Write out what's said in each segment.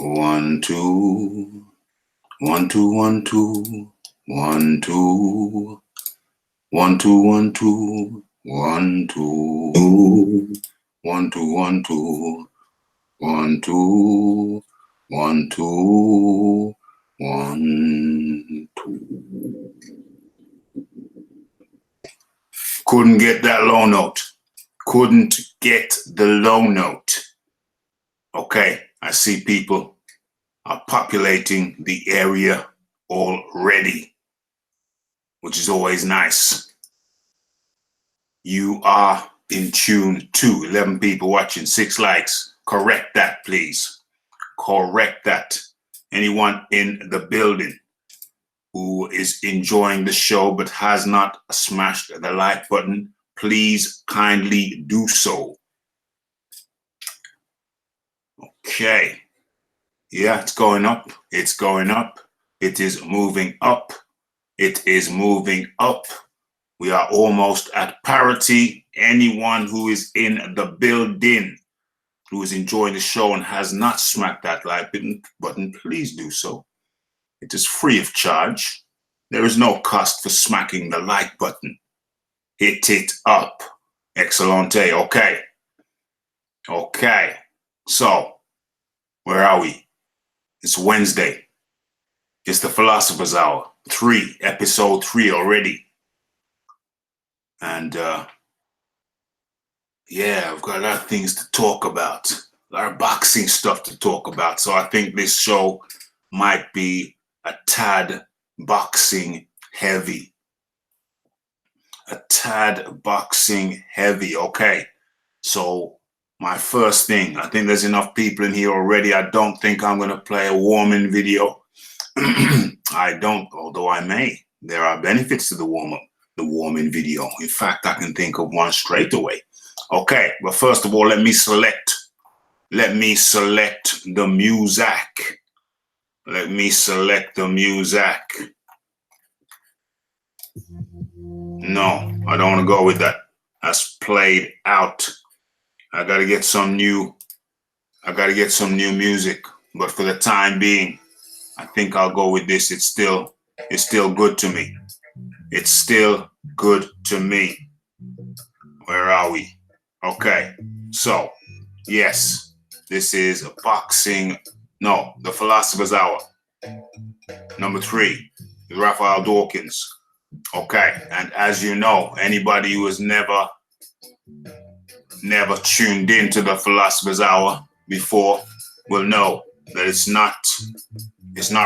1 2 1 2 1 2 1 2 1 2 1 2 1 2 1 2 1 2 1 2 1 2 1 2. Couldn't get that low note. Couldn't get the low note. Okay, I see people are populating the area already, which is always nice. You are in tune to 11 people watching, 6 likes. Correct that, please. Correct that. Anyone in the building who is enjoying the show but has not smashed the like button, please kindly do so. Okay. Yeah, it's going up. It's going up. It is moving up. It is moving up. We are almost at parity. Anyone who is in the building who is enjoying the show and has not smacked that like button, please do so. It is free of charge. There is no cost for smacking the like button. Hit it up. Excellente. Okay. Okay. So, where are we? It's Wednesday. It's the Philosopher's Hour. Episode 3 already. And yeah, I've got a lot of things to talk about. A lot of boxing stuff to talk about. So I think this show might be a tad boxing heavy. A tad boxing heavy. Okay. So my first thing, I think there's enough people in here already. I don't think I'm going to play a warm-in video. I don't, although I may. There are benefits to the warm-in video. In fact, I can think of one straight away. Okay, but first of all, let me select the music. Let me select the music. No, I don't want to go with that. That's played out. I gotta get some new music. But for the time being, I think I'll go with this. It's still good to me. It's still good to me. Where are we? Okay. So, yes, this is the Philosopher's Hour. Number 3, Raphael Dawkins. Okay. And as you know, anybody who has never tuned into the Philosopher's Hour before will know that it's not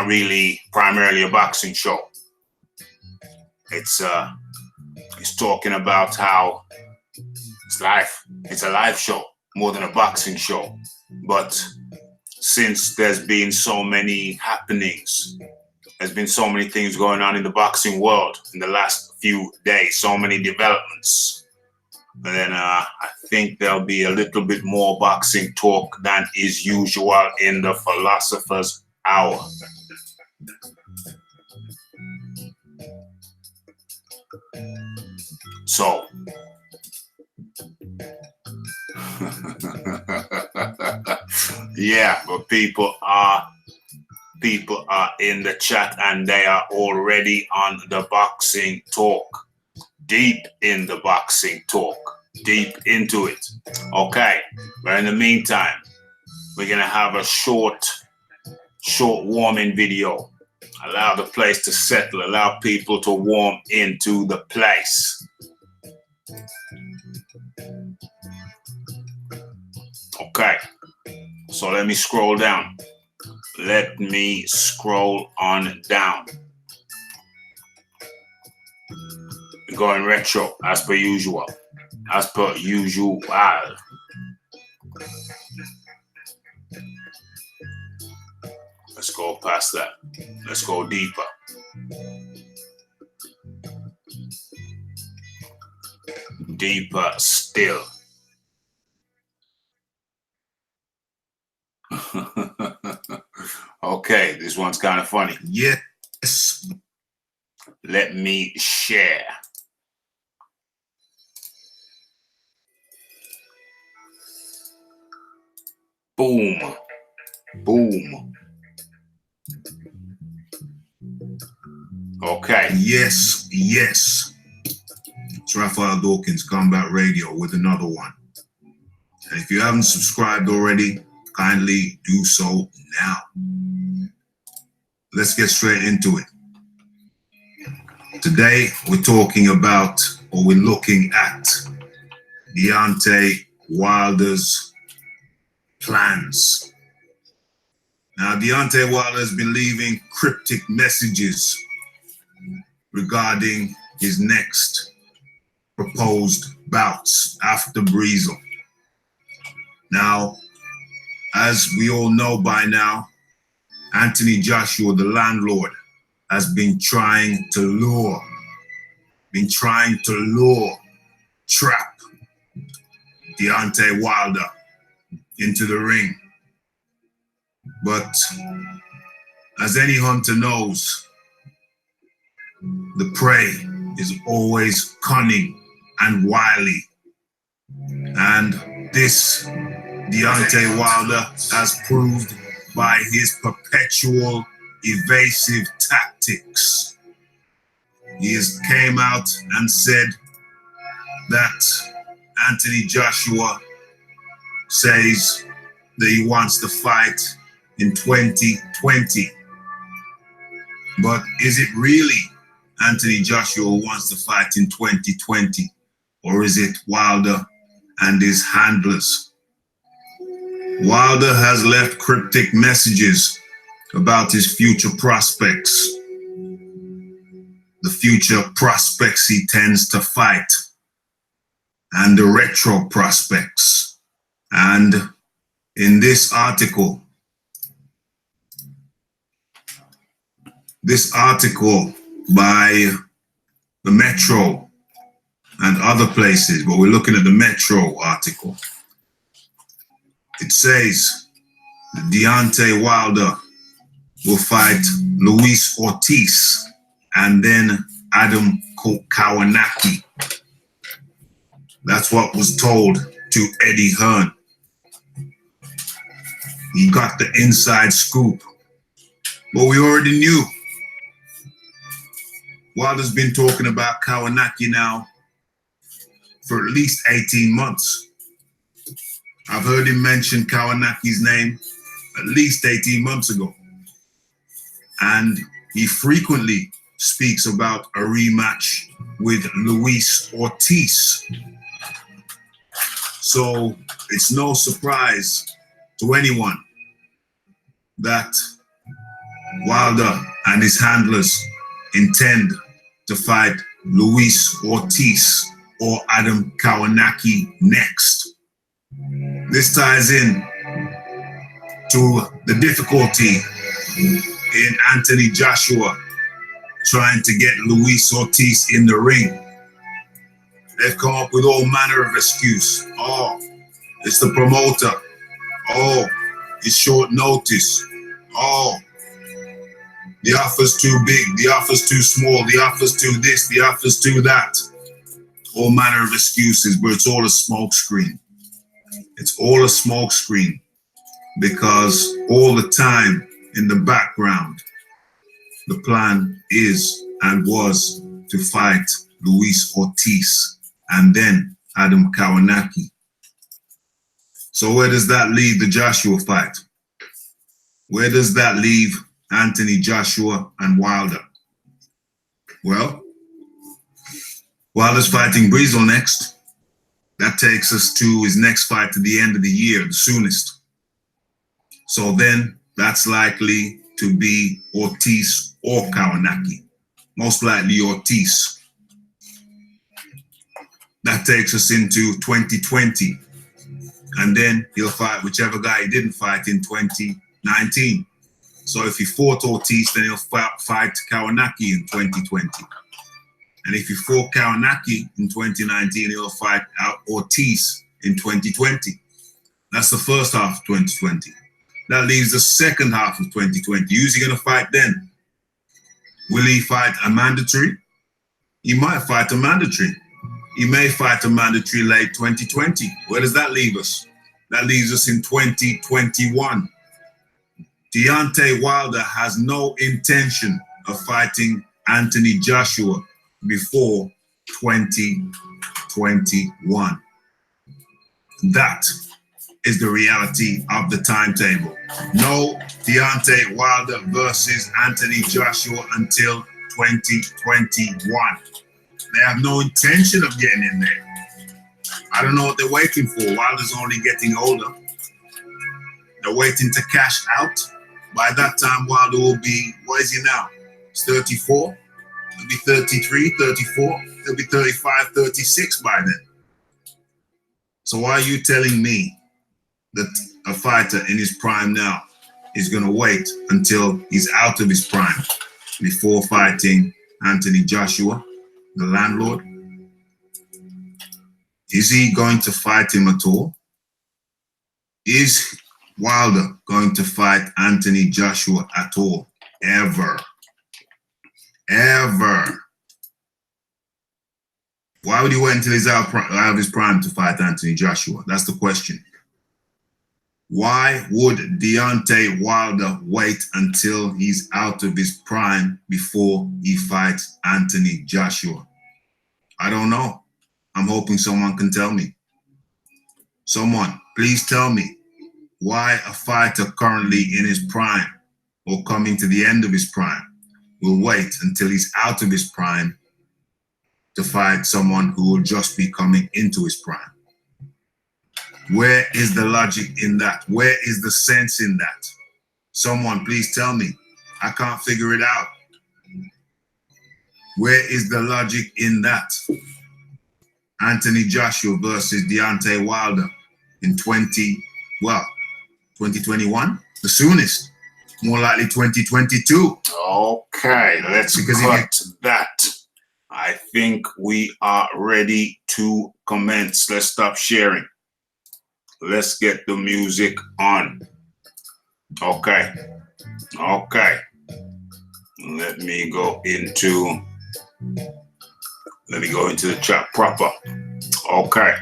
really primarily a boxing show. It's talking about how it's life. It's a live show more than a boxing show. But since there's been so many happenings, there's been so many things going on in the boxing world in the last few days, so many developments. And then I think there'll be a little bit more boxing talk than is usual in the Philosopher's Hour. So, yeah, but people are in the chat and they are already on the boxing talk. Deep in the boxing talk. Deep into it. Okay, but in the meantime, we're gonna have a short warming video. Allow the place to settle. Allow people to warm into the place. Okay, so let me scroll down. Let me scroll on down. We're going retro, as per usual. As per usual. Let's go past that. Let's go deeper. Deeper still. Okay, this one's kind of funny. Yes. Let me share. Boom. Boom. Okay. Yes, yes. It's Raphael Dawkins, Combat Radio, with another one. And if you haven't subscribed already, kindly do so now. Let's get straight into it. Today, we're talking about, or we're looking at, Deontay Wilder's plans. Now, Deontay Wilder has been leaving cryptic messages regarding his next proposed bouts after Breezel. Now, as we all know by now, Anthony Joshua, the landlord, has been trying to trap Deontay Wilder into the ring. But as any hunter knows, the prey is always cunning and wily. And this Deontay Wilder has proved by his perpetual evasive tactics. He has came out and said that Anthony Joshua says that he wants to fight in 2020. But is it really Anthony Joshua who wants to fight in 2020? Or is it Wilder and his handlers? Wilder has left cryptic messages about his future prospects. The future prospects he tends to fight, and the retro prospects. And in this article by the Metro and other places, but we're looking at the Metro article. It says Deontay Wilder will fight Luis Ortiz and then Adam Kownacki. That's what was told to Eddie Hearn. He got the inside scoop. But we already knew. Wilder's been talking about Kownacki now for at least 18 months. I've heard him mention Kownacki's name at least 18 months ago. And he frequently speaks about a rematch with Luis Ortiz. So it's no surprise to anyone that Wilder and his handlers intend to fight Luis Ortiz or Adam Kownacki next. This ties in to the difficulty in Anthony Joshua trying to get Luis Ortiz in the ring. They've come up with all manner of excuse. Oh, it's the promoter. Oh, it's short notice. Oh, the offer's too big, the offer's too small, the offer's too this, the offer's too that. All manner of excuses, but it's all a smoke screen. It's all a smoke screen because all the time in the background, the plan is and was to fight Luis Ortiz and then Adam Kownacki. So where does that leave the Joshua fight? Where does that leave Anthony Joshua and Wilder? Well, Wilder's fighting Breezel next. That takes us to his next fight to the end of the year, the soonest. So then that's likely to be Ortiz or Kownacki. Most likely Ortiz. That takes us into 2020. And then he'll fight whichever guy he didn't fight in 2019. So if he fought Ortiz, then he'll fight Kownacki in 2020. And if he fought Kownacki in 2019, he'll fight Ortiz in 2020. That's the first half of 2020. That leaves the second half of 2020. Who's he going to fight then? Will he fight a mandatory? He might fight a mandatory. He may fight a mandatory late 2020. Where does that leave us? That leaves us in 2021. Deontay Wilder has no intention of fighting Anthony Joshua before 2021. That is the reality of the timetable. No Deontay Wilder versus Anthony Joshua until 2021. They have no intention of getting in there. I don't know what they're waiting for. Wilder's only getting older. They're waiting to cash out. By that time, Wilder will be, what is he now? He's 34. He'll be 33, 34. He'll be 35, 36 by then. So why are you telling me that a fighter in his prime now is going to wait until he's out of his prime before fighting Anthony Joshua, the landlord? Is he going to fight him at all? Is Wilder going to fight Anthony Joshua at all? Ever. Ever. Why would he wait until he's out of his prime to fight Anthony Joshua? That's the question. Why would Deontay Wilder wait until he's out of his prime before he fights Anthony Joshua? I don't know. I'm hoping someone can tell me. Someone, please tell me why a fighter currently in his prime or coming to the end of his prime will wait until he's out of his prime to fight someone who will just be coming into his prime. Where is the logic in that? Where is the sense in that? Someone, please tell me. I can't figure it out. Where is the logic in that? Anthony Joshua versus Deontay Wilder in 2021? The soonest. More likely 2022. Okay, let's cut that. I think we are ready to commence. Let's stop sharing. Let's get the music on. Okay. Okay. Let me go into the chat proper. Okay.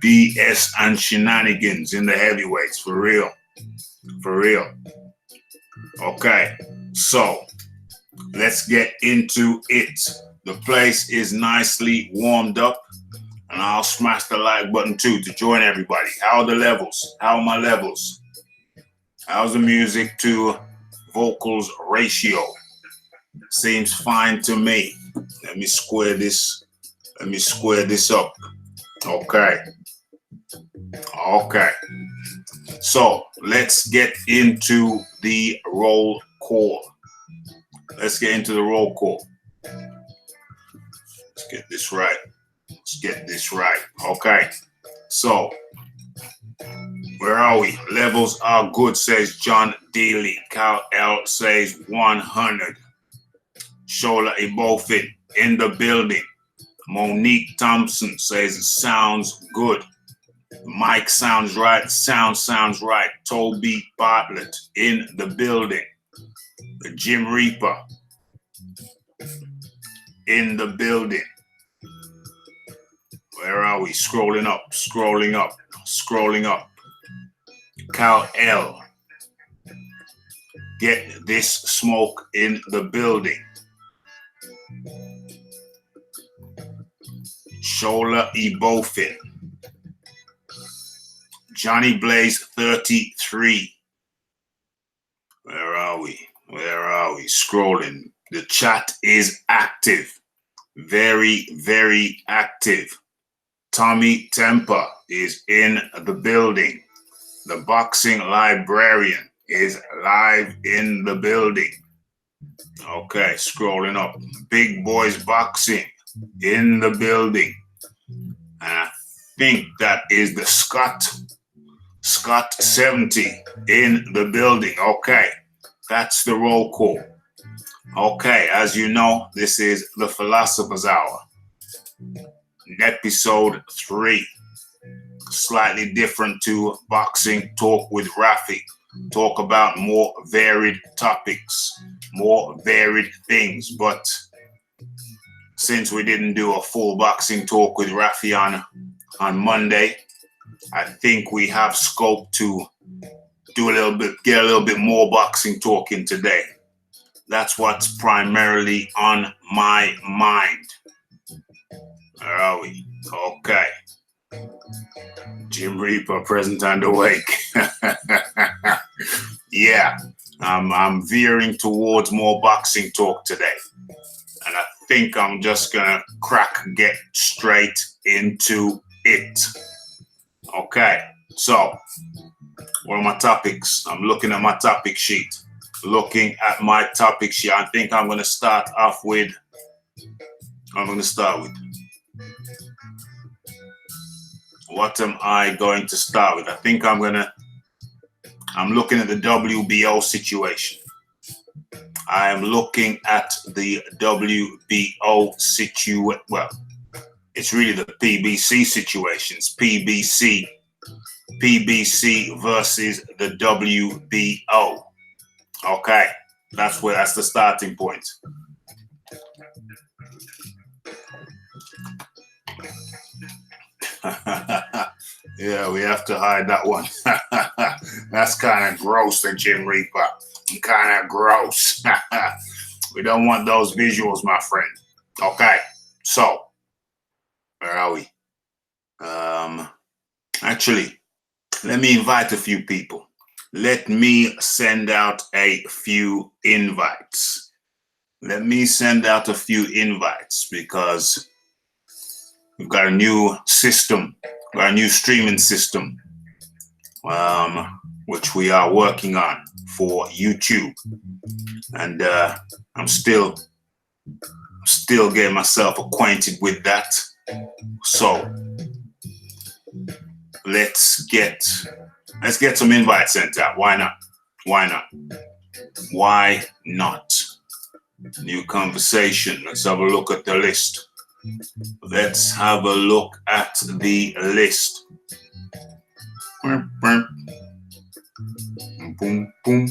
BS and shenanigans in the heavyweights, for real. For real. Okay, so let's get into it. The place is nicely warmed up, and I'll smash the like button too to join everybody. How are the levels? How are my levels? How's the music to vocals ratio? Seems fine to me. Let me square this up. Okay. Okay. So let's get into the roll call. Let's get into the roll call. Let's get this right. Let's get this right. Okay. So where are we? Levels are good, says John Dealy. Cal L says 100. Shola Ibofin in the building. Monique Thompson says it sounds good. Mike sounds right. Sounds right. Toby Bartlett in the building. Jim Reaper in the building. Where are we? Scrolling up. Cal L. Get this smoke in the building. Shola Ibofin. Johnny Blaze 33. Where are we? Scrolling. The chat is active. Very, very active. Tommy Temper is in the building. The boxing librarian is live in the building. Okay, scrolling up. Big Boys Boxing in the building. And I think that is the Scott 70 in the building. Okay, that's the roll call. Okay, as you know, this is the Philosopher's Hour. Episode 3. Slightly different to Boxing Talk with Raphie. Talk about more varied topics, more varied things, but since we didn't do a full boxing talk with Raphie on Monday, I think we have scope to do get a little bit more boxing talk in today. That's what's primarily on my mind. Where are we? Okay. Jim Reaper, present and awake. Yeah, I'm veering towards more boxing talk today. And I think I'm just gonna get straight into it. Okay, so what are my topics? I'm looking at my topic sheet. I think I'm gonna start with. What am I going to start with? I think I'm looking at the WBO situation. I am looking at the WBO situation. Well, it's really the PBC situations. PBC versus the WBO. Okay, that's the starting point. Yeah, we have to hide that one. That's kind of gross, the Jim Reaper. Kind of gross. We don't want those visuals, my friend. Okay, so where are we? Actually, let me invite a few people. Let me send out a few invites. Because we've got a new system, a new streaming system, which we are working on for YouTube. And I'm still getting myself acquainted with that. So let's get some invites sent out. Why not? New conversation. Let's have a look at the list. Boom, boom.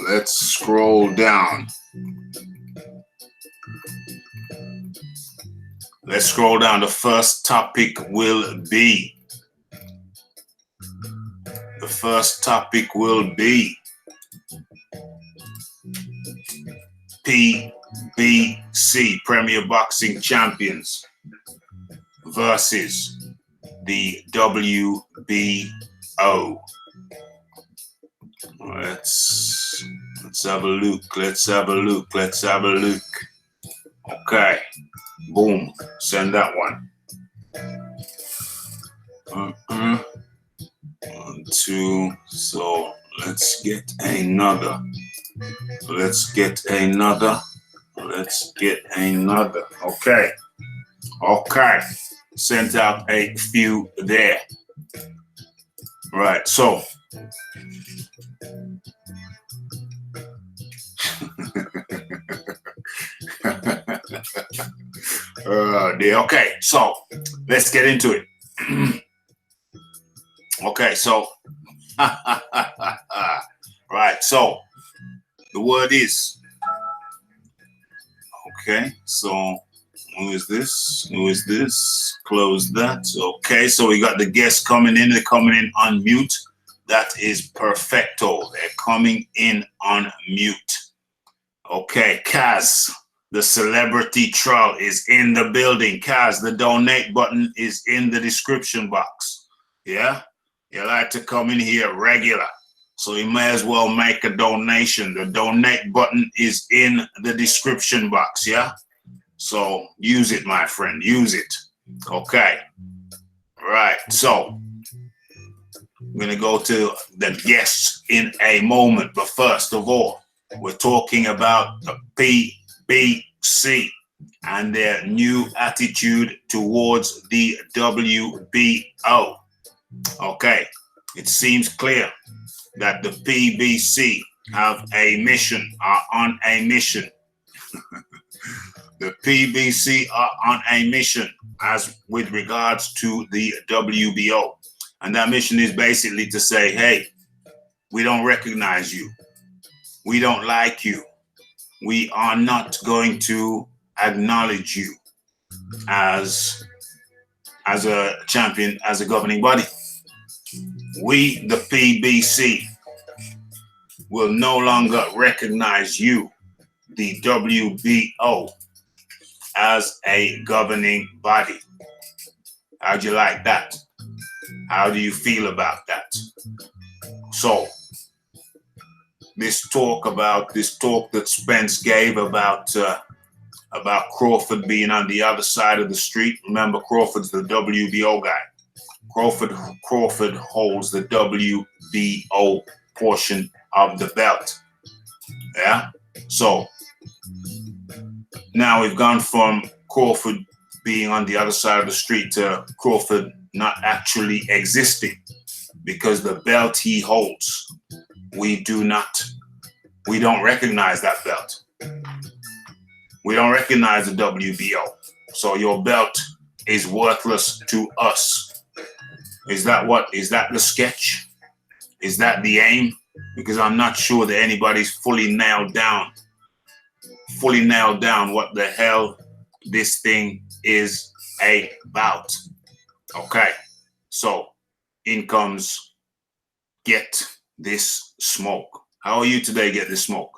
Let's scroll down. The first topic will be PBC, Premier Boxing Champions, versus the WBO. Let's have a look. Okay. Boom. Send that one. 1, 2. So let's get another. Okay. Sent out a few there. Right. So okay, so let's get into it. Okay, so right, so the word is okay. So who is this? Close that. Okay, so we got the guests coming in. They're coming in on mute. That is perfecto. They're coming in on mute. Okay, Kaz, the celebrity troll, is in the building. Kaz, the donate button is in the description box. Yeah? You like to come in here regular, so you may as well make a donation. The donate button is in the description box, yeah? So use it, my friend, use it. Okay. Right, so I'm going to go to the guests in a moment, but first of all, we're talking about the PBC and their new attitude towards the WBO. Okay, it seems clear that the PBC are on a mission. The PBC are on a mission as with regards to the WBO. And that mission is basically to say, hey, we don't recognize you. We don't like you. We are not going to acknowledge you as a champion, as a governing body. We, the PBC, will no longer recognize you, the WBO, as a governing body. How'd you like that? How do you feel about that? So, this talk that Spence gave about Crawford being on the other side of the street. Remember, Crawford's the WBO guy. Crawford holds the WBO portion of the belt. Yeah? So, now we've gone from Crawford being on the other side of the street to Crawford not actually existing, because the belt he holds, we don't recognize that belt. We don't recognize the WBO. So your belt is worthless to us. Is that the sketch? Is that the aim? Because I'm not sure that anybody's fully nailed down what the hell this thing is about. Okay, so in comes Get This Smoke. How are you today, Get This Smoke?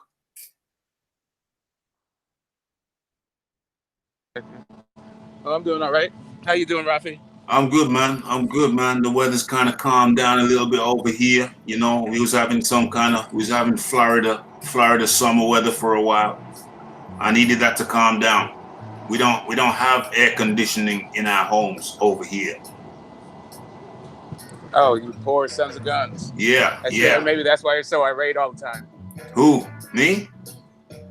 Oh, I'm doing all right. How you doing, Raphie? I'm good, man. The weather's kind of calmed down a little bit over here. You know, we was having Florida summer weather for a while. I needed that to calm down. We don't have air conditioning in our homes over here. Oh, you poor sons of guns. Yeah. Maybe that's why you're so irate all the time. Who? Me?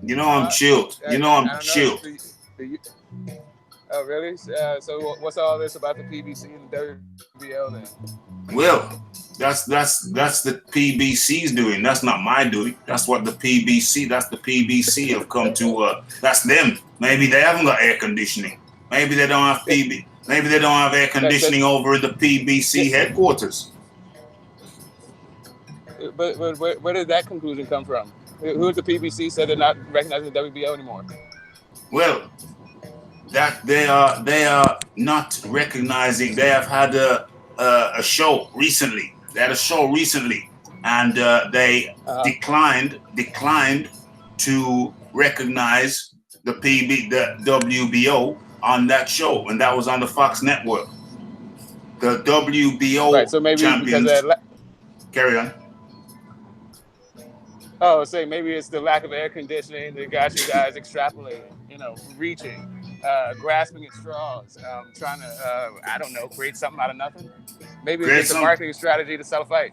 You know I'm chilled. I'm chilled. Oh, really? So what's all this about the PBC and the WBO then? Well, that's the PBC's doing. That's not my doing. That's what the PBC have come to. That's them. Maybe they haven't got air conditioning. Maybe they don't have Maybe they don't have air conditioning over at the PBC headquarters. But where did that conclusion come from? Who at the PBC said they're not recognizing the WBO anymore? Well, that they are not recognizing. They have had a show recently. They had a show recently, and they declined to recognize the WBO on that show, and that was on the Fox network. The WBO right, so maybe champions. Because carry on. Oh, say maybe it's the lack of air conditioning that got you guys extrapolating, reaching, grasping at straws, trying to, I don't know, create something out of nothing. Maybe it's a marketing strategy to sell a fight.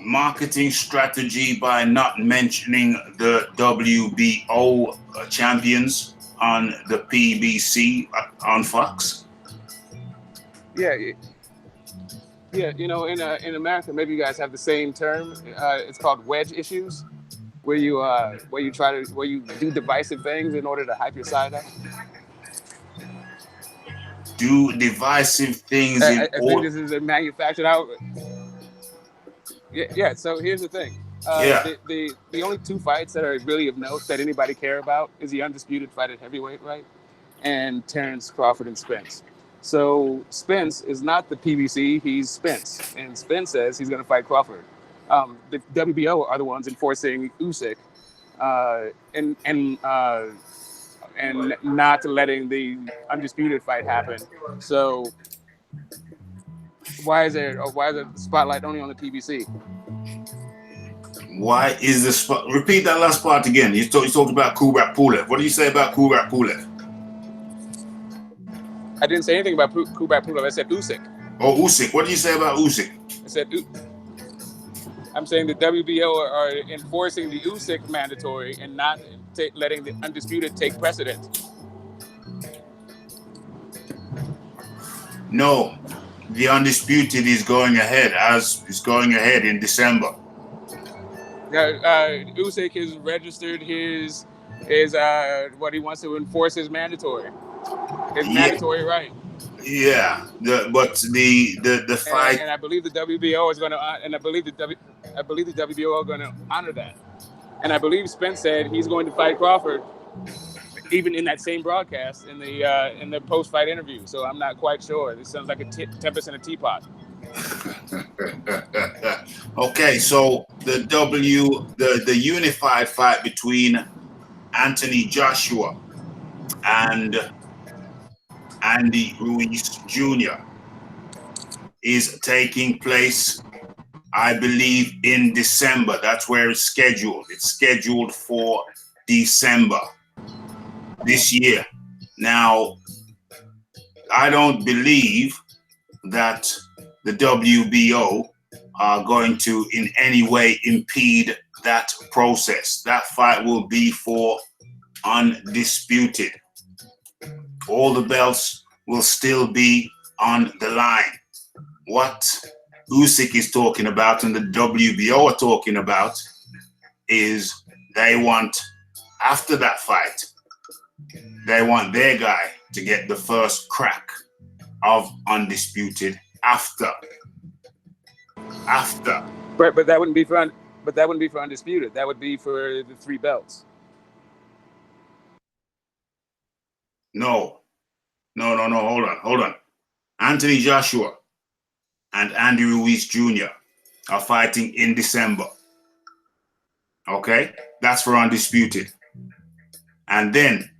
Marketing strategy by not mentioning the WBO champions on the PBC on Fox. Yeah, in America, maybe you guys have the same term. It's called wedge issues, where you do divisive things in order to hype your side up. Do divisive things I think this is a manufactured out. Yeah. So here's the thing. The only two fights that are really of note that anybody care about is the undisputed fight at heavyweight, right? And Terrence Crawford and Spence. So Spence is not the PBC, he's Spence. And Spence says he's going to fight Crawford. The WBO are the ones enforcing Usyk and not letting the undisputed fight happen. So why is the spotlight only on the PBC? Why is the spot? Repeat that last part again. You talked about Kubrat Pulev. What do you say about Kubrat Pulev? I didn't say anything about Kubrat Pulev. I said Usyk. Oh, Usyk. What do you say about Usyk? I said I'm saying the WBO are enforcing the Usyk mandatory and not letting the undisputed take precedent. No, the undisputed is going ahead in December. Usyk has registered his what he wants to enforce his mandatory. His mandatory right. Yeah, but the fight. And I believe the WBO is going to, and I believe the WBO are going to honor that. And I believe Spence said he's going to fight Crawford, even in that same broadcast in the post-fight interview. So I'm not quite sure. This sounds like a tempest in a teapot. Okay, so the unified fight between Anthony Joshua and Andy Ruiz Jr. is taking place, I believe, in December. That's where it's scheduled. It's scheduled for December this year. Now, I don't believe that the WBO are going to in any way impede that process. That fight will be for undisputed. All the belts will still be on the line. What Usyk is talking about and the WBO are talking about is they want, after that fight, they want their guy to get the first crack of undisputed after. Right, but that wouldn't be for undisputed. That would be for the 3 belts. No. Hold on. Anthony Joshua and Andy Ruiz Jr. are fighting in December. Okay, that's for undisputed. And then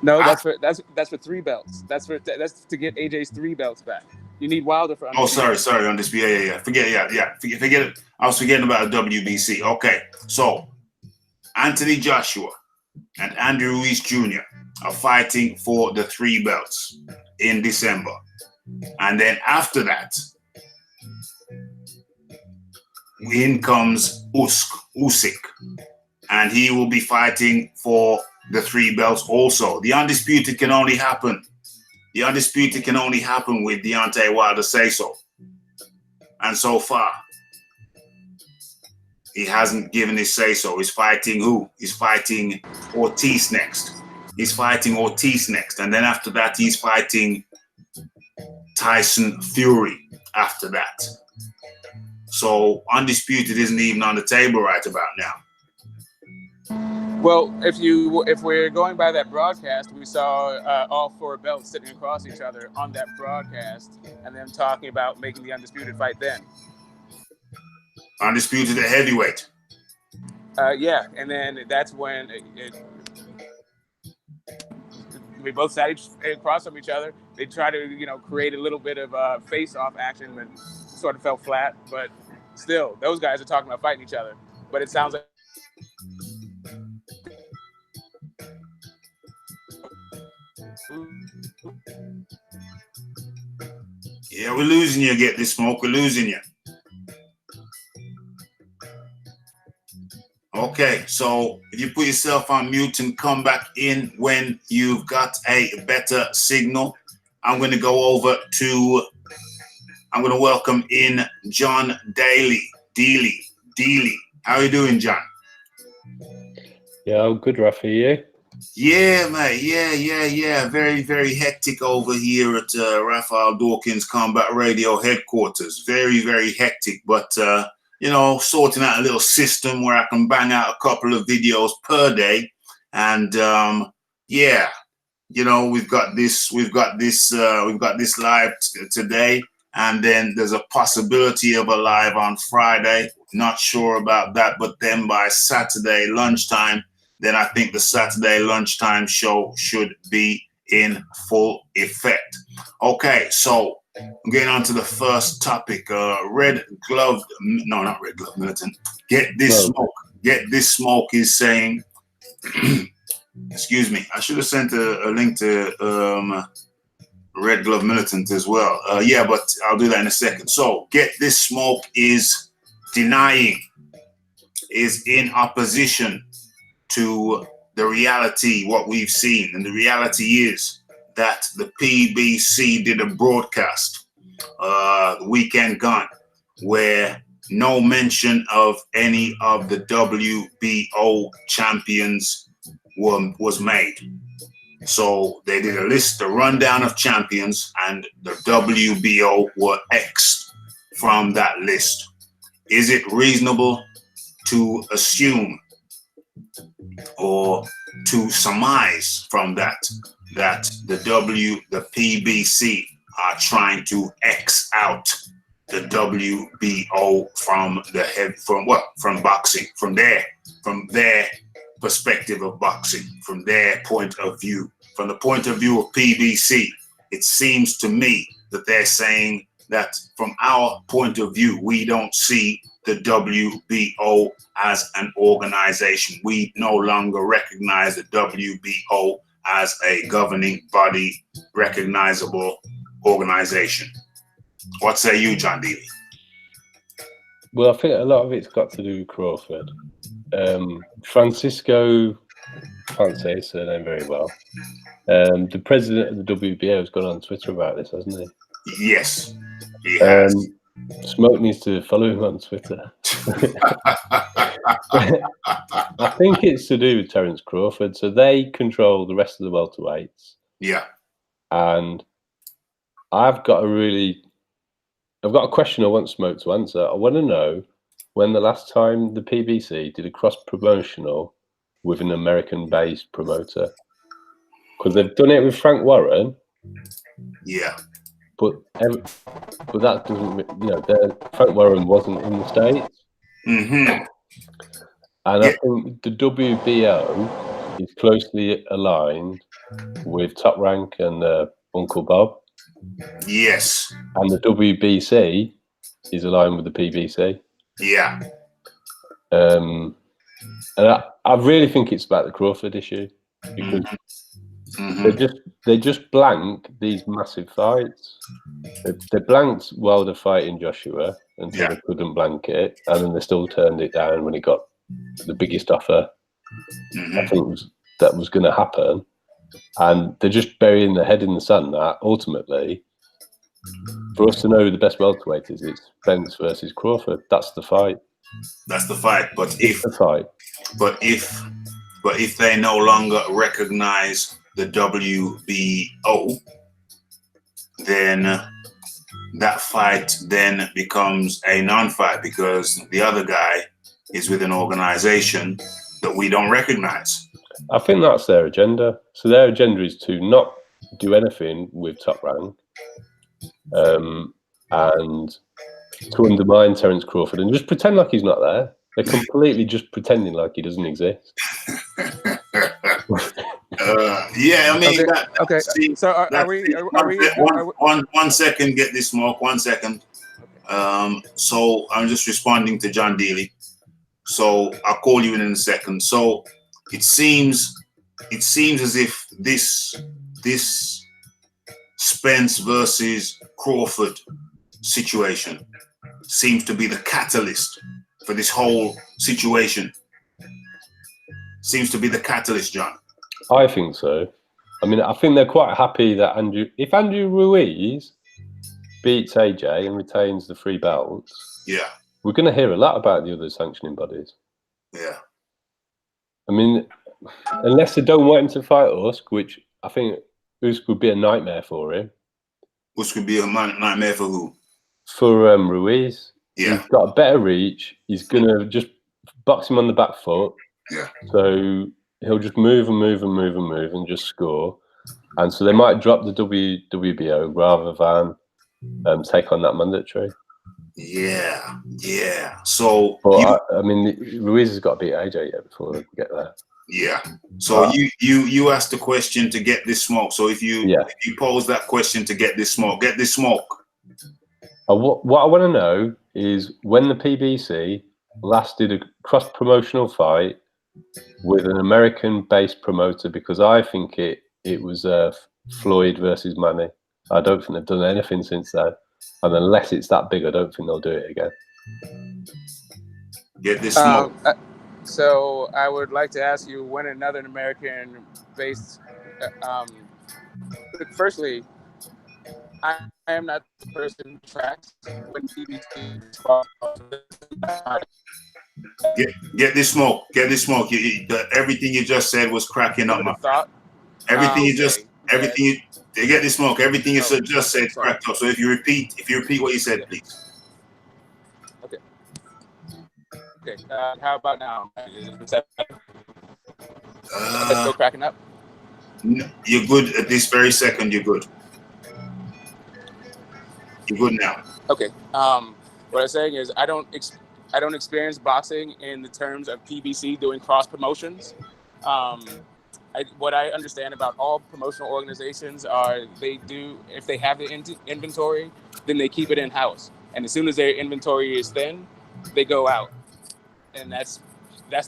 no, that's for 3 belts. That's to get AJ's 3 belts back. You need Wilder for undisputed. Oh, sorry, undisputed. Yeah. Forget it. I was forgetting about WBC. Okay, so Anthony Joshua and Andy Ruiz Jr. are fighting for the 3 belts in December. And then after that, in comes Usyk, and he will be fighting for the 3 belts also. The undisputed can only happen with Deontay Wilder say so. And so far, he hasn't given his say so. He's fighting who? He's fighting Ortiz next. And then after that, he's fighting Tyson Fury after that. So undisputed isn't even on the table right about now. Well, if we're going by that broadcast, we saw all 4 belts sitting across each other on that broadcast, and them talking about making the undisputed fight then. Undisputed at heavyweight. Yeah, and then that's when we both sat across from each other. They tried to, create a little bit of face-off action, but sort of fell flat. But still, those guys are talking about fighting each other. But it sounds like. Yeah, we're losing you. Get this smoke. We're losing you. Okay, so if you put yourself on mute and come back in when you've got a better signal, I'm going to welcome in John Dealy. How are you doing, John? Yeah, I'm good, Raphie. You? Yeah, mate. Yeah. Very, very hectic over here at Raphael Dawkins Combat Radio headquarters. Very, very hectic, but sorting out a little system where I can bang out a couple of videos per day. And we've got this live today, and then there's a possibility of a live on Friday. Not sure about that, but then by Saturday lunchtime, then I think the Saturday lunchtime show should be in full effect. Okay, so I'm getting on to the first topic. Militant. Get this smoke is saying, excuse me, I should have sent a link to Red Glove Militant as well. But I'll do that in a second. So Get This Smoke is denying, is in opposition to the reality, what we've seen. And the reality is that the PBC did a broadcast the weekend gone where no mention of any of the WBO champions was made. So they did a rundown of champions, and the WBO were X'd from that list. Is it reasonable to assume or to surmise from that the PBC are trying to X out the WBO from from boxing, from their perspective of boxing, from their point of view, from the point of view of PBC. It seems to me that they're saying that from our point of view, we don't see the WBO as an organization. We no longer recognize the WBO as a governing body, recognizable organization. What say you, John Dealy? Well, I think a lot of it's got to do with Crawford. Francisco, can't say his surname very well. The president of the WBO has gone on Twitter about this, hasn't he? Yes, he has. Smoke needs to follow him on Twitter. I think it's to do with Terence Crawford. So they control the rest of the welterweights. Yeah. And I've got a question I want Smoke to answer. I want to know when the last time the PBC did a cross-promotional with an American-based promoter. Because they've done it with Frank Warren. Yeah. But that doesn't, Frank Warren wasn't in the States. Mm-hmm. And I think the WBO is closely aligned with Top Rank and Uncle Bob. Yes. And the WBC is aligned with the PBC. Yeah. And I really think it's about the Crawford issue, because they just blank these massive fights. They blanked Wilder fighting Joshua until they couldn't blank it, and then they still turned it down when it got the biggest offer. I think that was going to happen, and they're just burying their head in the sand. That ultimately, for us to know who the best welterweight is, it's Spence versus Crawford. That's the fight. That's the fight. But if they no longer recognize the WBO, then that fight then becomes a non-fight, because the other guy is with an organization that we don't recognize. I think that's their agenda. So their agenda is to not do anything with Top Rank, and to undermine Terence Crawford and just pretend like he's not there. They're completely just pretending like he doesn't exist. Yeah, I mean, okay. So are we? One second, get this smoke. 1 second. So I'm just responding to John Dealy. So I'll call you in a second. So it seems as if this Spence versus Crawford situation seems to be the catalyst for this whole situation. Seems to be the catalyst, John. I think so. I mean, I think they're quite happy that if Andrew Ruiz beats AJ and retains the 3 belts, we're going to hear a lot about the other sanctioning bodies. Yeah. I mean, unless they don't want him to fight Usyk, which I think Usyk would be a nightmare for him. Usyk would be a nightmare for who? For Ruiz. Yeah. He's got a better reach. He's going to just box him on the back foot. Yeah. So he'll just move and just score. And so they might drop the WBO rather than take on that mandatory. Yeah, yeah. So, but I mean, Ruiz has got to beat AJ yet before they get there. Yeah. So you asked the question to get this smoke. So if you pose that question to get this smoke, What I want to know is when the PBC last did a cross-promotional fight with an American-based promoter, because I think it was Floyd versus Manny. I don't think they've done anything since then. And unless it's that big, I don't think they'll do it again. Get this smoke. So I would like to ask you when another American-based. Firstly, I am not the person who tracks when PBC. Get this smoke. Get this smoke. Everything you just said was cracking up my thought. Everything you get this smoke. Everything you just said cracked up. So if you repeat what you said, please. Okay. Okay. How about now? Still cracking up. You're good at this very second. You're good. You're good now. Okay. What I'm saying is I don't experience boxing in the terms of PBC doing cross promotions. What I understand about all promotional organizations are they do, if they have the inventory, then they keep it in house, and as soon as their inventory is thin, they go out, and that's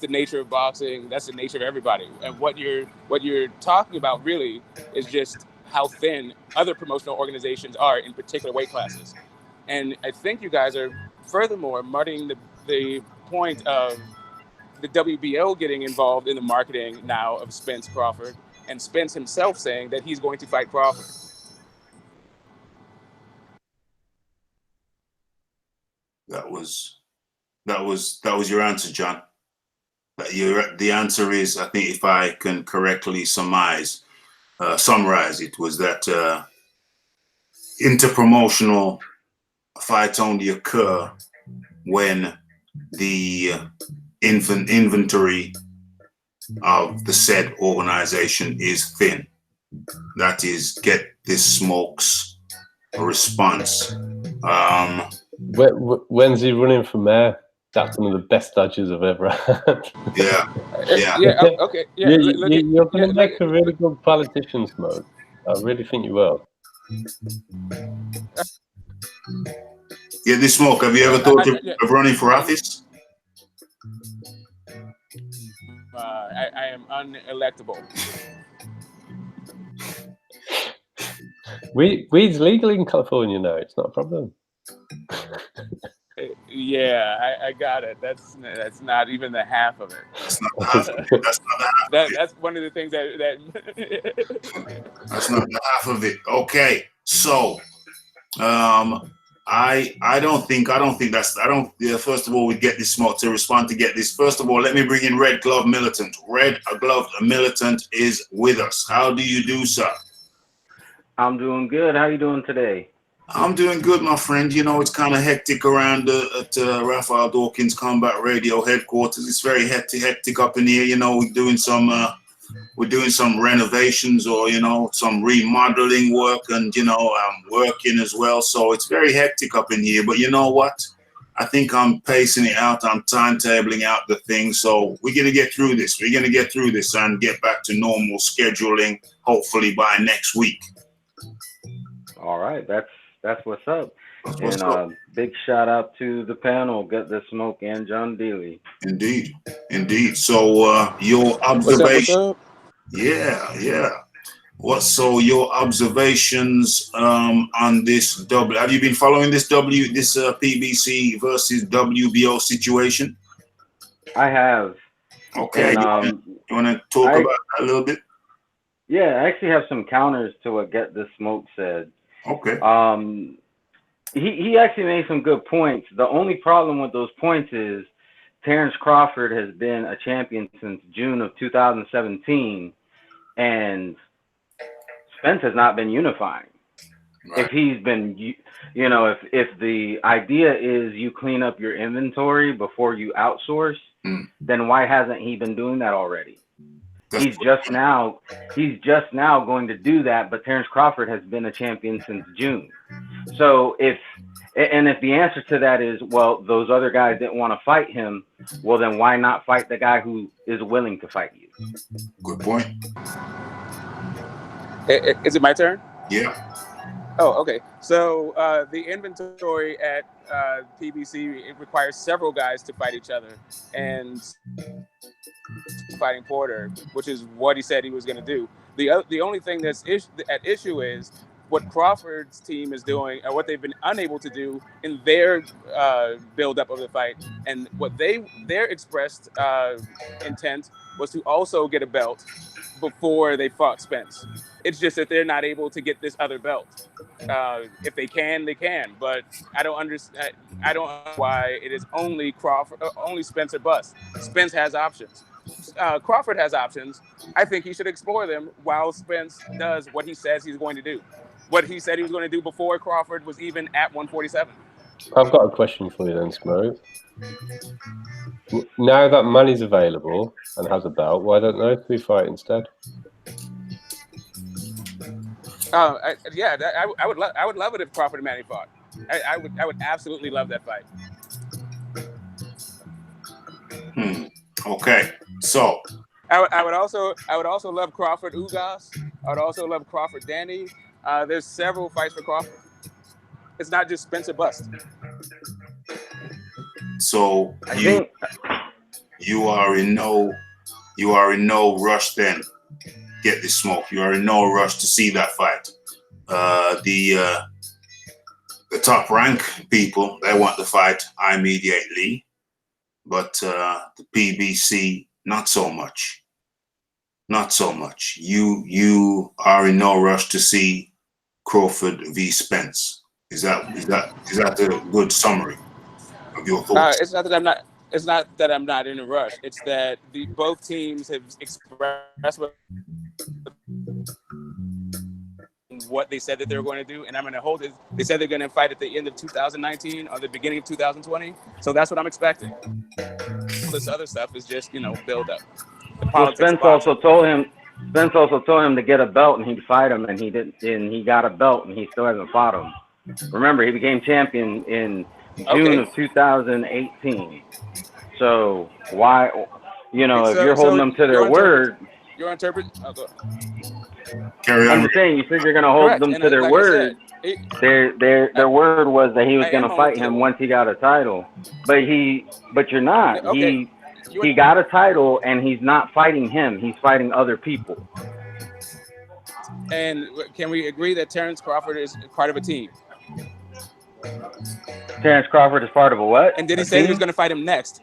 the nature of boxing. That's the nature of everybody. And what you're talking about really is just how thin other promotional organizations are in particular weight classes. And I think you guys are furthermore muddying the point of the WBO getting involved in the marketing now of Spence Crawford, and Spence himself saying that he's going to fight Crawford. That was your answer, John. The answer is, I think, if I can correctly summarize, it was that interpromotional fights only occur when the inventory of the said organization is thin. That is, get this smokes a response. When's he running for mayor? That's one of the best dodges I've ever had. Yeah. Okay. You're going to make a really good politician, Smoke. I really think you will. Yeah, this Smoke. Have you ever thought of running for office? I am unelectable. Weed's legal in California now. It's not a problem. Yeah, I got it. That's not even the half of it. That's not the half of it. That's not the half of it. That's one of the things that That's not the half of it. Okay, so I don't think that's first of all, we get this Smoke to respond to get this. First of all, let me bring in Red Glove Militant. Red Glove Militant is with us. How do you do, sir? I'm doing good. How you doing today? I'm doing good, my friend. You know, it's kind of hectic around at Raphael Dawkins Combat Radio headquarters. It's very hectic up in here. You know, we're doing some renovations or, you know, some remodeling work, and, you know, I'm working as well. So it's very hectic up in here. But you know what? I think I'm pacing it out. I'm timetabling out the thing. So we're going to get through this. We're going to get through this and get back to normal scheduling, hopefully by next week. All right. That's what's up. And big shout out to the panel, Get the Smoke and John Dealy. Indeed. So your observation. What's up? Yeah. So your observations on this have you been following this PBC versus WBO situation? I have. Okay. And, you want to talk about that a little bit? Yeah, I actually have some counters to what Get the Smoke said. Okay. He actually made some good points. The only problem with those points is Terrence Crawford has been a champion since June of 2017, and Spence has not been unifying. Right. If he's been, you know, if the idea is you clean up your inventory before you outsource, then why hasn't he been doing that already? He's just now going to do that, but Terrence Crawford has been a champion since June. So if the answer to that is, well, those other guys didn't want to fight him, well, then why not fight the guy who is willing to fight you? Good point. Is it my turn? Yeah. Oh, okay. So the inventory at PBC, it requires several guys to fight each other, and fighting Porter, which is what he said he was going to do. The only thing that's at issue is what Crawford's team is doing, and what they've been unable to do in their build-up of the fight, and what their expressed intent was to also get a belt before they fought Spence. It's just that they're not able to get this other belt. If they can, they can. But I don't understand. I don't know why it is only Crawford, only Spence or bust. Spence has options. Crawford has options. I think he should explore them while Spence does what he says he's going to do. What he said he was going to do before Crawford was even at 147. I've got a question for you then, Smoke. Now that Manny's available and has a belt, why don't those two fight instead? I would love it if Crawford and Manny fought. I would absolutely love that fight. Okay, so I would also love Crawford Ugas. I would also love Crawford Danny. There's several fights for Crawford. It's not just Spencer bust. So you are in no rush then. Get this smoke. You are in no rush to see that fight. The top rank people, they want the fight immediately, but the PBC not so much. Not so much. You are in no rush to see Crawford v. Spence. Is that a good summary of your thoughts? It's not that I'm not in a rush. It's that both teams have expressed what they said that they were going to do, and I'm going to hold it. They said they're going to fight at the end of 2019 or the beginning of 2020. So that's what I'm expecting. All this other stuff is just, build up. Well, Spence also told him to get a belt and he'd fight him, and he didn't. And he got a belt and he still hasn't fought him. Remember, he became champion in June of 2018. So why, if you're holding them to their word, you're interpreting. Carry on. I'm saying you said you're going to hold them to their word. Their word was that he was going to fight him once he got a title, but you're not. Okay. He got a title and he's not fighting him. He's fighting other people. And can we agree that Terrence Crawford is part of a team? Terrence Crawford is part of a what? And did he say he was going to fight him next?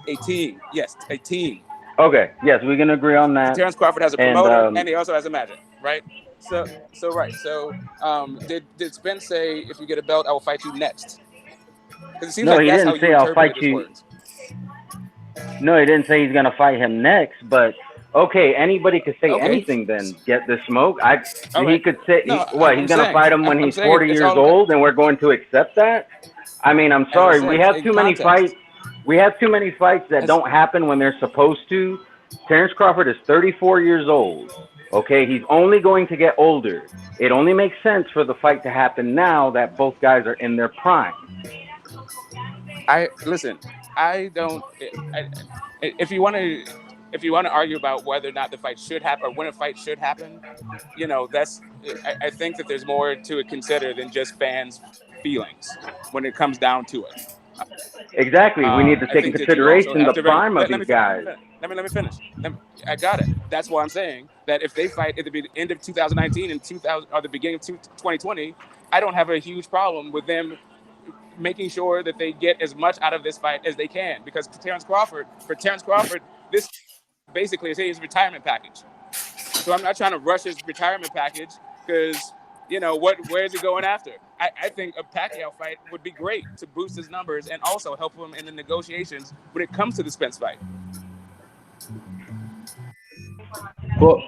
A team. Yes, a team. Okay. Yes, we can agree on that. Terrence Crawford has a promoter, and he also has a manager, right? So, did Spence say, if you get a belt, I will fight you next? Because it seems like that's how you interpret his words. No, he didn't say he's going to fight him next, but okay, anybody could say anything then. Get the smoke. He could say, he's going to fight him when he's 40 years old, and we're going to accept that? I mean, I'm sorry. We have too many fights. We have too many fights that don't happen when they're supposed to. Terrence Crawford is 34 years old. Okay, he's only going to get older. It only makes sense for the fight to happen now that both guys are in their prime. If you want to argue about whether or not the fight should happen or when a fight should happen, I think that there's more to it consider than just fans' feelings when it comes down to it. Exactly. We need to take into consideration the prime of these guys. Let me finish. I got it. That's why I'm saying that if they fight at the end of 2019 and or the beginning of 2020, I don't have a huge problem with them making sure that they get as much out of this fight as they can. Because for Terrence Crawford, this basically is his retirement package. So I'm not trying to rush his retirement package because, where is he going after? I think a Pacquiao fight would be great to boost his numbers and also help him in the negotiations when it comes to the Spence fight. But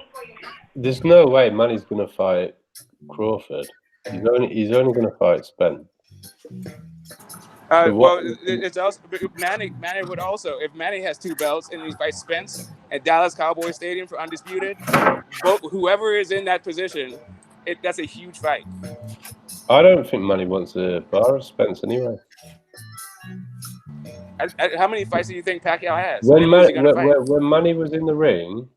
there's no way Manny's going to fight Crawford. He's only going to fight Spence. It's also Manny would also, if Manny has two belts and he fights Spence at Dallas Cowboy Stadium for undisputed, whoever is in that position, that's a huge fight. I don't think Manny wants to bar Spence anyway. How many fights do you think Pacquiao has? When Manny was in the ring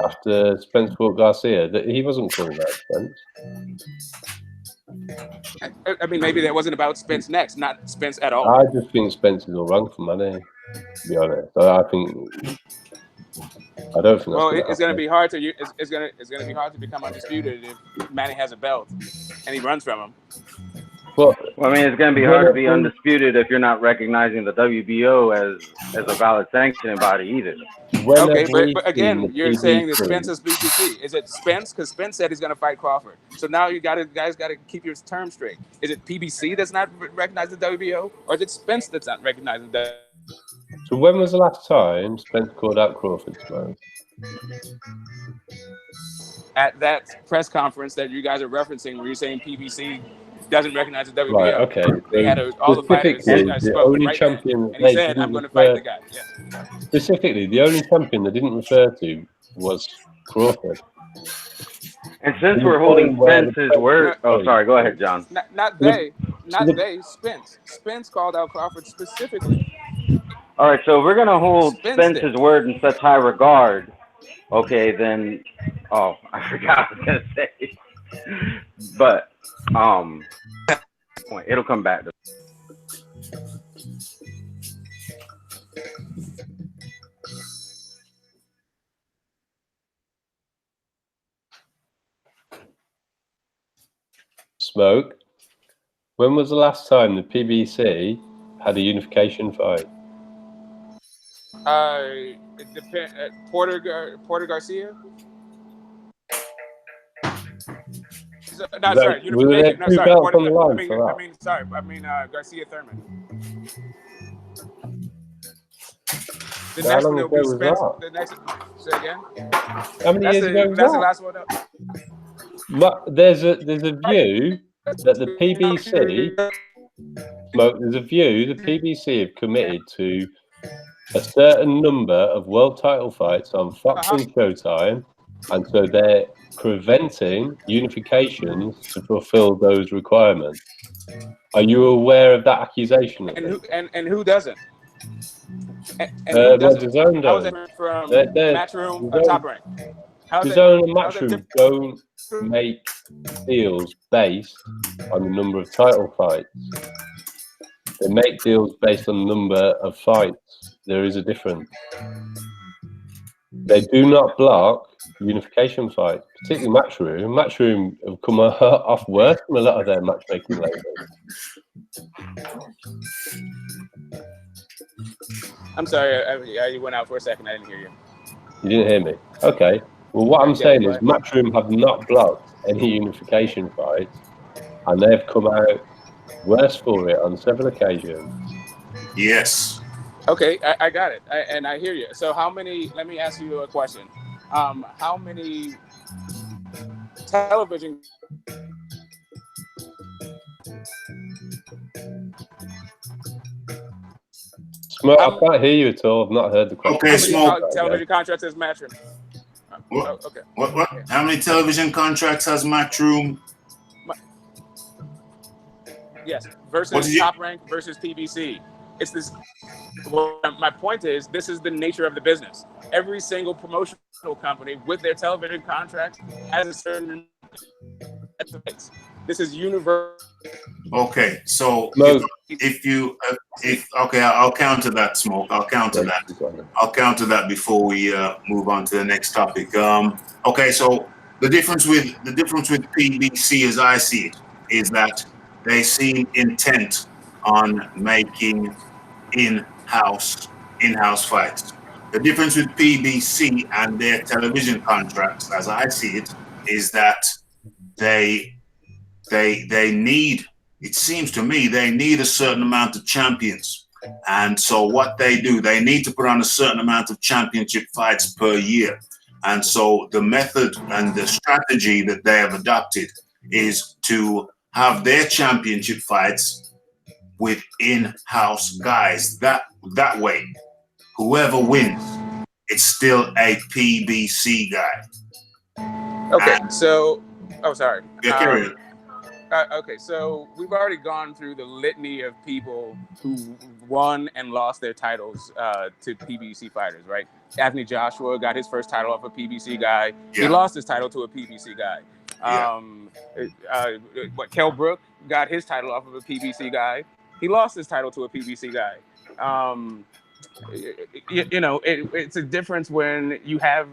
after Spence fought Garcia, he wasn't calling out Spence. I mean, maybe that wasn't about Spence next, not Spence at all. I just think Spence is all wrong for Manny, to be honest. I don't think. Well, it's going to be hard to it's going to be hard to become undisputed if Manny has a belt and he runs from him. Well, I mean, it's going to be hard to be undisputed if you're not recognizing the WBO as a valid sanctioning body either. Okay, but again, you're saying that Spence is BCC. Is it Spence? Because Spence said he's going to fight Crawford. So now guys got to keep your term straight. Is it PBC that's not recognizing the WBO, or is it Spence that's not recognizing the? So when was the last time Spence called out Crawford? At that press conference that you guys are referencing, where you're saying PBC doesn't recognize the WBO. Right, okay. They had all the fighters Specifically, the spoke only right champion then, and he said, "I'm going to fight the guy." Yeah. Specifically, the only champion they didn't refer to was Crawford. And since we're holding Spence's word, sorry, go ahead, John. Not they, Spence. Spence called out Crawford specifically. All right, so we're gonna hold Spence's word in such high regard. Okay, then. Oh, I forgot what I was gonna say. But it'll come back. Smoke. When was the last time the PBC had a unification fight? It depends. Porter Garcia. No, sorry. Unification. No, sorry. Garcia Thurman. The next one will be Spence. The next. Say again. How many years ago was that's that? The last one up. There's a view that the PBC. There's a view the PBC have committed to a certain number of world title fights on Fox and Showtime, and so they're preventing unifications to fulfill those requirements. Are you aware of that accusation? And who doesn't? DAZN does. How is it from Matchroom Top Rank? DAZN and Matchroom don't make deals based on the number of title fights. They make deals based on the number of fights. There is a difference. They do not block unification fights, particularly Matchroom. Matchroom have come off worse from a lot of their matchmaking lately. I'm sorry, I went out for a second. I didn't hear you. You didn't hear me? Okay. Well, what I'm saying is Matchroom have not blocked any unification fights, and they've come out worse for it on several occasions. Yes. Okay, I got it, and I hear you. So how many, let me ask you a question. How many television Smoke, I can't hear you at all. I've not heard the question. Okay, Smoke. Television contracts has Matchroom? Okay. What? How many television contracts has Matchroom? Yes, versus Top Rank versus PBC. It's this. Well, my point is, this is the nature of the business. Every single promotional company with their television contract has a certain. This is universal. Okay, so I'll counter that, Smoke. I'll counter that before we move on to the next topic. Okay, so the difference with PBC, as I see it, is that they seem intent on making in-house fights. The difference with PBC and their television contracts, as I see it, is that they need, it seems to me, they need a certain amount of champions. And so what they do, they need to put on a certain amount of championship fights per year. And so the method and the strategy that they have adopted is to have their championship fights with in-house guys. That way, whoever wins, it's still a PBC guy. Okay, sorry. Yeah, carry on. Okay, so we've already gone through the litany of people who won and lost their titles to PBC fighters, right? Anthony Joshua got his first title off a PBC guy. Yeah. He lost his title to a PBC guy. Kell Brook got his title off of a PBC guy. He lost his title to a PBC guy. It's a difference when you have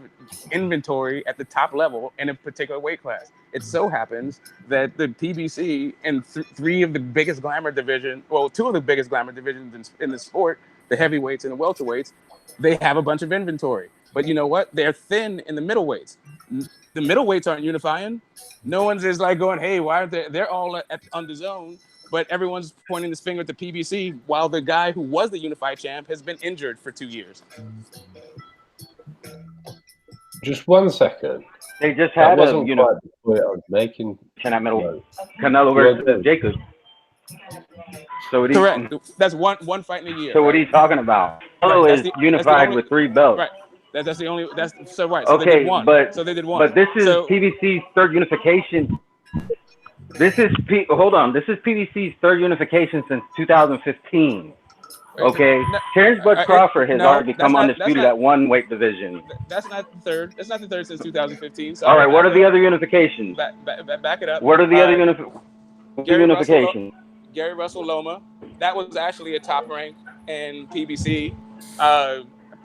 inventory at the top level in a particular weight class. It so happens that the PBC and two of the biggest glamour divisions in the sport, the heavyweights and the welterweights, they have a bunch of inventory. But you know what? They're thin in the middleweights. The middleweights aren't unifying. No one's just like going, hey, why aren't they? They're all on the zone. But everyone's pointing this finger at the PBC while the guy who was the unified champ has been injured for 2 years. Just 1 second. They just had That wasn't a quite the point I was making. at middle. No. Canelo versus Jacob. So what Correct. That's one fight in a year. So what right? are you talking about? Canelo Right. is unified only, with 3 belts. Right. That's the only. That's so right. So Okay, they did one. but so they did one. But this is so, PBC's third unification. Hold on. This is PBC's third unification since 2015. Okay, Terrence Bud Crawford has already become undisputed at one weight division. That's not the third. That's not the third since 2015. So all right, what are the other unifications? Back it up. What are the other unifications? Gary Russell Loma. That was actually a top rank in PBC.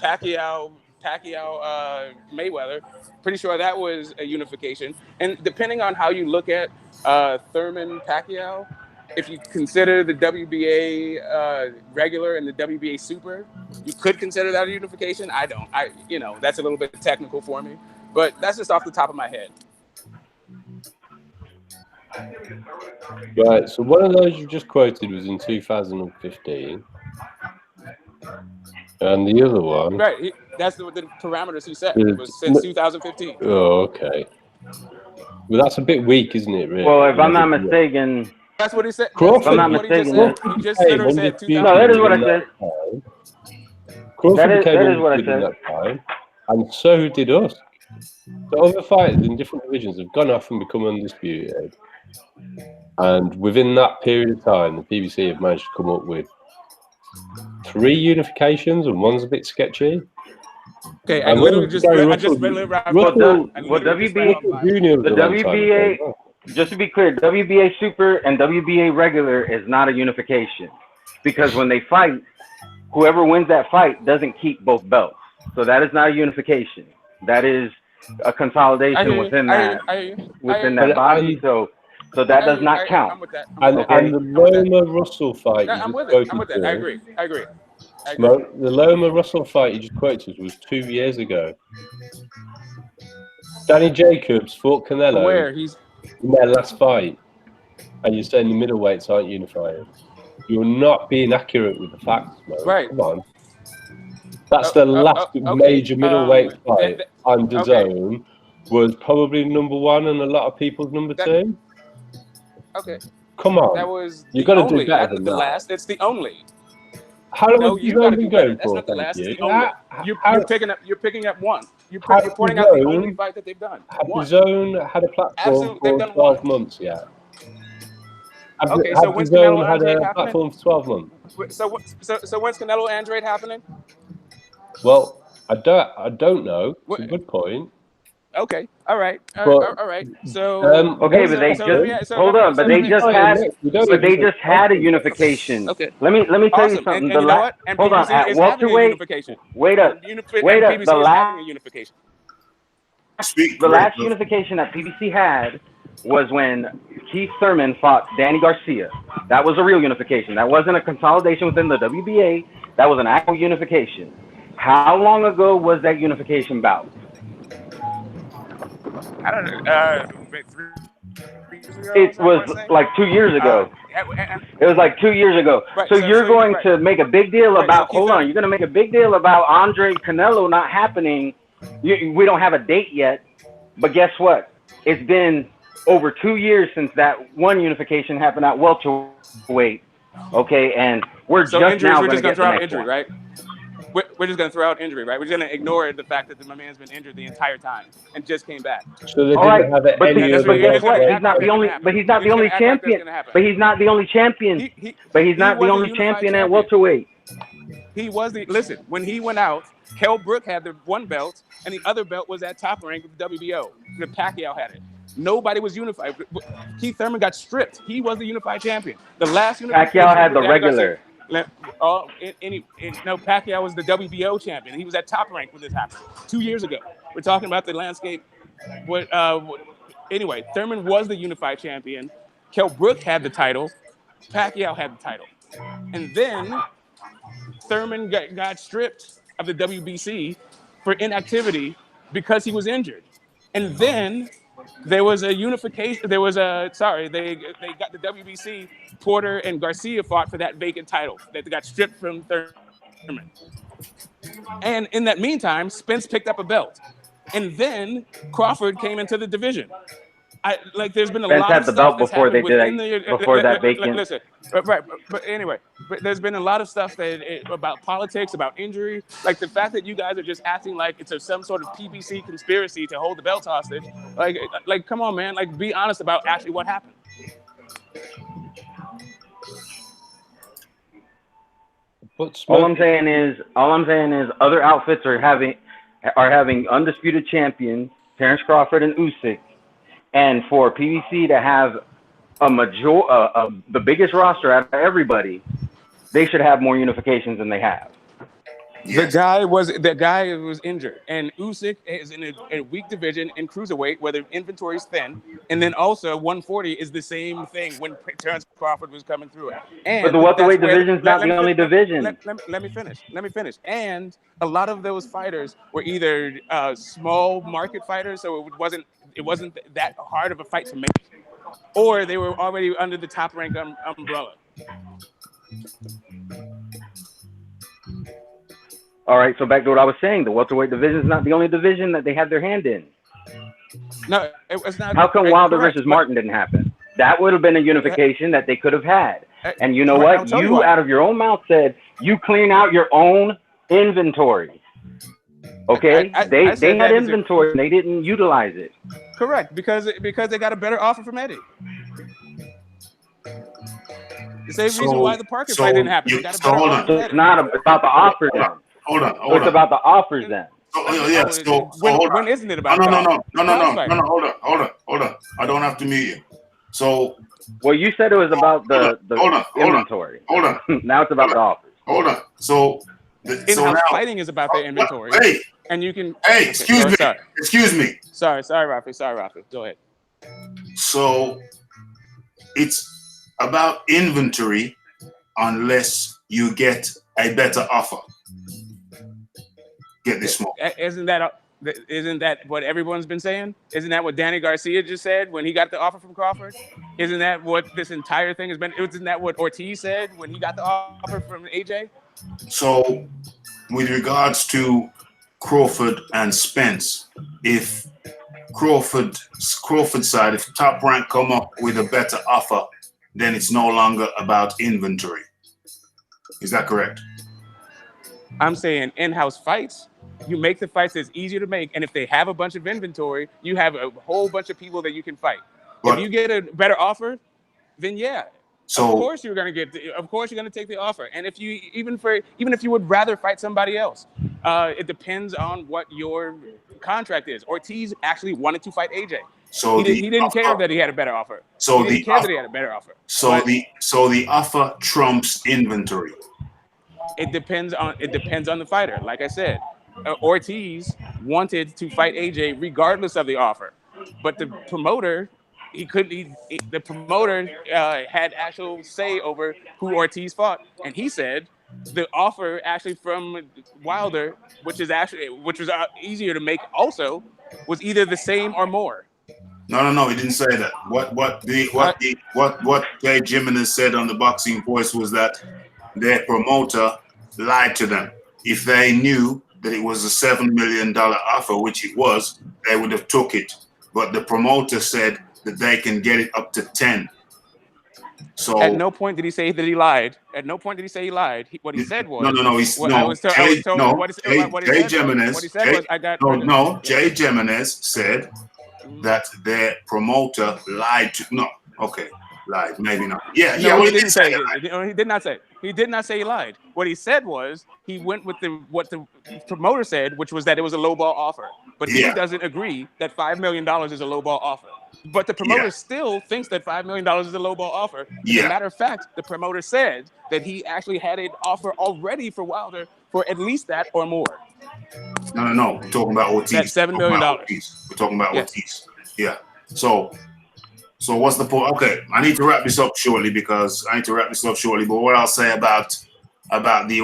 Pacquiao Mayweather. Pretty sure that was a unification. And depending on how you look at Thurman Pacquiao, if you consider the WBA regular and the WBA super, you could consider that a unification. I don't. That's a little bit technical for me, but that's just off the top of my head. Right. So one of those you just quoted was in 2015, and the other one. Right. That's the parameters he set. It was since 2015. Oh, okay. Well, that's a bit weak, isn't it? Really? Well, if I'm not mistaken. That's what he said. Crawford, if I'm not mistaken. He just said 2000. No, that is what I said. Crawford that is what I said. That time, and so did Usyk. The other fighters in different divisions have gone off and become undisputed. And within that period of time, the PBC have managed to come up with 3 unifications, and one's a bit sketchy. Okay, I literally just read WBA. Just to be clear, WBA Super and WBA Regular is not a unification, because when they fight, whoever wins that fight doesn't keep both belts. So that is not a unification. That is a consolidation within that body. So that does not count. I'm with that. And the Loma Russell fight. I'm with it. I agree. The Loma Russell fight you just quoted was 2 years ago. Danny Jacobs fought Canelo. Where he's in their last fight, and you're saying the middleweights aren't unified. You're not being accurate with the facts, man. Right. Come on. That's the last major middleweight fight on the zone was probably number 1 and a lot of people's number 2. Okay. Come on. That was you got to do better than the that. last. It's the only. How long have you been going for? That's not the last. It's the only. You're picking up one. You're pointing out the only fight that they've done. The zone had a platform for 12 months yet. Okay, so when's Canelo had a platform for 12 months. So when's Canelo Andrade happening? Well, I don't know. It's a good point. Okay, all right. So okay, but they just had a unification. Okay, let me tell you something. Hold on, at welterweight. Wait up. The last unification that PBC had was when Keith Thurman fought Danny Garcia. That was a real unification. That wasn't a consolidation within the WBA. That was an actual unification. How long ago was that unification bout? I don't know. 3 years ago. It was like 2 years ago. It was like 2 years ago. Right, so you're going to make a big deal about. Hold on. You're going to make a big deal about Andre Canelo not happening. We don't have a date yet, but guess what? It's been over 2 years since that one unification happened at welterweight. Okay, and we're just now going to get the next injury, one. right? We're just going to throw out injury, right? We're just going to ignore the fact that my man's been injured the entire time and just came back. So they didn't have any other. But guess what? He's not the only. But he's not the only champion. But he's not the only champion. But he's not the only champion at welterweight. He was the. Listen, when he went out, Kell Brook had the one belt, and the other belt was at top rank of the WBO. The Pacquiao had it. Nobody was unified. Keith Thurman got stripped. He was the unified champion. The last Pacquiao had the regular. Pacquiao was the WBO champion. He was at top rank when this happened 2 years ago. We're talking about the landscape. Anyway, Thurman was the unified champion. Kell Brook had the title. Pacquiao had the title. And then Thurman got stripped of the WBC for inactivity because he was injured. And then there was a unification. They got the WBC. Porter and Garcia fought for that vacant title that got stripped from Thurman. And in that meantime, Spence picked up a belt. and then Crawford came into the division. There's been a Spence lot had of the stuff belt that's before they happened did within before that vacant. Listen, right, but anyway, there's been a lot of stuff about politics, about injury, like the fact that you guys are just acting like it's some sort of PBC conspiracy to hold the belts hostage. Like, come on, man, like be honest about actually what happened. All I'm saying is other outfits are having undisputed champions, Terrence Crawford and Usyk, and for PBC to have the biggest roster out of everybody, they should have more unifications than they have. Yes. The guy was injured, and Usyk is in a weak division in cruiserweight where the inventory is thin, and then also 140 is the same thing when Terrence Crawford was coming through it. But the welterweight division is not the only division. Let me finish. And a lot of those fighters were either small market fighters, so it wasn't that hard of a fight to make, or they were already under the top rank umbrella. All right, so back to what I was saying. The welterweight division is not the only division that they have their hand in. No, it was not. How come Wilder versus Martin didn't happen? That would have been a unification that they could have had. And you know what? You out of your own mouth said you clean out your own inventory. Okay? They had inventory and they didn't utilize it. Correct, because they got a better offer from Eddie. The same reason why the Parker fight didn't happen. It's not about the offer then. Hold on. It's about the offers then. When isn't it about? No. Hold on. I don't have to mute you. So. Well, you said it was about the inventory. Hold on. Now it's about the offers. Hold on. So. In-house fighting is about the inventory. Hey. And you can. Hey, excuse me. Sorry, Raphie. Go ahead. So, it's about inventory unless you get a better offer. Get this smoke. Isn't that what everyone's been saying? Isn't that what Danny Garcia just said when he got the offer from Crawford? Isn't that what this entire thing has been? Isn't that what Ortiz said when he got the offer from AJ? So, with regards to Crawford and Spence, if Crawford's side, if Top Rank come up with a better offer, then it's no longer about inventory. Is that correct? I'm saying in-house fights, you make the fights that's easier to make, and if they have a bunch of inventory, you have a whole bunch of people that you can fight. But if you get a better offer, then yeah. So of course you're gonna take the offer. And if you even if you would rather fight somebody else, it depends on what your contract is. Ortiz actually wanted to fight AJ. So he didn't care that he had a better offer. So he didn't care that he had a better offer. So the offer trumps inventory. It depends on the fighter. Like I said, Ortiz wanted to fight AJ regardless of the offer, but the promoter had actual say over who Ortiz fought, and he said the offer actually from Wilder, which was easier to make, also was either the same or more. No, he didn't say that. What Jay Jimenez said on the Boxing Voice was that their promoter lied to them. If they knew that it was a $7 million offer, which it was, they would have took it. But the promoter said that they can get it up to 10. So at no point did he say that he lied. What he said was Jay Jimenez said that their promoter lied to. No, okay. Lied, maybe not. He didn't say it. He did not say. He did not say he lied. What he said was he went with what the promoter said, which was that it was a lowball offer. But he doesn't agree that $5 million is a lowball offer. But the promoter still thinks that $5 million is a lowball offer. As a matter of fact, the promoter said that he actually had an offer already for Wilder for at least that or more. No. We're talking about Ortiz. That's $7 million. We're talking about Ortiz. Yeah. So what's the point? Okay, I need to wrap this up shortly. But what I'll say about the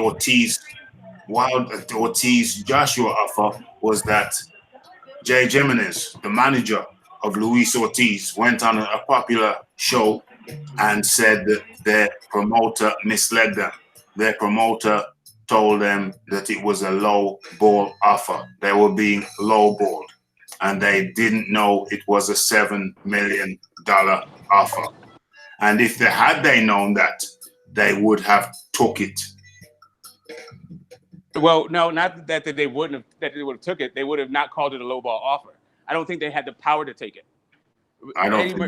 Ortiz Joshua offer was that Jay Jimenez, the manager of Luis Ortiz, went on a popular show and said that their promoter misled them. Their promoter told them that it was a low ball offer. They were being low balled. and they didn't know it was a $7 million offer. And if they known that, they would have took it. Well, no, not that they wouldn't have. That they would have took it. They would have not called it a lowball offer. I don't think they had the power to take it. I don't think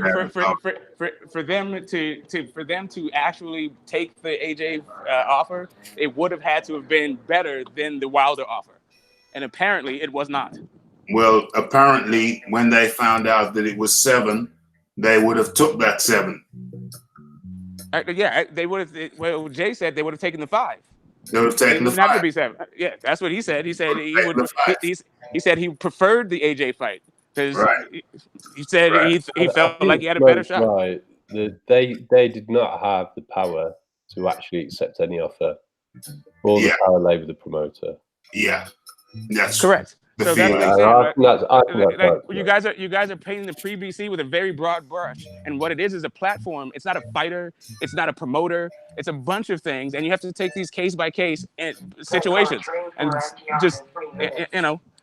for them to actually take the AJ offer, it would have had to have been better than the Wilder offer, and apparently it was not. Well, apparently when they found out that it was 7, they would have took that 7. They would have. Well, Jay said they would have taken the 5. They would have taken the 5. Have to be 7. Yeah, that's what he said. He said he would. He said he preferred the AJ fight because he said he felt like he had a better shot. Right. They did not have the power to actually accept any offer. All the power lay with the promoter. Yeah, that's correct. So that's you guys are painting the pre-BC with a very broad brush, and what it is a platform. It's not a fighter. It's not a promoter. It's a bunch of things, and you have to take these case by case situations, and just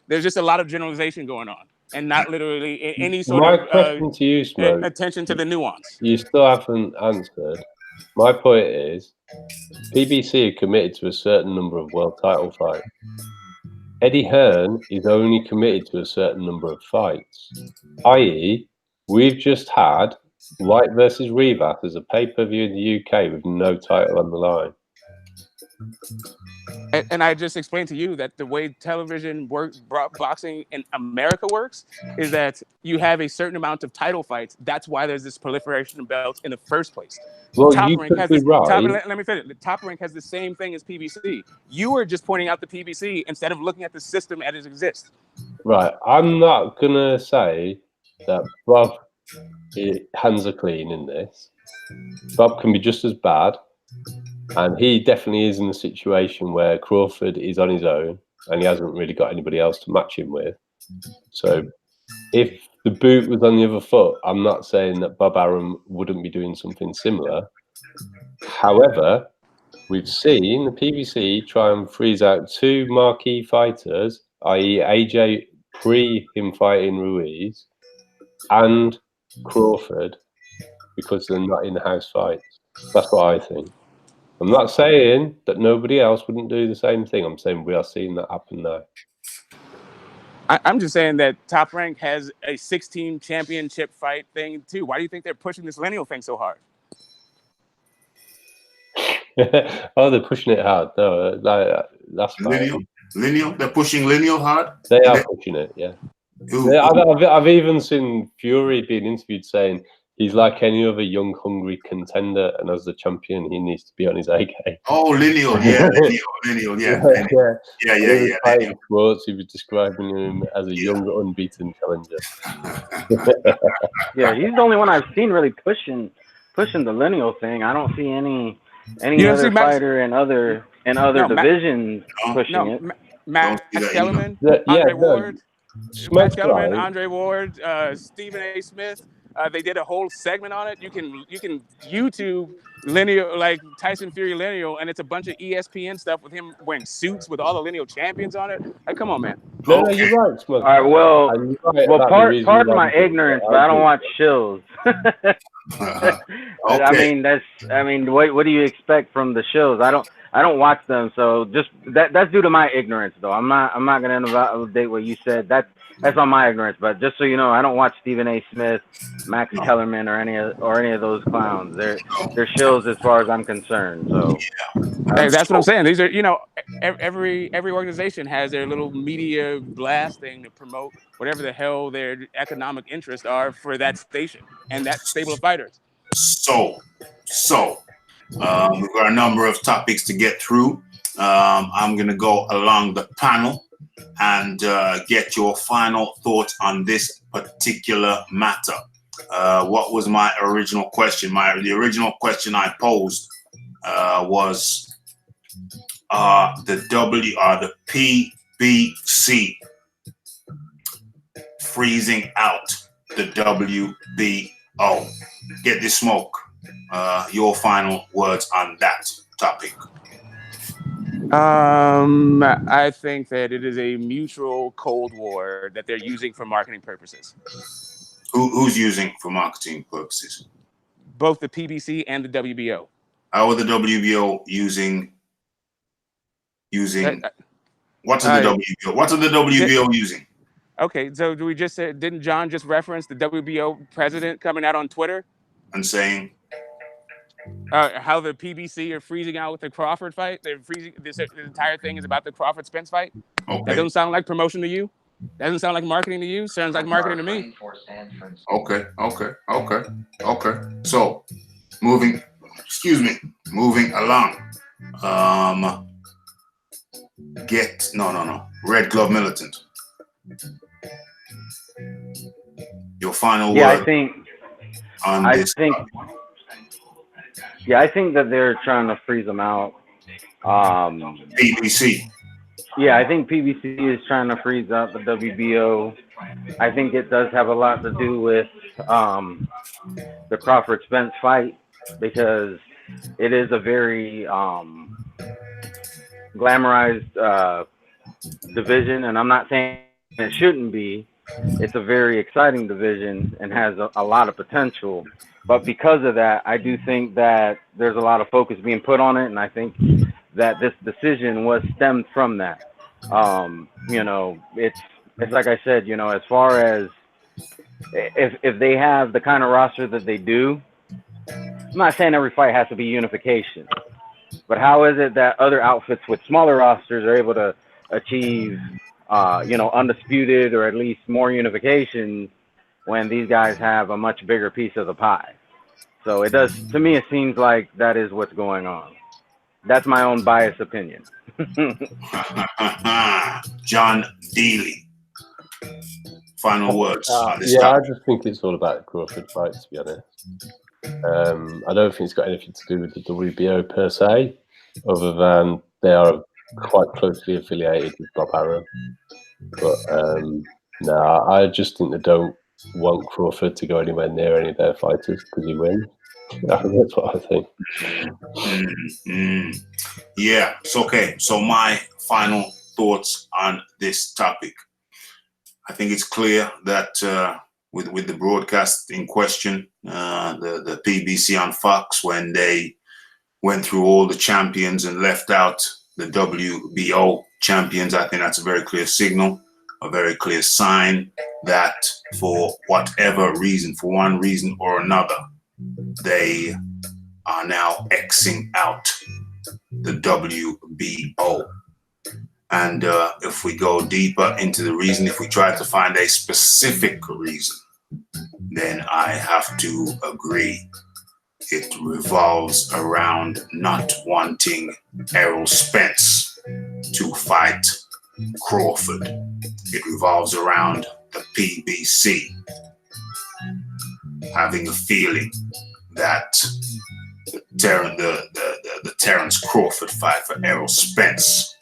there's just a lot of generalization going on, and not literally any sort My of question to you, Smoke, attention to the nuance. You still haven't answered. My point is, PBC are committed to a certain number of world title fights. Eddie Hearn is only committed to a certain number of fights, i.e., we've just had Whyte versus Revath as a pay-per-view in the UK with no title on the line. And I just explained to you that the way television boxing in America works is that you have a certain amount of title fights. That's why there's this proliferation of belts in the first place. Well, Top you Rank has could be right. let me finish. The Top Rank has the same thing as PBC. You were just pointing out the PBC instead of looking at the system as it exists. Right. I'm not going to say that Bob hands are clean in this. Bob can be just as bad. And he definitely is in a situation where Crawford is on his own and he hasn't really got anybody else to match him with. So if the boot was on the other foot, I'm not saying that Bob Arum wouldn't be doing something similar. However, we've seen the PBC try and freeze out 2 marquee fighters, i.e. AJ pre him fighting Ruiz and Crawford, because they're not in-house fights. That's what I think. I'm not saying that nobody else wouldn't do the same thing. I'm saying we are seeing that happen now. I'm just saying that Top Rank has a 16 championship fight thing too. Why do you think they're pushing this lineal thing so hard? Oh, they're pushing it hard. No, that's fine. Lineal? They're pushing lineal hard? They are pushing it, yeah. I've even seen Fury being interviewed saying he's like any other young, hungry contender, and as the champion, he needs to be on his A game. Oh, lineal, yeah. Yeah. Quotes, he was describing him as a young, unbeaten challenger. Yeah, he's the only one I've seen really pushing the lineal thing. I don't see any other fighter in other divisions pushing it. Matt Kellerman, Andre Ward, Stephen A. Smith. They did a whole segment on it. You can YouTube lineal, like Tyson Fury lineal, and it's a bunch of ESPN stuff with him wearing suits with all the lineal champions on it. Like, come on, man. No, you're right, Smug. All right, pardon my ignorance, but I don't watch shows. Okay. I mean, what do you expect from the shows? I don't watch them, so just that's due to my ignorance, though. I'm not gonna invalidate what you said. That's on my ignorance, but just so you know, I don't watch Stephen A. Smith, Max Kellerman, or any of those clowns. They're shows as far as I'm concerned. So that's what I'm saying. These are, every organization has their little media blast thing to promote whatever the hell their economic interests are for that station and that stable of fighters. So we've got a number of topics to get through. I'm gonna go along the panel and get your final thoughts on this particular matter. What was my original question? The original question I posed was the PBC freezing out the WBO. Get this smoke. Your final words on that topic. I think that it is a mutual Cold War that they're using for marketing purposes. Who's using for marketing purposes? Both the PBC and the WBO. How are the WBO using? What are the WBO? What are the WBO using? Okay, so do we just say, didn't John just reference the WBO president coming out on Twitter and saying how the PBC are freezing out with the Crawford fight? They're freezing. This entire thing is about the Crawford Spence fight. Okay. That doesn't sound like promotion to you. That doesn't sound like marketing to you. Sounds like marketing to me. Okay. So, moving along. Red Glove Militant. Your final word. I think that they're trying to freeze them out. PBC. Yeah, I think PBC is trying to freeze out the WBO. I think it does have a lot to do with the Crawford Spence fight, because it is a very glamorized division, and I'm not saying it shouldn't be. It's a very exciting division and has a lot of potential. But because of that, I do think that there's a lot of focus being put on it, and I think that this decision was stemmed from that. It's like I said, as far as if they have the kind of roster that they do, I'm not saying every fight has to be unification, but how is it that other outfits with smaller rosters are able to achieve, undisputed or at least more unification when these guys have a much bigger piece of the pie? So it does, to me, it seems like that is what's going on. That's my own biased opinion. John Dealy. Final words. I just think it's all about the Crawford fight, to be honest. I don't think it's got anything to do with the WBO per se, other than they are quite closely affiliated with Bob Arum. But I just think they don't want Crawford to go anywhere near any of their fighters because he wins. That's what I think. Yeah, it's okay. So my final thoughts on this topic. I think it's clear that with the broadcast in question, the PBC on Fox, when they went through all the champions and left out the WBO champions, I think that's a very clear signal, a very clear sign that for whatever reason, for one reason or another, they are now Xing out the WBO. And if we go deeper into the reason, if we try to find a specific reason, then I have to agree. It revolves around not wanting Errol Spence to fight Crawford. It revolves around the PBC having a feeling that the Terence Crawford fight for Errol Spence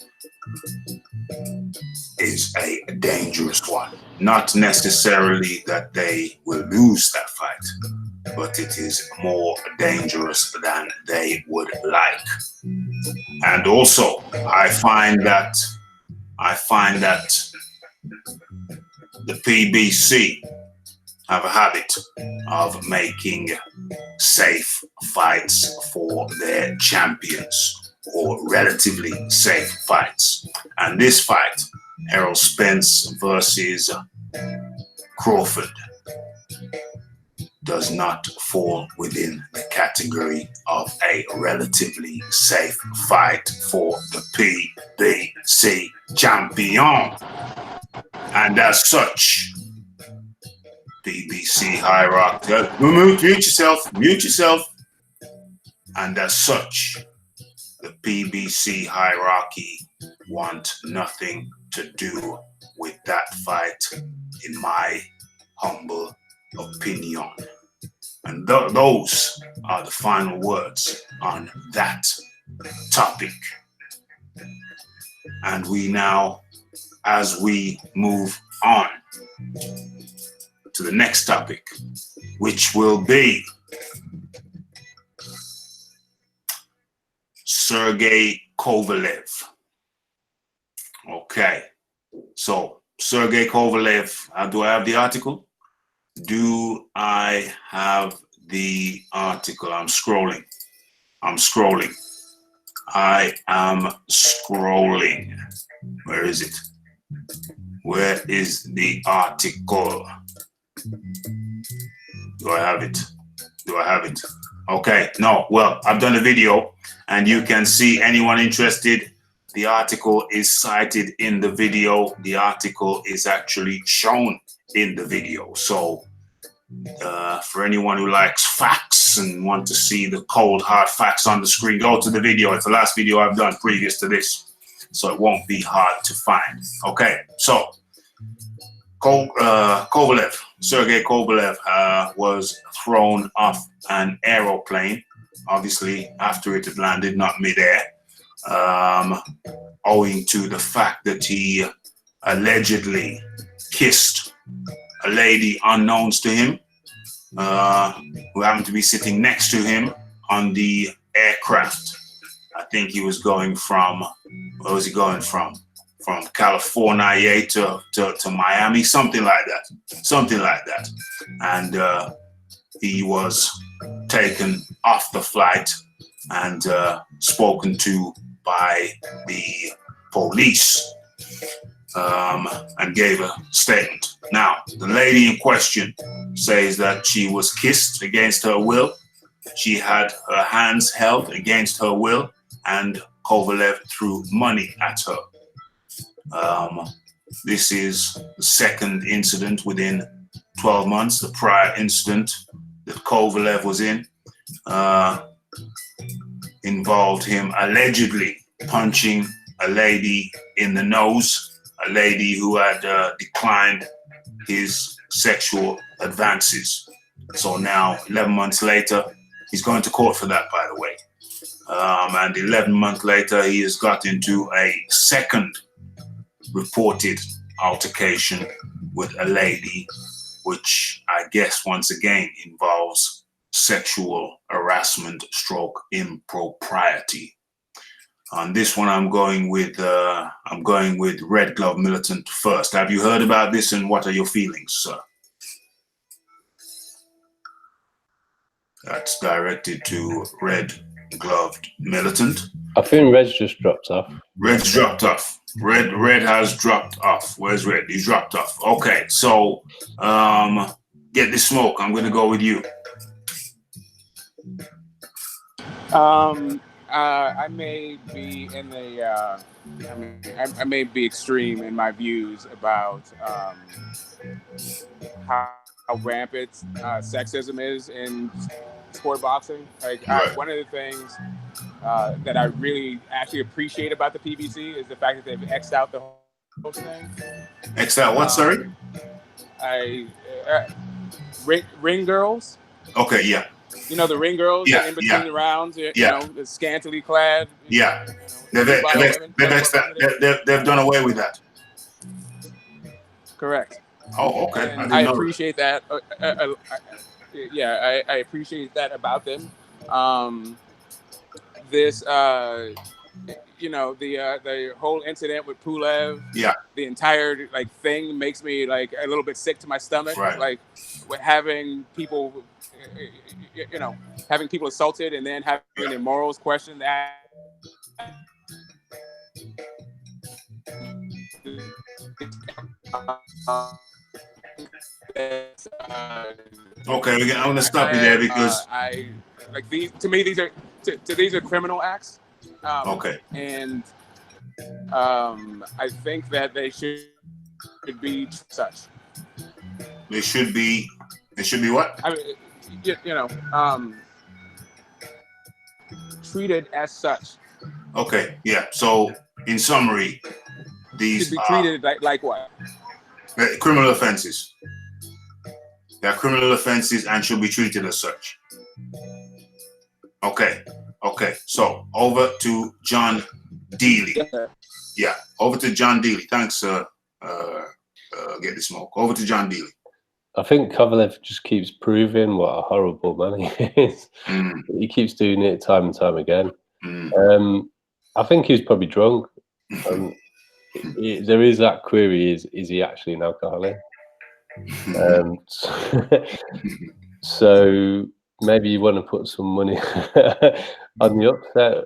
is a dangerous one. Not necessarily that they will lose that fight, but it is more dangerous than they would like. And also, I find that the PBC have a habit of making safe fights for their champions, or relatively safe fights. And this fight, Errol Spence versus Crawford, does not fall within the category of a relatively safe fight for the PBC champion. And as such, PBC hierarchy, mute yourself. And as such, the PBC hierarchy want nothing to do with that fight, in my humble opinion. And those are the final words on that topic. And we now, as we move on to the next topic, which will be Sergey Kovalev Okay. So Sergey Kovalev, do I have the article? Do I have the article? I'm scrolling. I am scrolling. Where is it? Where is the article? Do I have it? Okay, no, well, I've done a video and you can see anyone interested. The article is cited in the video. The article is actually shown in the video. So for anyone who likes facts and want to see the cold, hard facts on the screen, go to the video. It's the last video I've done previous to this. So it won't be hard to find. Okay, so Kovalev, Sergey Kovalev was thrown off an aeroplane, obviously after it had landed, not midair, owing to the fact that he allegedly kissed a lady unknowns to him, who happened to be sitting next to him on the aircraft. I think he was going from, where was he going from? From California to Miami, something like that. And he was taken off the flight and spoken to by the police and gave a statement. Now, the lady in question says that she was kissed against her will. She had her hands held against her will, and Kovalev threw money at her. This is the second incident within 12 months. The prior incident that Kovalev was in involved him allegedly punching a lady in the nose, a lady who had declined his sexual advances. So now, 11 months later, he's going to court for that, by the way. And 11 months later, he has got into a second reported altercation with a lady, which I guess once again involves sexual harassment stroke impropriety. On this one, I'm going with Red Glove Militant first. Have you heard about this, and what are your feelings, sir? That's directed to Red Gloved Militant. I think Red's just dropped off. Red's dropped off. Red has dropped off. Where's Red? He's dropped off. Okay, so get the smoke. I'm gonna go with you. I may be in the I may be extreme in my views about how rampant sexism is in sport boxing. Like Right. One of the things that I really actually appreciate about the PBC is the fact that they've X'd out the whole thing. X'd out what? Sorry. Ring girls. Okay. Yeah. You know, the ring girls Yeah, in between yeah. the rounds, you Yeah. know, the scantily clad. Yeah. You know, They've done away with that. Correct. Oh, okay. And I I didn't know. appreciate that. I appreciate that about them. This, you know, the whole incident with Pulev. Yeah. The entire thing makes me a little bit sick to my stomach. Right. Like with having people, you know, having people assaulted and then having their morals questioned. Okay, I'm gonna stop you there because these are criminal acts. okay. And I think that they should be such. They should be what? I mean, you know, treated as such. Okay, yeah. So in summary, these Should be treated like what? criminal offenses. They are criminal offenses and should be treated as such. Okay. So over to John Dealy. Yeah, over to John Dealy. Thanks, Get the Smoke. Over to John Dealy. I think Kovalev just keeps proving what a horrible man he is. He keeps doing it time and time again. I think he was probably drunk. there is that query: is he actually an alcoholic? So maybe you want to put some money on the upset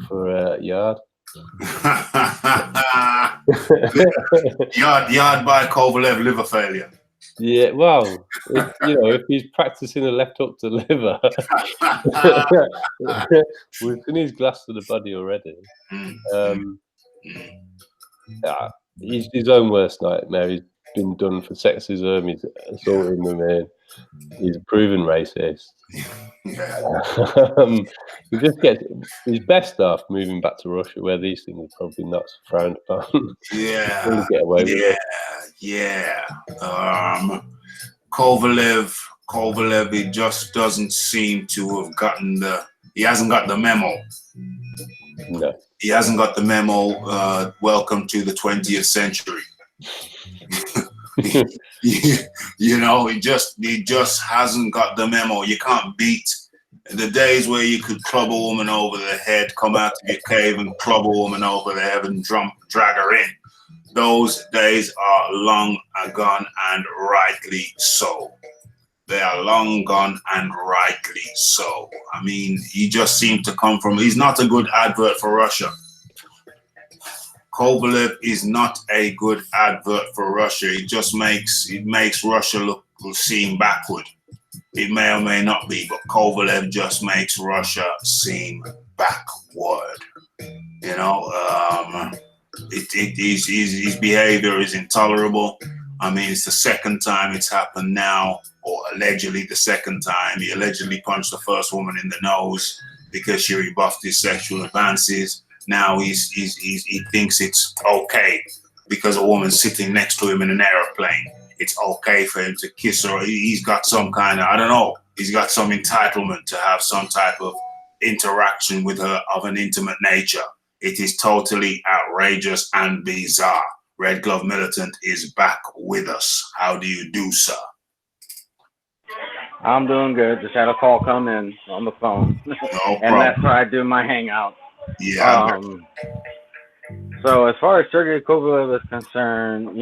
for Yard. Yard by Kovalev liver failure. Yeah, well, if he's practicing a left hook to liver, we've done his glass to the body already. He's his own worst nightmare. He's been done for sexism. He's assaulting women. He's a proven racist. He just gets his best off moving back to Russia, where these things are probably not frowned upon. Yeah, get away with it. Yeah. Kovalev, he just doesn't seem to have gotten he hasn't got the memo. No. He hasn't got the memo. Welcome to the 20th century. He just hasn't got the memo. You can't beat the days where you could club a woman over the head, come out to your cave and club a woman over the head and drag her in. Those days are long gone, and rightly so. They are long gone and rightly so. I mean, he just seemed to come from, he's not a good advert for Russia. Kovalev is not a good advert for Russia. It makes Russia seem backward. It may or may not be, but Kovalev just makes Russia seem backward. His behavior is intolerable. I mean, it's the second time it's happened now, or allegedly the second time. He allegedly punched the first woman in the nose because she rebuffed his sexual advances. Now he thinks it's okay because a woman's sitting next to him in an airplane. It's okay for him to kiss her. He's got some kind of, I don't know, he's got some entitlement to have some type of interaction with her of an intimate nature. It is totally outrageous and bizarre. Red Glove Militant is back with us. How do you do, sir? I'm doing good. Just had a call come in on the phone. No and problem. that's where I do my hangout. Yeah. So as far as Sergey Kovalev is concerned,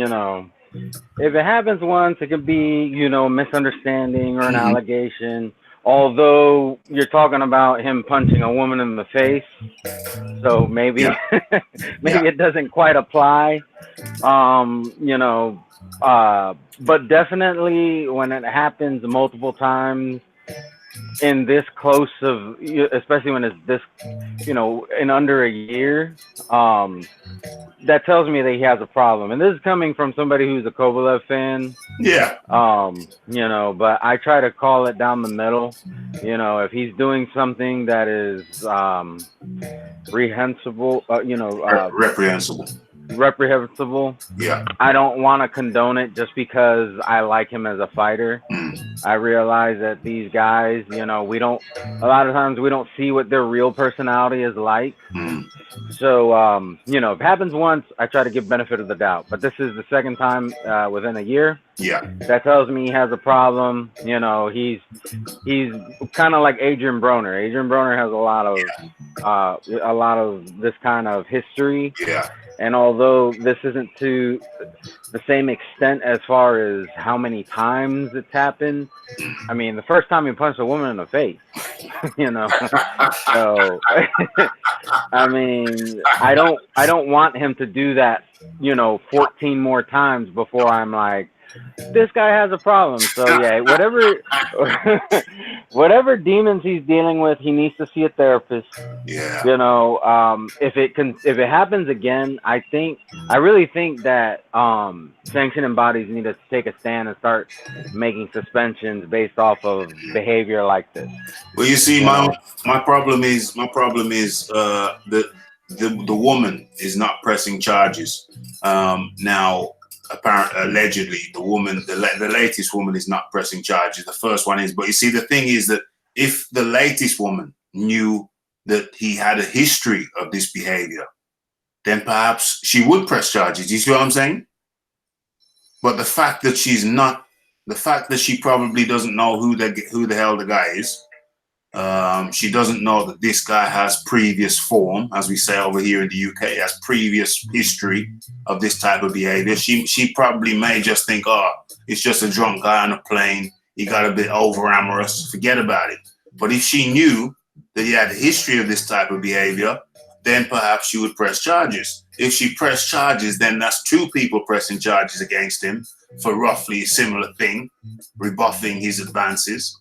if it happens once, it could be, misunderstanding or an allegation. Although you're talking about him punching a woman in the face, so maybe it doesn't quite apply. But definitely when it happens multiple times in this close of, especially when it's this, in under a year, that tells me that he has a problem. And this is coming from somebody who's a Kovalev fan. Yeah. But I try to call it down the middle. If he's doing something that is reprehensible, reprehensible. Yeah. I don't want to condone it just because I like him as a fighter. I realize that these guys, a lot of times we don't see what their real personality is like. So, if it happens once, I try to give benefit of the doubt. But this is the second time within a year. Yeah. That tells me he has a problem. He's kind of like Adrian Broner. Adrian Broner has a lot of this kind of history. Yeah. And although this isn't to the same extent as far as how many times it's happened, I mean, the first time he punched a woman in the face, So, I mean, I don't want him to do that, 14 more times before I'm like, this guy has a problem. So yeah, whatever demons he's dealing with, he needs to see a therapist. Yeah. If it happens again, I really think that sanctioning bodies need to take a stand and start making suspensions based off of behavior like this. Well, you see, my problem is the woman is not pressing charges. Now, allegedly, the latest woman is not pressing charges. The first one is, but you see, the thing is that if the latest woman knew that he had a history of this behavior, then perhaps she would press charges. You see what I'm saying? But the fact that she's not, the fact that she probably doesn't know who the hell the guy is, She doesn't know that this guy has previous form, as we say over here in the UK, has previous history of this type of behavior. She probably may just think, oh, it's just a drunk guy on a plane. He got a bit over amorous. Forget about it. But if she knew that he had a history of this type of behavior, then perhaps she would press charges. If she pressed charges, then that's two people pressing charges against him for roughly a similar thing, rebuffing his advances.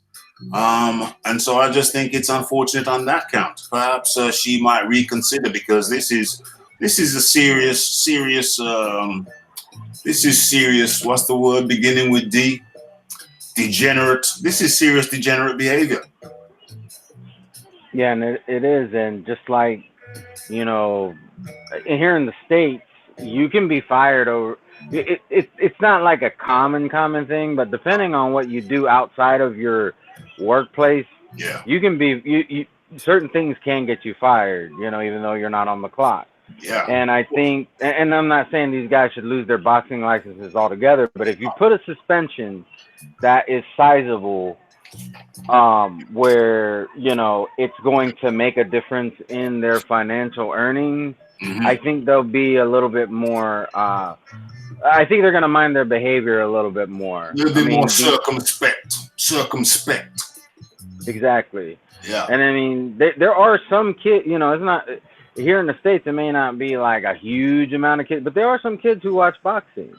And so I just think it's unfortunate on that count. Perhaps she might reconsider, because this is a serious. This is serious. What's the word beginning with D? Degenerate. This is serious degenerate behavior. Yeah, and it is, and just like, you know, here in the States, you can be fired over. It's not like a common thing, but depending on what you do outside of your workplace, yeah, you can be you certain things can get you fired, you know, even though you're not on the clock. Yeah. And I think, and I'm not saying these guys should lose their boxing licenses altogether, but if you put a suspension that is sizable, where, you know, it's going to make a difference in their financial earnings, I think they'll be a little bit more, I think they're going to mind their behavior a little bit more. A little bit more circumspect. Exactly. Yeah. And I mean, there are some kids, you know, it's not, here in the States, it may not be like a huge amount of kids, but there are some kids who watch boxing.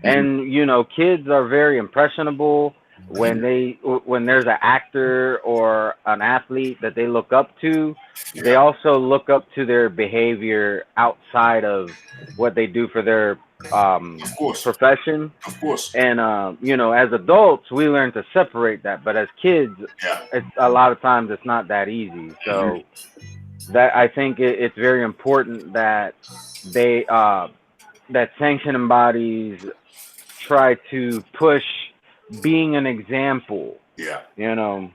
And, you know, kids are very impressionable when there's an actor or an athlete that they look up to. They also look up to their behavior outside of what they do for their profession. Of course. And, you know, as adults, we learn to separate that. But as kids, it's, a lot of times it's not that easy. So that I think it's very important that they, that sanctioning bodies try to push being an example, you know,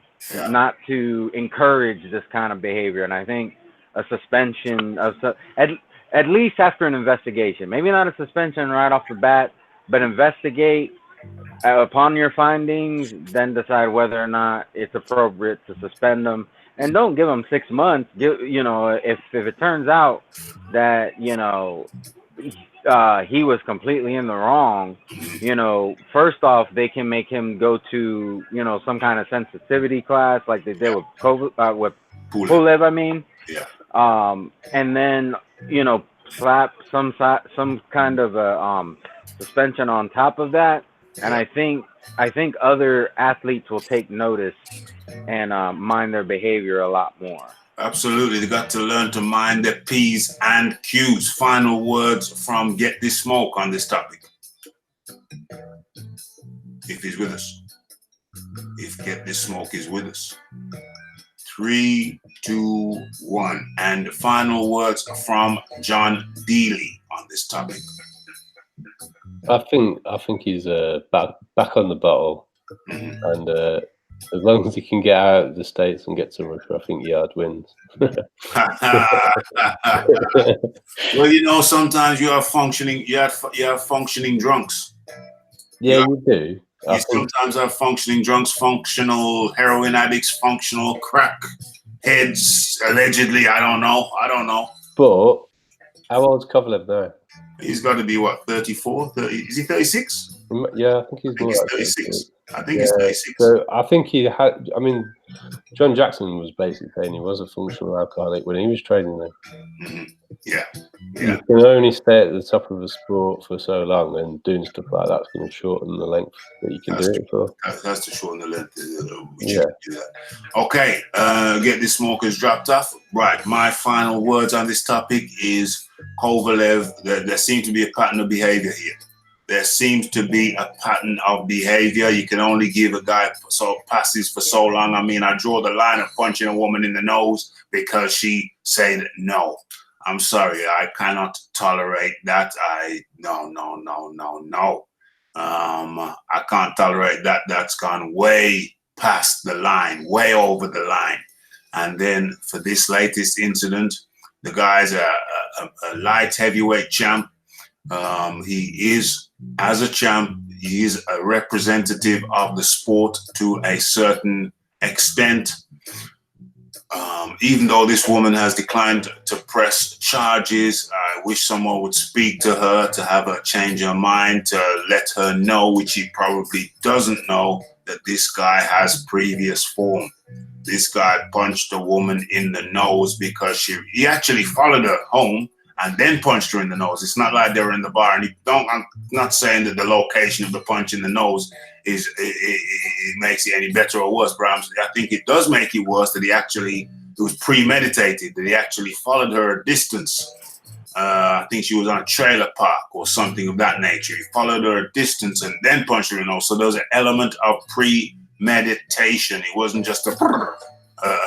not to encourage this kind of behavior. And I think a suspension of at least after an investigation, maybe not a suspension right off the bat, but investigate upon your findings, then decide whether or not it's appropriate to suspend them. And don't give them 6 months. You know, if it turns out that, you know, he was completely in the wrong, you know, first off, they can make him go to, you know, some kind of sensitivity class like they did with Kovalev, I mean. And then, you know, slap some kind of a suspension on top of that. And I think other athletes will take notice and mind their behavior a lot more. Absolutely. They got to learn to mind their P's and Q's. Final words from Get This Smoke on this topic. If he's with us. If Get This Smoke is with us. 3, 2, 1. And final words from John Dealy on this topic. I think he's back on the bottle, and as long as he can get out of the States and get to Russia, I think Yard wins. Well, you know, sometimes you have functioning drunks. Yeah, you do. You sometimes have functioning drunks, functional heroin addicts, functional crack heads, allegedly. I don't know. But how old's Kovalev now? He's got to be, what, 34? 30? Is he 36? Yeah, I think he's more like 36. I think he's 36. So I think he had, I mean, John Jackson was basically saying he was a functional alcoholic when he was training there. Yeah. You can only stay at the top of the sport for so long, and doing stuff like that's going to shorten the length that you can do it for. That's to shorten the length. Do that. Okay, Get This Smokers dropped off. Right, my final words on this topic is Kovalev. There seems to be a pattern of behavior here. There seems to be a pattern of behavior. You can only give a guy passes for so long. I mean, I draw the line of punching a woman in the nose because she said no. I'm sorry, I cannot tolerate that. No. I can't tolerate that. That's gone way past the line, way over the line. And then for this latest incident, the guy's a light heavyweight champ. He is, as a champ, he is a representative of the sport to a certain extent. Even though this woman has declined to press charges, I wish someone would speak to her to have her change her mind, to let her know, which she probably doesn't know, that this guy has previous form. This guy punched a woman in the nose because he actually followed her home and then punched her in the nose. It's not like they were in the bar. And I'm not saying that the location of the punch in the nose it makes it any better or worse, but I think it does make it worse that it was premeditated, that he actually followed her a distance. I think she was on a trailer park or something of that nature. He followed her a distance and then punched her in the nose. So there was an element of premeditation. It wasn't just a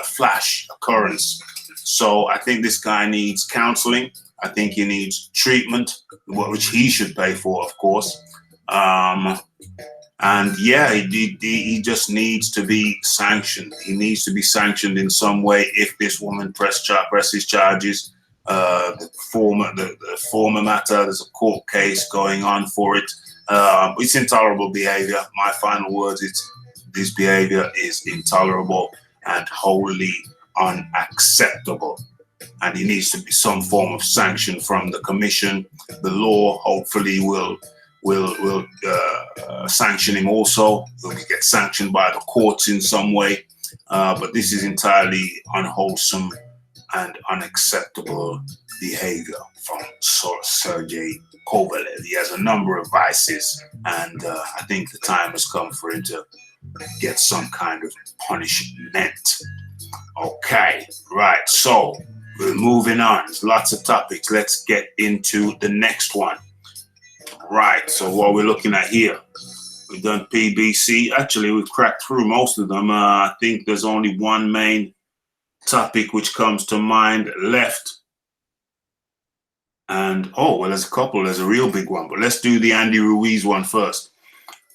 flash occurrence. So I think this guy needs counseling. I think he needs treatment, which he should pay for, of course. And yeah, he just needs to be sanctioned. He needs to be sanctioned in some way if this woman presses charges. The former matter, there's a court case going on for it. It's intolerable behavior. My final words, this behavior is intolerable and wholly unacceptable. And it needs to be some form of sanction from the commission. The law hopefully will sanction him also. He'll get sanctioned by the courts in some way. But this is entirely unwholesome and unacceptable behavior from Sergey Kovalev. He has a number of vices, and I think the time has come for him to get some kind of punishment. Okay, right, so we're moving on. There's lots of topics. Let's get into the next one. Right, so what we're looking at here, we've done PBC. Actually, we've cracked through most of them. I think there's only one main topic which comes to mind left. And, oh, well, there's a couple. There's a real big one. But let's do the Andy Ruiz one first.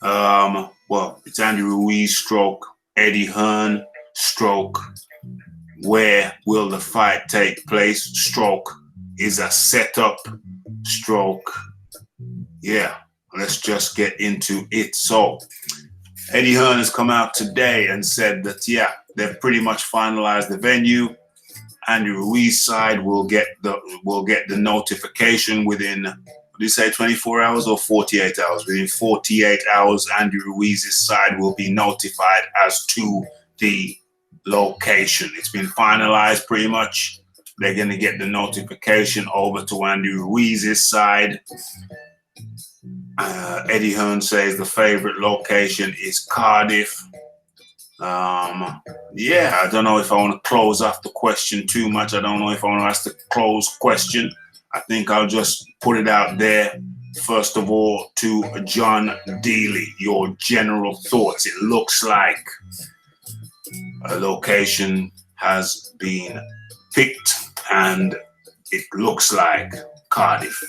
Well, it's Andy Ruiz stroke Eddie Hearn stroke where will the fight take place stroke is a setup stroke. Yeah, let's just get into it. So Eddie Hearn has come out today and said that, yeah, they've pretty much finalized the venue. Andy Ruiz side will get the notification within, what did you say, 24 hours or 48 hours? Within 48 hours, Andy Ruiz's side will be notified as to the location. It's been finalized pretty much. They're going to get the notification over to Andy Ruiz's side. Eddie Hearn says the favorite location is Cardiff. Yeah, I don't know if I want to close off the question too much. I don't know if I want to ask the closed question. I think I'll just put it out there. First of all, to John Dealy, your general thoughts. It looks like a location has been picked and it looks like Cardiff.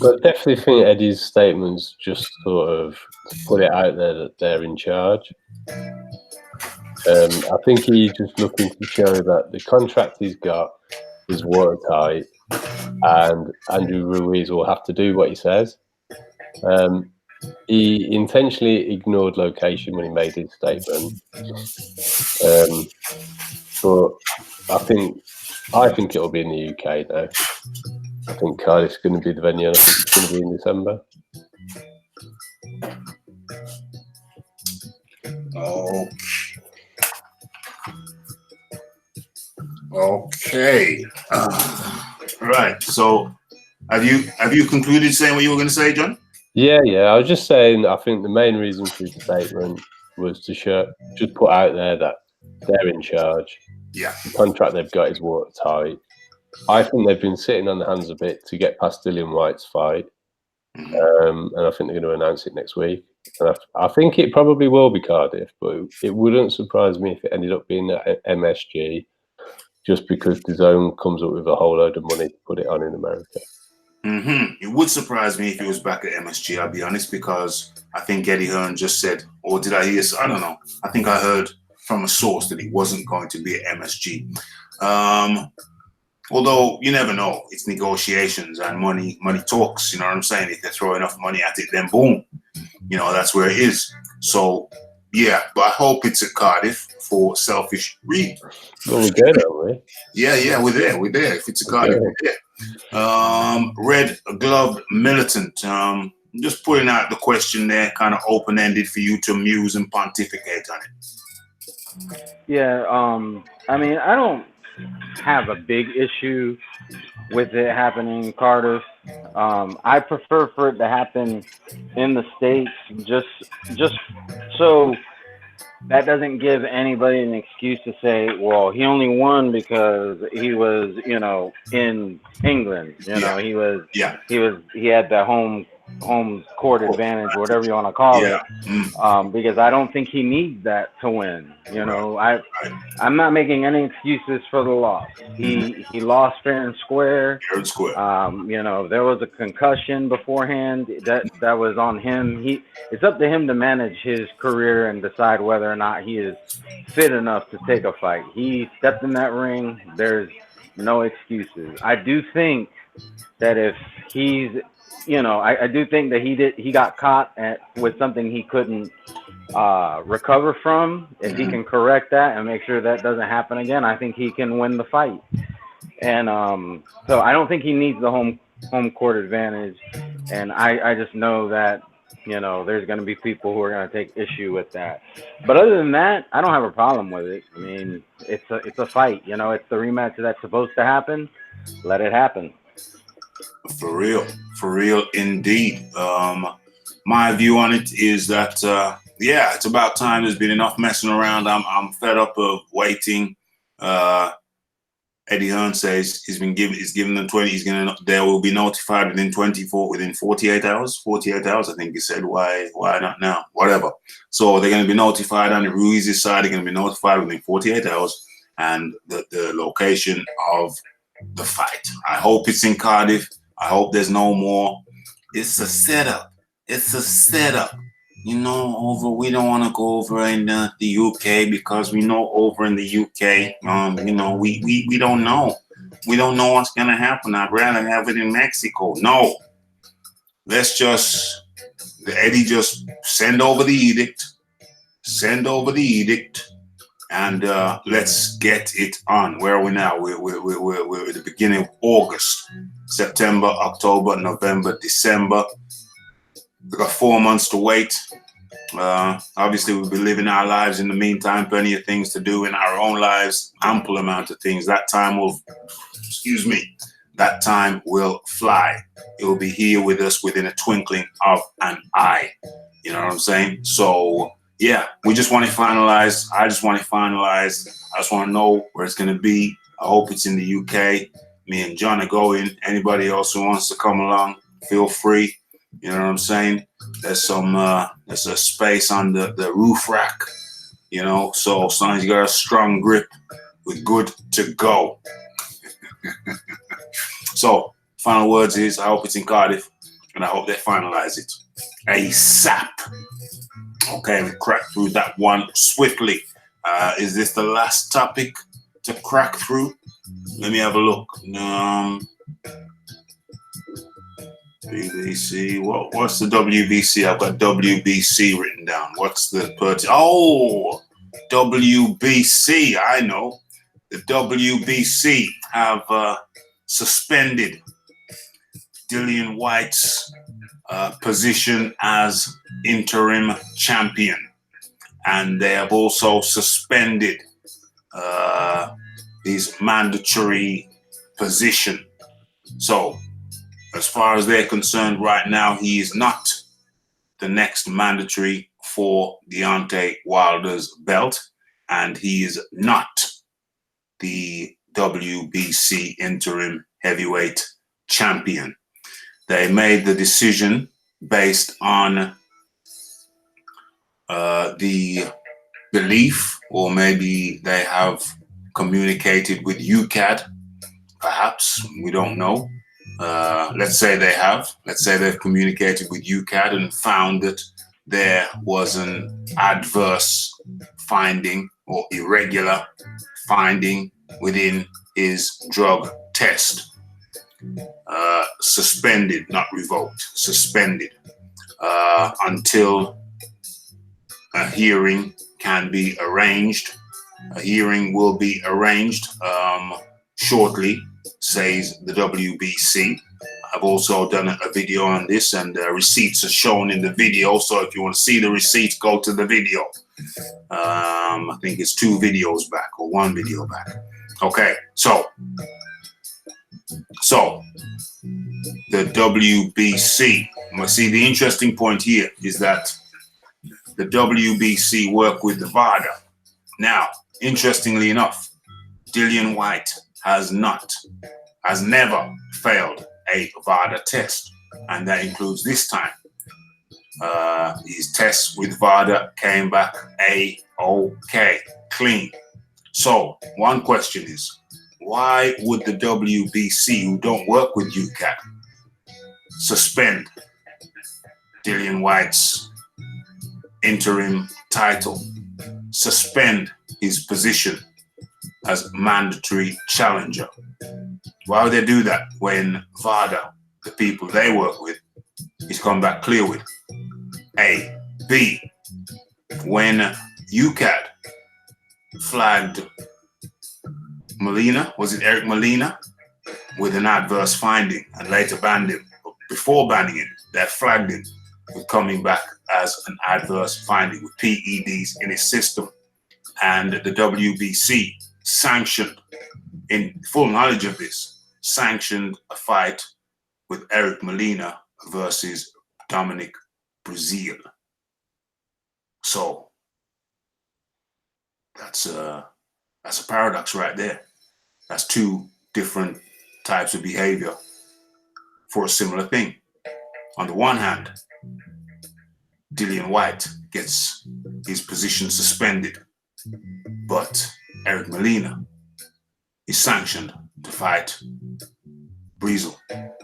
But definitely think Eddie's statements just sort of put it out there that they're in charge. I think he's just looking to show that the contract he's got is watertight and Andrew Ruiz will have to do what he says. He intentionally ignored location when he made his statement. But I think it'll be in the UK now. I think Cardiff's going to be the venue. I think it's going to be in December. Okay. Right. So, have you concluded saying what you were going to say, John? Yeah. I was just saying. I think the main reason for his statement was to just put out there that they're in charge. Yeah. The contract they've got is watertight. I think they've been sitting on the hands a bit to get past Dillian Whyte's fight. And I think they're going to announce it next week. And I think it probably will be Cardiff, but it wouldn't surprise me if it ended up being at MSG, just because DAZN comes up with a whole load of money to put it on in America. It would surprise me if it was back at MSG, I'll be honest, because I think Eddie Hearn just said, or did I hear? I don't know. I think I heard from a source that he wasn't going to be at MSG. Although you never know, it's negotiations and money talks. You know what I'm saying? If they throw enough money at it, then boom, that's where it is. So Yeah, but I hope it's at Cardiff for selfish reasons. Well, we're good, aren't we? Yeah, we're there. We're there. If it's a Cardiff, we're there. Red Glove Militant. Just putting out the question there, kind of open-ended for you to muse and pontificate on it. Yeah, I mean, I don't have a big issue with it happening in Cardiff. I prefer for it to happen in the States, just so that doesn't give anybody an excuse to say, well, he only won because he was, in England. He had the home court advantage, whatever you want to call it. Because I don't think he needs that to win. I'm not making any excuses for the loss. He lost fair and square. There was a concussion beforehand that was on him. It's up to him to manage his career and decide whether or not he is fit enough to take a fight. He stepped in that ring. There's no excuses. I do think that if he's I do think that he got caught with something he couldn't recover from. If he can correct that and make sure that doesn't happen again, I think he can win the fight. And so I don't think he needs the home court advantage. And I just know that there's going to be people who are going to take issue with that. But other than that, I don't have a problem with it. I mean, it's a fight. It's the rematch that's supposed to happen. Let it happen. For real indeed. My view on it is that it's about time. There's been enough messing around. I'm fed up of waiting. Eddie Hearn says he's given them 20. They will be notified within 48 hours. 48 hours, I think he said. Why not now? Whatever. So they're going to be notified on the Ruiz's side. They're going to be notified within 48 hours, and the location of the fight. I hope it's in Cardiff. I hope there's no more. It's a setup. We don't want to go over in the UK because we know over in the UK, we don't know. We don't know what's going to happen. I'd rather have it in Mexico. No. Let's Eddie just send over the edict. And let's get it on. Where are we now? We're at the beginning of August, September, October, November, December. We've got 4 months to wait. Obviously, we'll be living our lives in the meantime. Plenty of things to do in our own lives. Ample amount of things. That time will fly. It will be here with us within a twinkling of an eye. You know what I'm saying? So, yeah, we just want it finalized. I just want it finalized. I just want to know where it's going to be. I hope it's in the UK. Me and John are going. Anybody else who wants to come along, feel free. You know what I'm saying? There's a space on the roof rack, so as long as you got a strong grip, we're good to go. So, final words is, I hope it's in Cardiff, and I hope they finalize it ASAP. Okay, we cracked through that one swiftly. Is this the last topic to crack through? Let me have a look. WBC. What's the WBC? I've got WBC written down. What's the WBC? I know. The WBC have suspended Dillian Whyte's position as interim champion, and they have also suspended his mandatory position. So, as far as they're concerned right now, he is not the next mandatory for Deontay Wilder's belt, and he is not the WBC interim heavyweight champion. They made the decision based on the belief, or maybe they have communicated with UCAD, perhaps, we don't know. Let's say they have. Let's say they've communicated with UCAD and found that there was an adverse finding or irregular finding within his drug test. Suspended, not revoked, suspended until a hearing can be arranged. A hearing will be arranged shortly, says the WBC. I've also done a video on this, and receipts are shown in the video. So if you want to see the receipts, go to the video. I think it's 2 videos back or 1 video back. Okay, so the WBC. See, the interesting point here is that the WBC work with the VADA. Now, interestingly enough, Dillian Whyte has never failed a VADA test, and that includes this time. His tests with VADA came back A-OK, clean. So one question is, why would the WBC, who don't work with UCAD, suspend Dillian Whyte's interim title, suspend his position as mandatory challenger? Why would they do that when VADA, the people they work with, is come back clear with? A. B. When UCAD flagged Molina, was it Eric Molina, with an adverse finding and later banned him? Before banning him, they flagged him with coming back as an adverse finding with PEDs in his system. And the WBC sanctioned, in full knowledge of this, sanctioned a fight with Eric Molina versus Dominic Brazil. So that's a paradox right there. That's 2 different types of behavior for a similar thing. On the one hand, Dillian Whyte gets his position suspended, but Eric Molina is sanctioned to fight Breezel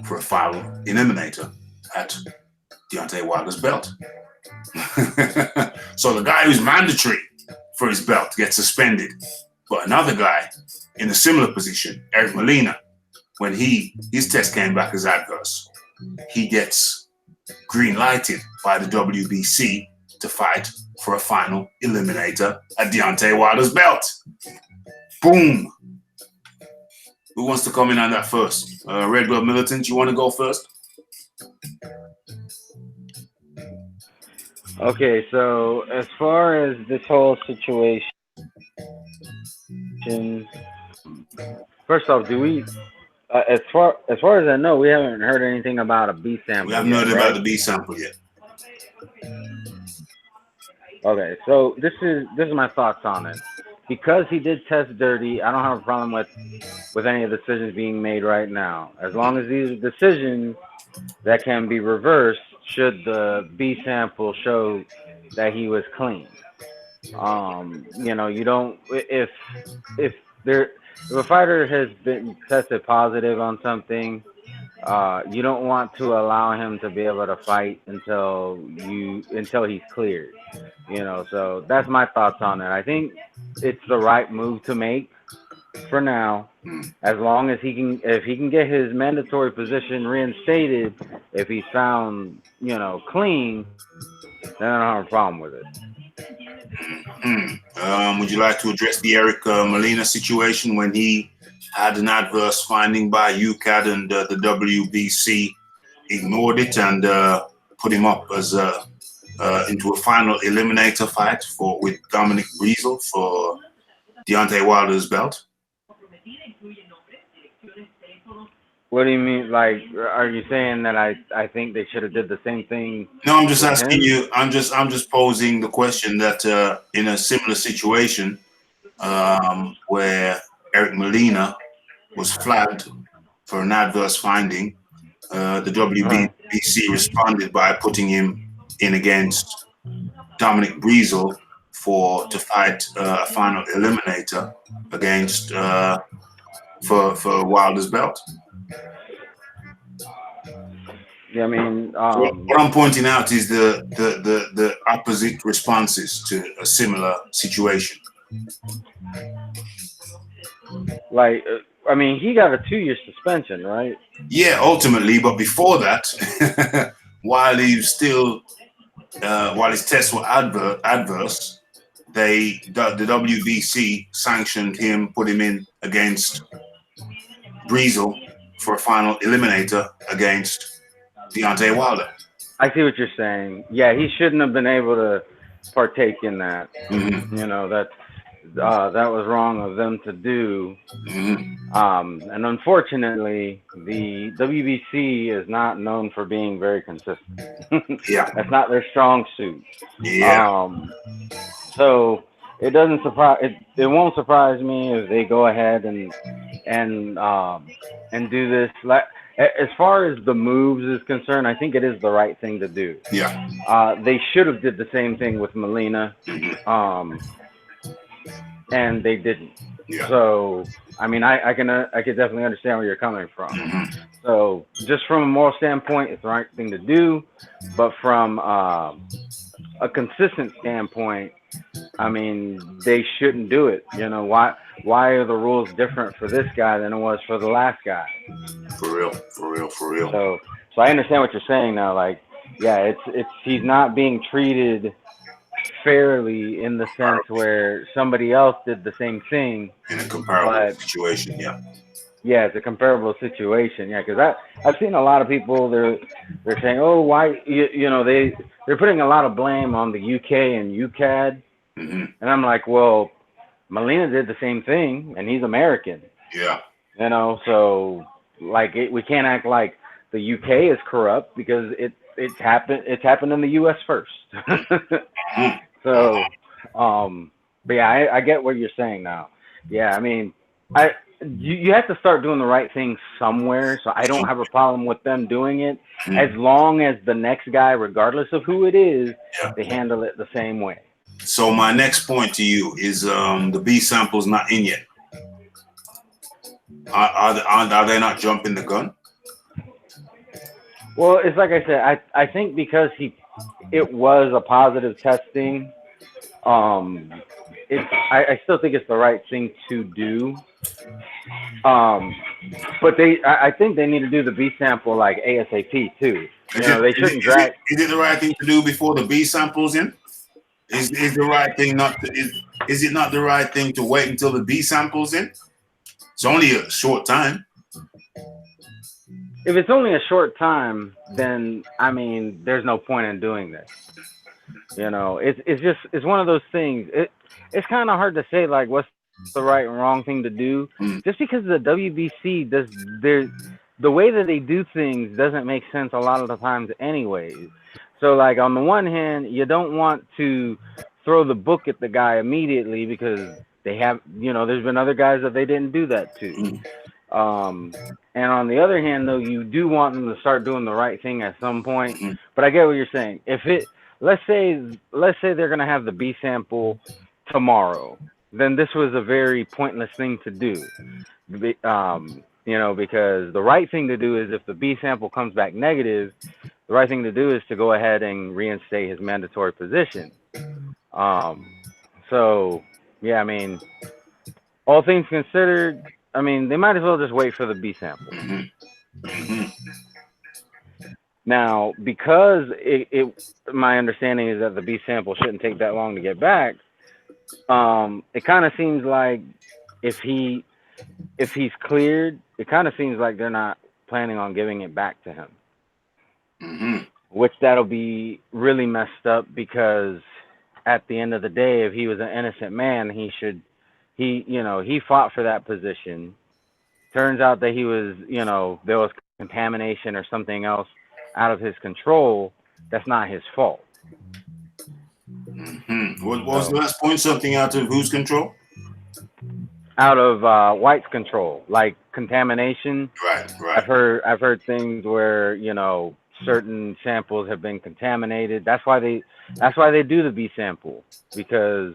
for a final eliminator at Deontay Wilder's belt. So the guy who's mandatory for his belt gets suspended, but another guy in a similar position, Eric Molina, when his test came back as adverse, he gets green lighted by the WBC to fight for a final eliminator at Deontay Wilder's belt. Boom. Who wants to come in on that first? Red Glove Militant, you want to go first? Okay, so as far as this whole situation, first off, do we, as far as I know, we haven't heard anything about a B sample. We haven't heard about the B sample yet. Okay, so this is my thoughts on it. Because he did test dirty, I don't have a problem with any of the decisions being made right now. As long as these are decisions that can be reversed, should the B sample show that he was clean. You know, you don't, if a fighter has been tested positive on something, you don't want to allow him to be able to fight until he's cleared. You know, so that's my thoughts on it. I think it's the right move to make for now, as long as if he can get his mandatory position reinstated, if he's found, you know, clean, then I don't have a problem with it. Would you like to address the Eric Molina situation when he had an adverse finding by UCAD and the WBC ignored it and put him up as into a final eliminator fight with Dominic Breezel for Deontay Wilder's belt? What do you mean? Like, are you saying that I think they should have did the same thing? No, I'm just asking you. I'm just posing the question that in a similar situation where Eric Molina was flagged for an adverse finding, the WBC responded by putting him in against Dominic Breezel to fight a final eliminator against for Wilder's belt. Yeah, I mean, what I'm pointing out is the opposite responses to a similar situation. Like, I mean, he got a 2-year suspension, right? Yeah, ultimately, but before that, while he was still while his tests were adverse, the WBC sanctioned him, put him in against Breezel for a final eliminator against Deontay Wilder. I see what you're saying. Yeah, he shouldn't have been able to partake in that. Mm-hmm. You know, that was wrong of them to do. Mm-hmm. And unfortunately, the WBC is not known for being very consistent. Yeah. That's not their strong suit. Yeah. So it doesn't surprise it won't surprise me if they go ahead and do this. Like, as far as the moves is concerned, I think it is the right thing to do. Yeah. They should have did the same thing with Melina. Mm-hmm. And they didn't. Yeah. So I mean, I can definitely understand where you're coming from. Mm-hmm. So just from a moral standpoint, it's the right thing to do. But from a consistent standpoint, I mean, they shouldn't do it. You know, why are the rules different for this guy than it was for the last guy? For real. So I understand what you're saying now. Like, yeah, it's he's not being treated fairly in the sense where somebody else did the same thing in a comparable situation. Yeah, it's a comparable situation. Yeah, because I've seen a lot of people they're saying, oh, why you know they're putting a lot of blame on the UK and UCAD, mm-hmm. and I'm like, well, Melina did the same thing, and he's American. Yeah, you know, so like we can't act like the UK is corrupt because it's happened in the US first. So, but yeah, I get what you're saying now. Yeah, I mean, you have to start doing the right thing somewhere. So I don't have a problem with them doing it as long as the next guy, regardless of who it is, they handle it the same way. So my next point to you is the B sample's not in yet. Are they not jumping the gun? Well, it's like I said, I think because it was a positive testing, I still think it's the right thing to do. But I think they need to do the B sample like ASAP too. They shouldn't drag. Is it the right thing to do before the B sample's in? Is the right thing not to, is it not the right thing to wait until the B sample's in? It's only a short time. If it's only a short time, then I mean, there's no point in doing this. It's one of those things. It's kind of hard to say like what's the right and wrong thing to do, just because the WBC the way that they do things doesn't make sense a lot of the times, anyways. So like on the one hand, you don't want to throw the book at the guy immediately because they have, there's been other guys that they didn't do that to. And on the other hand, though, you do want them to start doing the right thing at some point. But I get what you're saying. Let's say they're gonna have the B sample tomorrow, then this was a very pointless thing to do. Because the right thing to do is if the B sample comes back negative, the right thing to do is to go ahead and reinstate his mandatory position. So yeah, I mean, all things considered, I mean, they might as well just wait for the B sample. Now, because my understanding is that the B sample shouldn't take that long to get back, it kind of seems like if he's cleared, it kind of seems like they're not planning on giving it back to him. Which that'll be really messed up, because at the end of the day, if he was an innocent man, he fought for that position. Turns out that he was, there was contamination or something else out of his control. That's not his fault. What was the last point? Something out of whose control? Out of Whyte's control, like contamination. Right. I've heard things where certain samples have been contaminated. That's why they do the B sample, because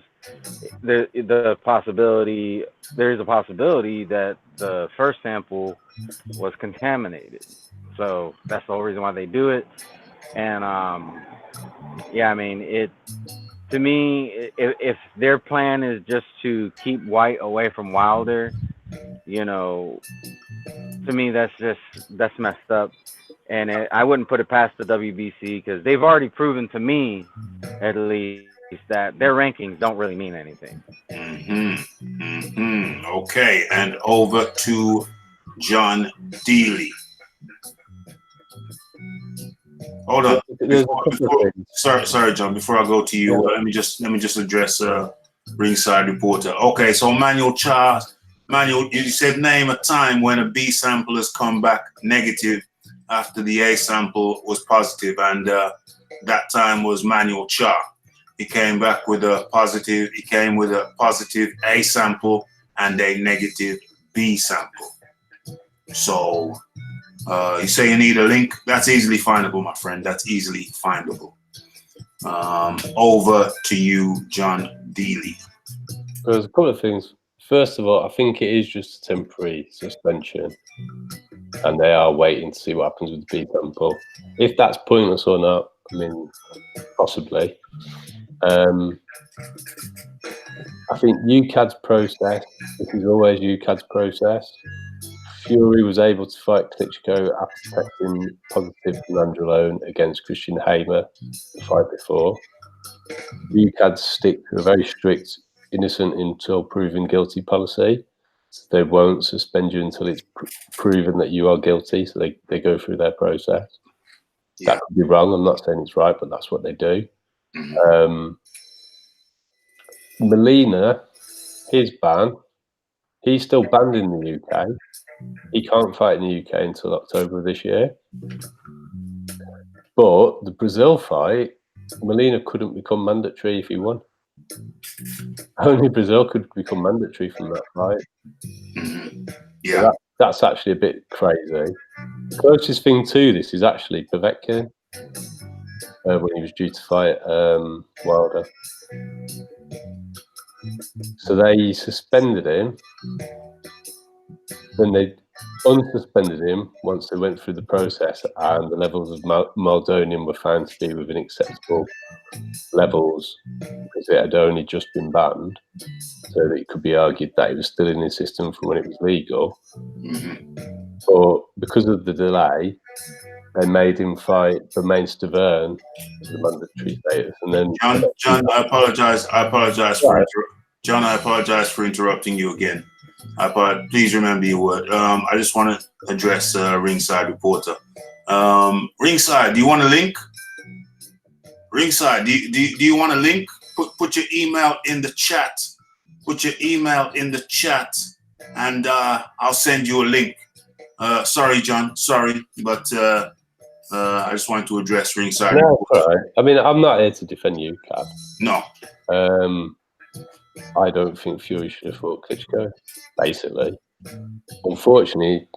there is a possibility that the first sample was contaminated. So that's the whole reason why they do it. And I mean, to me, if their plan is just to keep Whyte away from Wilder, to me that's messed up. and I wouldn't put it past the WBC because they've already proven to me, at least, that their rankings don't really mean anything. Okay, and over to John Dealy. Hold on. Sorry, John. Before I go to you, let me just address Ringside Reporter. Okay, so Manuel, you said name a time when a B sample has come back negative after the A sample was positive, and that time was Manuel Cha. He came back with a positive. He came with a positive A sample and a negative B sample. So you say you need a link. That's easily findable, my friend. That's easily findable. Over to you, John Dealy. There's a couple of things. First of all, I think it is just a temporary suspension, and they are waiting to see what happens with the B sample. If that's pointless or not, I mean, possibly. I think UCAD's process, this is always UCAD's process. Fury was able to fight Klitschko after testing positive for nandrolone against Christian Hamer the fight before. UCAD stick to a very strict innocent until proven guilty policy. So they won't suspend you until it's proven that you are guilty. So they go through their process. Yeah. That could be wrong. I'm not saying it's right, but that's what they do. Molina, his ban, he's still banned in the UK. He can't fight in the UK until October of this year. But the Brazil fight, Molina couldn't become mandatory if he won. Only Brazil could become mandatory from that fight. Yeah, so that's actually a bit crazy. The closest thing to this is actually Povetkin when he was due to fight Wilder. So they suspended him, then they unsuspended him once they went through the process, and the levels of Maldonium were found to be within acceptable levels because it had only just been banned, so that it could be argued that it was still in the system from when it was legal. But because of the delay, they made him fight Bermain Stavern for the mandatory status, and then John, I apologize for interrupting you again. Please remember your word. I just want to address Ringside Reporter. Ringside, do you want a link? Ringside, do you want a link? Put your email in the chat. Put your email in the chat, and I'll send you a link. Sorry, John. Sorry, but I just wanted to address Ringside. No, all right. I mean, I'm not here to defend you, Cap. No. I don't think Fury should have fought Klitschko, basically. Unfortunately,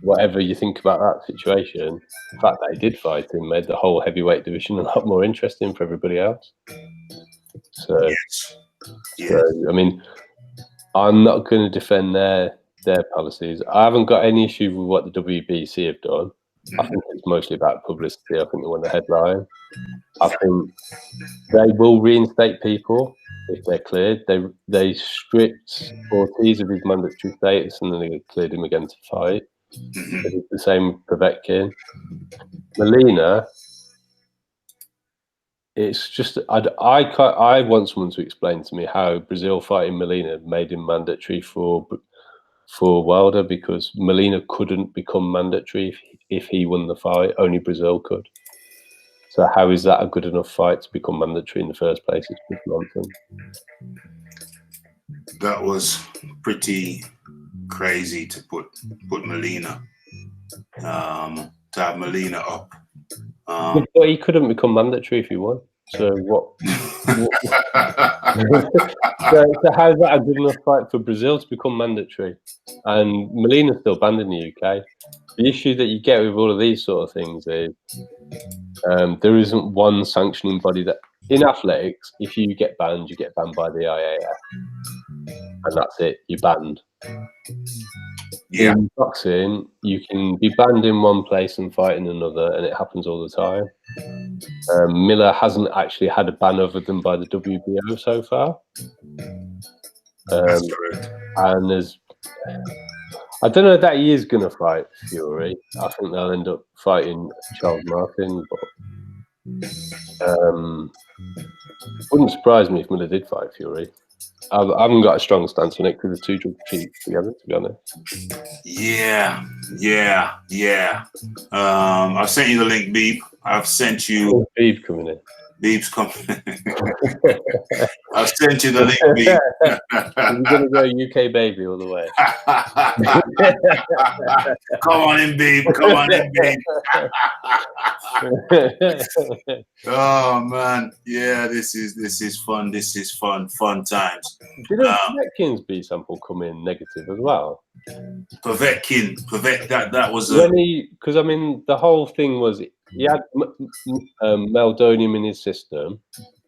whatever you think about that situation, the fact that he did fight him made the whole heavyweight division a lot more interesting for everybody else. So, so I mean, I'm not going to defend their policies. I haven't got any issue with what the WBC have done. I think it's mostly about publicity. I think they want the headline. I think they will reinstate people if they're cleared. They stripped Ortiz of his mandatory status and then they cleared him again to fight. It's the same with Povetkin. Molina, it's just I want someone to explain to me how Brazil fighting Molina made him mandatory for Wilder, because Molina couldn't become mandatory if he won the fight. Only Brazil could. So how is that a good enough fight to become mandatory in the first place? It's just nonsense. That was pretty crazy to put Molina, to have Molina up. But he couldn't become mandatory if he won. So what? So how's that a good enough fight for Brazil to become mandatory? And Molina's still banned in the UK. The issue that you get with all of these sort of things is there isn't one sanctioning body that, in athletics, if you get banned by the IAF, and that's it, you're banned. Yeah. In boxing, you can be banned in one place and fight in another, and it happens all the time. Miller hasn't actually had a ban other than by the WBO so far. That's correct. And I don't know that he is going to fight Fury. I think they'll end up fighting Charles Martin, but wouldn't surprise me if Miller did fight Fury. I haven't got a strong stance on it because the two drug cheat together, to be honest. Yeah. I've sent you the link, Beeb. I've sent you. Beeb coming in. Beeb's coming. I've sent you the link, Beeb. We're gonna go UK baby all the way. Come on in, Beeb. Come on in, Beeb. Oh man, yeah, this is fun. This is fun times. Did Povetkin's B sample come in negative as well? Povetkin, that was because I mean the whole thing was he had meldonium in his system,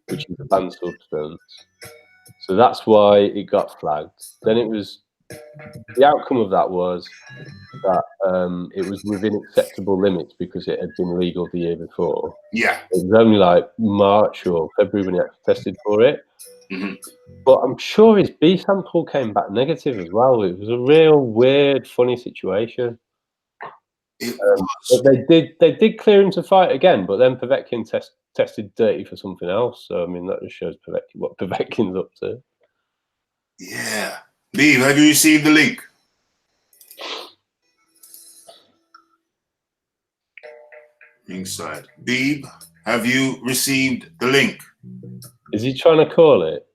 which is a banned substance. So that's why it got flagged. Then it was the outcome of that was that it was within acceptable limits because it had been legal the year before. Yeah. It was only like March or February when he actually tested for it. Mm-hmm. But I'm sure his B sample came back negative as well. It was a real weird, funny situation. But they did clear him to fight again, but then Povetkin tested dirty for something else. So I mean that just shows what Povetkin's up to. Yeah. Beeb, have you received the link? Inside. Beeb, have you received the link? Is he trying to call it?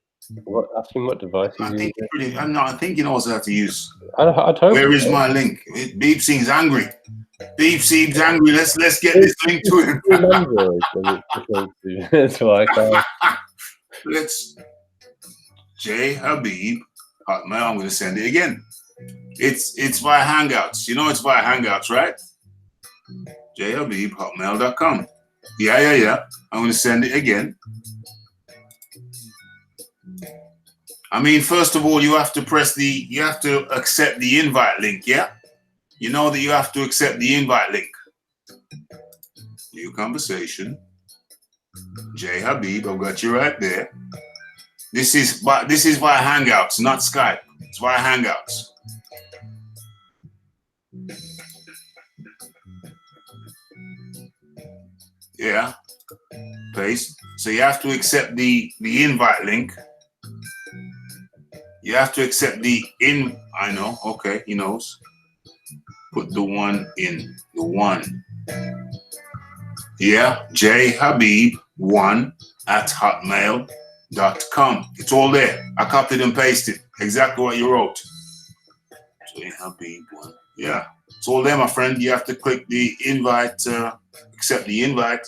Ask him what device he's using. I think he knows how to use. I'd hope. Where is my link? Beeb seems angry. Beeb seems angry. Let's get this link to him. That's why I can't. Let's. J Habib. Hotmail. I'm going to send it again. It's via Hangouts. You know it's via Hangouts, right? jhabib@hotmail.com. Yeah. I'm going to send it again. I mean, first of all, you have to accept the invite link, yeah? You know that you have to accept the invite link. New conversation. J Habib, I've got you right there. This is via Hangouts, not Skype. It's via Hangouts. Yeah. Paste. So you have to accept the invite link. You have to accept I know, okay, he knows. Put the one in, the one. Yeah, jhabib1@hotmail.com. It's all there. I copied and pasted exactly what you wrote. jhabib1. Yeah, it's all there, my friend. You have to click the invite, accept the invite.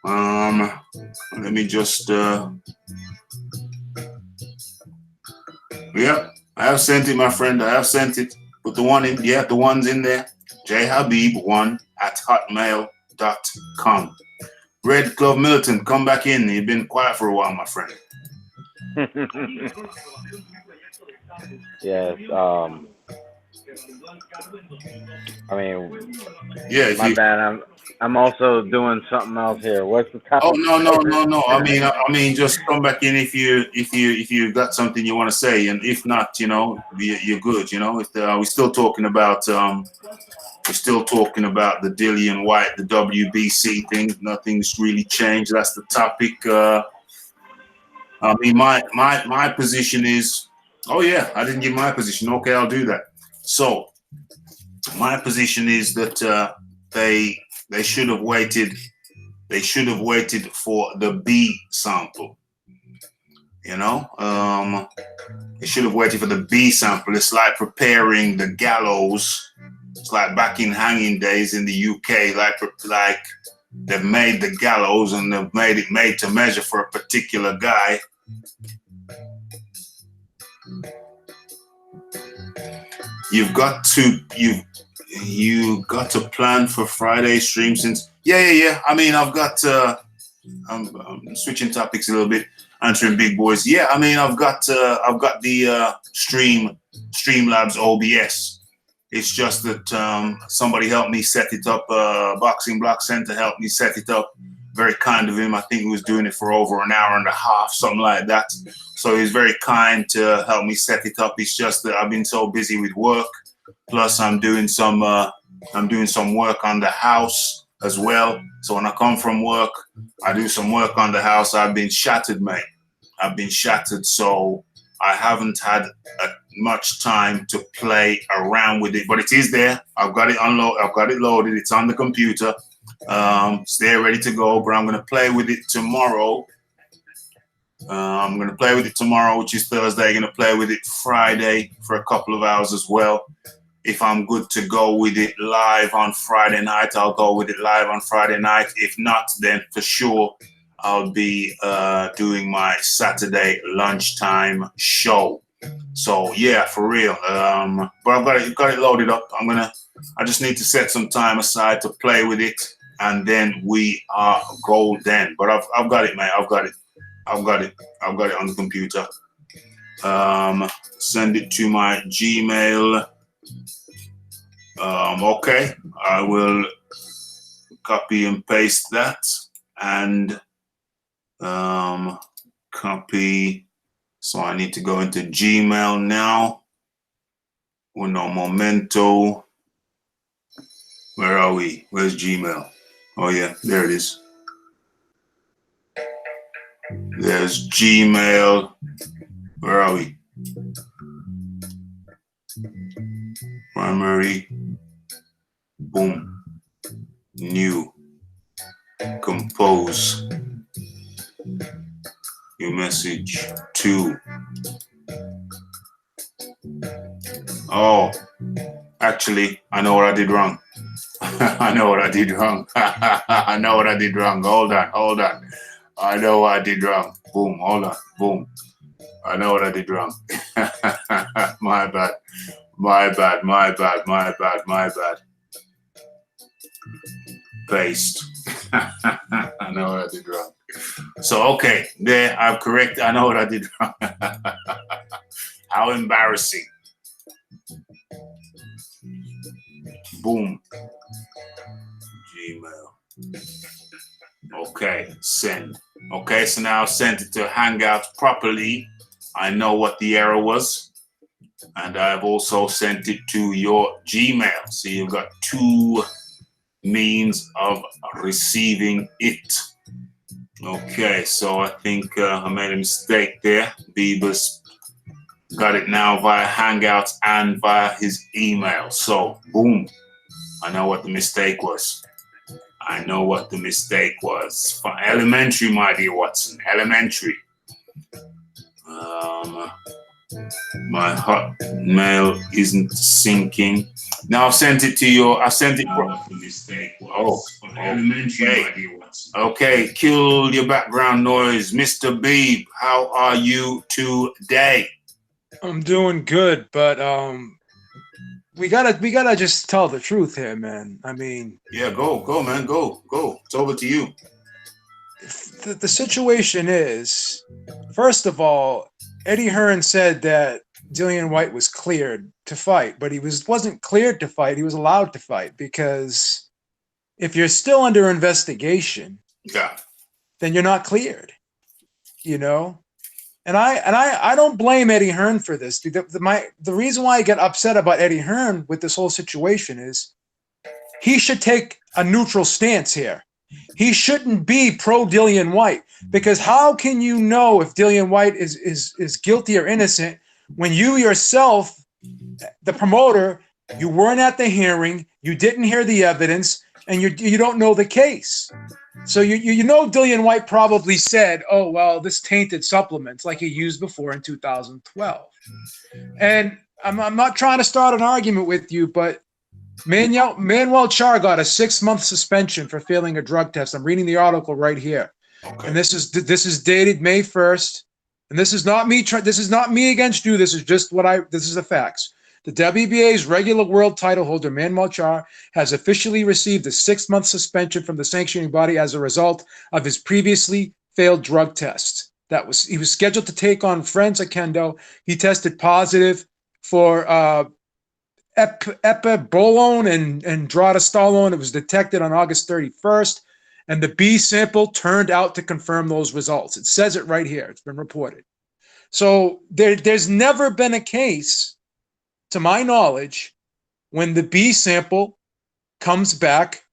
Let me just, yeah, I have sent it, my friend. I have sent it. Put the one in. Yeah, the one's in there. jhabib1@hotmail.com. Red Glove Militant, come back in. You've been quiet for a while, my friend. Yes. I mean, yeah. My bad. I'm also doing something else here. What's the topic? Oh no. I mean, just come back in if you got something you want to say, and if not, you know, you're good. You know, we're still talking about the Dillian Whyte, the WBC thing. Nothing's really changed. That's the topic. I mean, my position is. Oh yeah, I didn't give my position. Okay, I'll do that. So my position is that they should have waited. They should have waited for the B sample. You know, they should have waited for the B sample. It's like preparing the gallows. It's like back in hanging days in the UK. Like they've made the gallows and they've made it made to measure for a particular guy. You got to plan for Friday stream since yeah. I mean, I've got I'm switching topics a little bit, answering big boys. Yeah, I mean, I've got the Streamlabs OBS. It's just that somebody helped me set it up. Boxing Block Center helped me set it up very kind of him. I think he was doing it for over an hour and a half, something like that. So he's very kind to help me set it up. It's just that I've been so busy with work. Plus, I'm doing some work on the house as well. So when I come from work, I do some work on the house. I've been shattered, mate. I've been shattered, so I haven't had much time to play around with it. But it is there. I've got it unloaded. I've got it loaded. It's on the computer. It's there, ready to go. But I'm going to play with it tomorrow. I'm going to play with it tomorrow, which is Thursday. I'm going to play with it Friday for a couple of hours as well. If I'm good to go with it live on Friday night, I'll go with it live on Friday night. If not, then for sure I'll be doing my Saturday lunchtime show. So yeah, for real. But I've got it loaded up. I just need to set some time aside to play with it, and then we are golden. But I've got it, mate. I've got it on the computer. Send it to my Gmail. Okay, I will copy and paste that and copy. So I need to go into Gmail now. Uno momento. Where are we? Where's Gmail? Oh yeah, there it is. There's Gmail. Where are we? Primary. Boom. New. Compose. Your message to. Oh, actually, I know what I did wrong. I know what I did wrong. I know what I did wrong. Hold on. I know what I did wrong. Boom, hold on. Boom. I know what I did wrong. My bad. Paste. I know what I did wrong. So, okay, there, I'm correct. I know what I did wrong. How embarrassing. Boom. Gmail. Okay, send. Okay, so now I've sent it to Hangouts properly. I know what the error was. And I've also sent it to your Gmail. So you've got two means of receiving it. Okay, so I think I made a mistake there. Beeb's got it now via Hangouts and via his email. So, boom. I know what the mistake was. Elementary, my dear Watson. Elementary. My Hotmail isn't syncing. Now I've sent it to your. I sent it. The mistake was elementary, my dear Watson. Okay, kill your background noise, Mr. Beeb. How are you today? I'm doing good, but we gotta just tell the truth here, man. I mean, yeah, go, man, go. It's over to you. The situation is, first of all, Eddie Hearn said that Dillian Whyte was cleared to fight, but he wasn't cleared to fight. He was allowed to fight because if you're still under investigation, yeah, then you're not cleared. You know. And I don't blame Eddie Hearn for this. The reason why I get upset about Eddie Hearn with this whole situation is he should take a neutral stance here. He shouldn't be pro Dillian Whyte, because how can you know if Dillian Whyte is guilty or innocent when you yourself, the promoter, you weren't at the hearing, you didn't hear the evidence, and you don't know the case. So you know Dillian Whyte probably said, oh, well, this tainted supplements like he used before in 2012. And I'm not trying to start an argument with you, but Manuel Char got a 6-month suspension for failing a drug test. I'm reading the article right here. Okay. And this is dated May 1st. And this is not me. This is not me against you. This is just this is the facts. The WBA's regular world title holder, Manuel Char, has officially received a 6-month suspension from the sanctioning body as a result of his previously failed drug tests. He was scheduled to take on Franz Akendo. He tested positive for epabolone and drotasterone. It was detected on August 31st. and the B sample turned out to confirm those results. It says it right here. It's been reported. So there's never been a case, to my knowledge, when the B sample comes back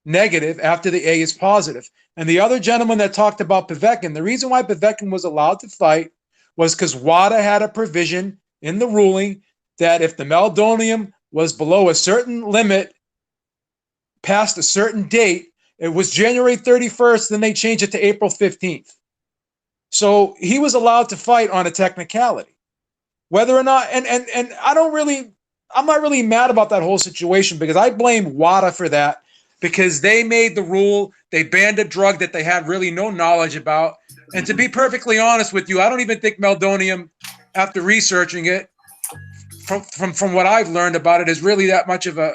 negative after the A is positive. And the other gentleman that talked about Povetkin, the reason why Povetkin was allowed to fight was because WADA had a provision in the ruling that if the meldonium was below a certain limit, past a certain date, it was January 31st, then they changed it to April 15th. So he was allowed to fight on a technicality. Whether or not, and I'm not really mad about that whole situation, because I blame WADA for that, because they made the rule, they banned a drug that they had really no knowledge about. And to be perfectly honest with you, I don't even think meldonium, after researching it, from what I've learned about it, is really that much of a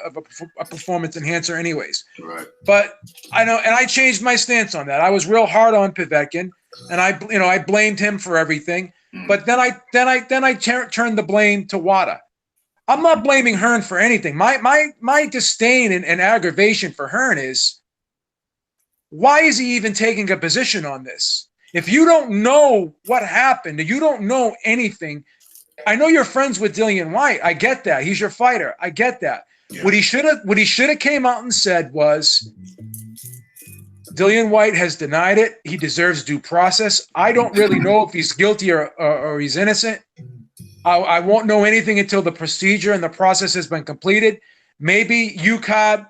performance enhancer anyways. Right. But I know, and I changed my stance on that. I was real hard on Povetkin, and I blamed him for everything. But then I turned the blame to WADA. I'm not blaming Hearn for anything. My disdain and aggravation for Hearn is, why is he even taking a position on this? If you don't know what happened, you don't know anything. I know you're friends with Dillian Whyte. I get that. He's your fighter. I get that. Yeah. What he should have came out and said was, Dillian Whyte has denied it. He deserves due process. I don't really know if he's guilty or he's innocent. I won't know anything until the procedure and the process has been completed. Maybe UCOD,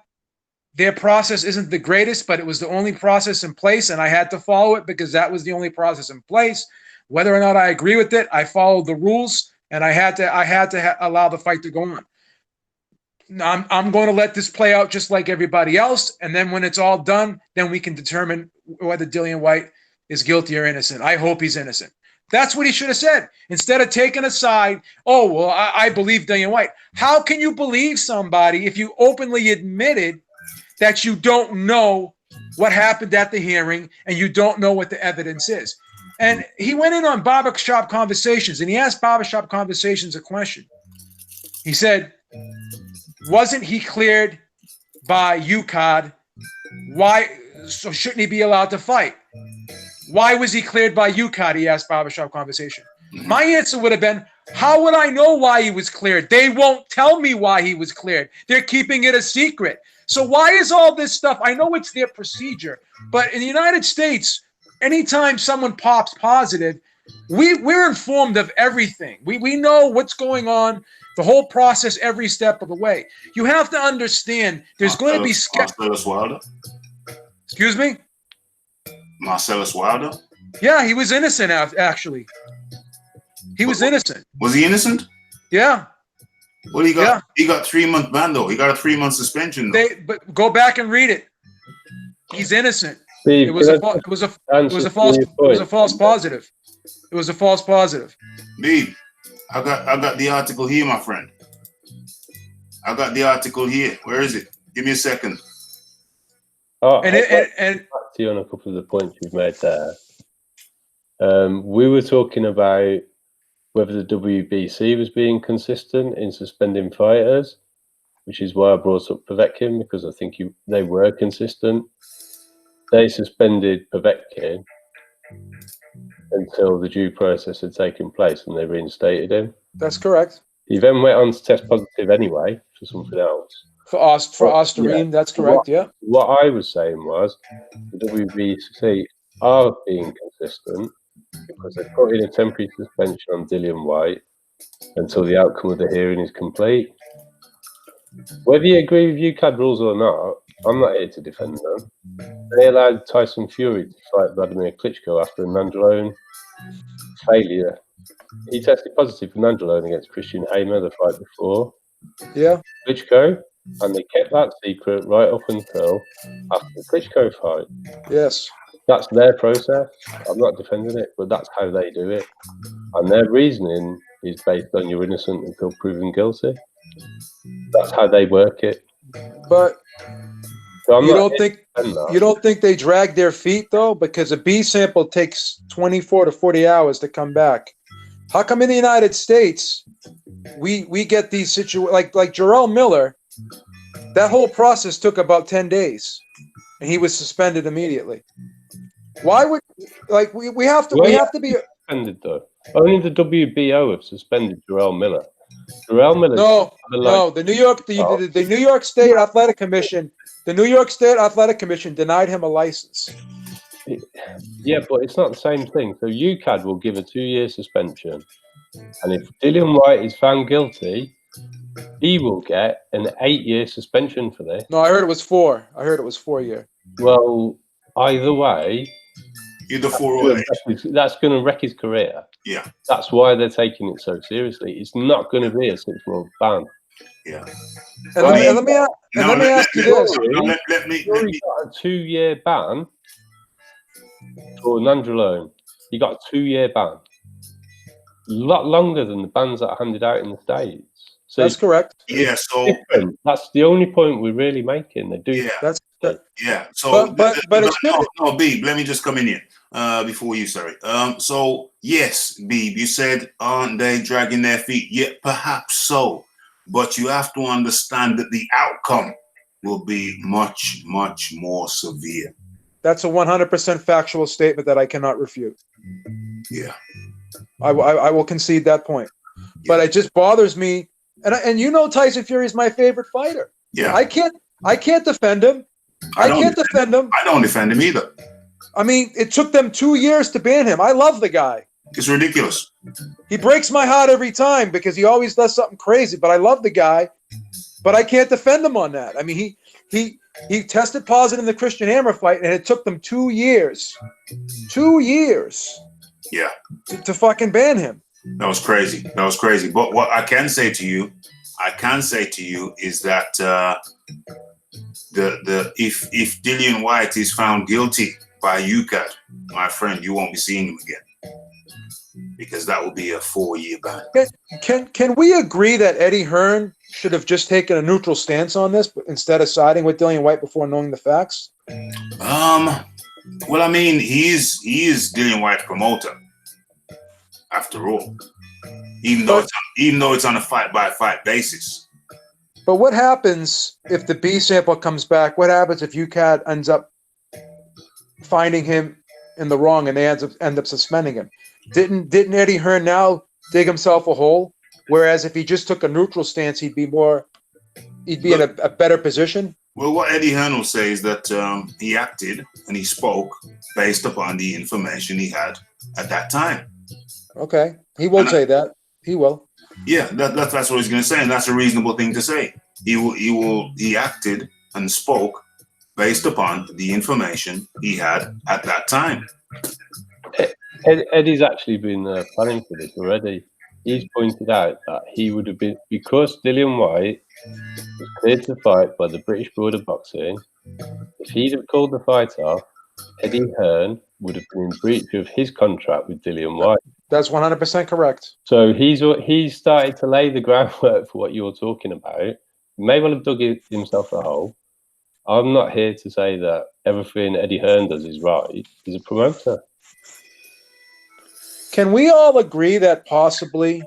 their process isn't the greatest, but it was the only process in place, and I had to follow it because that was the only process in place. Whether or not I agree with it, I followed the rules, and I had to allow the fight to go on. I'm going to let this play out just like everybody else, and then when it's all done, then we can determine whether Dillian Whyte is guilty or innocent. I hope he's innocent. That's what he should have said. Instead of taking a side, oh, well, I believe Dillian Whyte. How can you believe somebody if you openly admitted that you don't know what happened at the hearing and you don't know what the evidence is? And he went in on Barbershop Conversations, and he asked Barbershop Conversations a question. He said, wasn't he cleared by UCOD? Why? So shouldn't he be allowed to fight? Why was he cleared by UCOD? He asked Barbershop Conversation. My answer would have been, how would I know why he was cleared? They won't tell me why he was cleared. They're keeping it a secret. So why is all this stuff? I know it's their procedure, but in the United States, anytime someone pops positive, we're informed of everything. We know what's going on, the whole process, every step of the way. You have to understand there's going to be Marcellus Wilder. Excuse me? Marcellus Wilder? Yeah, he was innocent, actually. He was innocent. Was he innocent? Yeah. Well, he got 3-month ban though. He got a 3-month suspension. But go back and read it. He's innocent. Steve, it was a false positive. It was a false positive. Beeb, I got the article here, my friend. I got the article here. Where is it? Give me a second. And back to you on a couple of the points you've made there. We were talking about whether the WBC was being consistent in suspending fighters, which is why I brought up Povetkin, because I think they were consistent. They suspended Povetkin until the due process had taken place and they reinstated him. That's correct. He then went on to test positive anyway for something else. For Osterine, that's correct, What I was saying was the WBC are being consistent because they put in a temporary suspension on Dillian Whyte until the outcome of the hearing is complete. Whether you agree with UCAD rules or not, I'm not here to defend them. They allowed Tyson Fury to fight Vladimir Klitschko after a Nandrolone failure. He tested positive for Nandrolone against Christian Hamer the fight before. Yeah. Klitschko, and they kept that secret right up until after the Klitschko fight. Yes. That's their process. I'm not defending it, but that's how they do it. And their reasoning is based on you're innocent until proven guilty. That's how they work it. But so you don't think they drag their feet though? Because a B sample takes 24 to 40 hours to come back. How come in the United States we get these situations like Jarrell Miller? That whole process took about 10 days. and he was suspended immediately. Why would we have to be suspended though? Only the WBO have suspended Jarrell Miller. Jarrell Miller. No. The New York State Athletic Commission. The New York State Athletic Commission denied him a license. Yeah, but it's not the same thing. So UCAD will give a 2-year suspension, and if Dillian Whyte is found guilty, he will get an 8-year suspension for this. No, I heard it was 4. I heard it was 4 year. Well, either way, either 4 or 8. That's going to wreck his career. Yeah. That's why they're taking it so seriously. It's not going to be a 6-month ban. Yeah. And let me ask you this. Let me got a 2-year ban for Nandrolone. He got a 2-year ban. A lot longer than the bans that are handed out in the States. So that's correct. Yeah, so different. That's the only point we're really making. They do. Yeah, yeah. So, but it's no, Beeb, let me just come in here before you, sorry. So yes, Beeb, you said aren't they dragging their feet? Yeah, perhaps so, but you have to understand that the outcome will be much, much more severe. That's a 100% factual statement that I cannot refute. Yeah, I will concede that point, but it just bothers me. And you know Tyson Fury is my favorite fighter. Yeah, I can't defend him. I can't defend him. I don't defend him either. I mean, it took them 2 years to ban him. I love the guy. It's ridiculous. He breaks my heart every time because he always does something crazy. But I love the guy. But I can't defend him on that. I mean, he tested positive in the Christian Hammer fight, and it took them 2 years. 2 years. Yeah. To fucking ban him. That was crazy. That was crazy. But what I can say to you is that if Dillian Whyte is found guilty by UCAD, my friend, you won't be seeing him again, because that will be a 4-year ban. Can we agree that Eddie Hearn should have just taken a neutral stance on this instead of siding with Dillian Whyte before knowing the facts? Well, I mean, he is Dillian Whyte's promoter, after all, even though it's on a fight-by-fight basis. But what happens if the B sample comes back? What happens if UCAD ends up finding him in the wrong and they end up suspending him? Didn't Eddie Hearn now dig himself a hole? Whereas if he just took a neutral stance, he'd be in a better position. Well, what Eddie Hearn will say is that he acted and he spoke based upon the information he had at that time. Okay, he will say that. He will. Yeah, that's what he's going to say, and that's a reasonable thing to say. He acted and spoke based upon the information he had at that time. Eddie's actually been planning for this already. He's pointed out that he would have been, because Dillian Whyte was cleared to fight by the British Board of Boxing, if he'd have called the fight off, Eddie Hearn would have been in breach of his contract with Dillian Whyte. That's 100% correct. So he's started to lay the groundwork for what you're talking about. He may well have dug himself a hole. I'm not here to say that everything Eddie Hearn does is right. He's a promoter. Can we all agree that possibly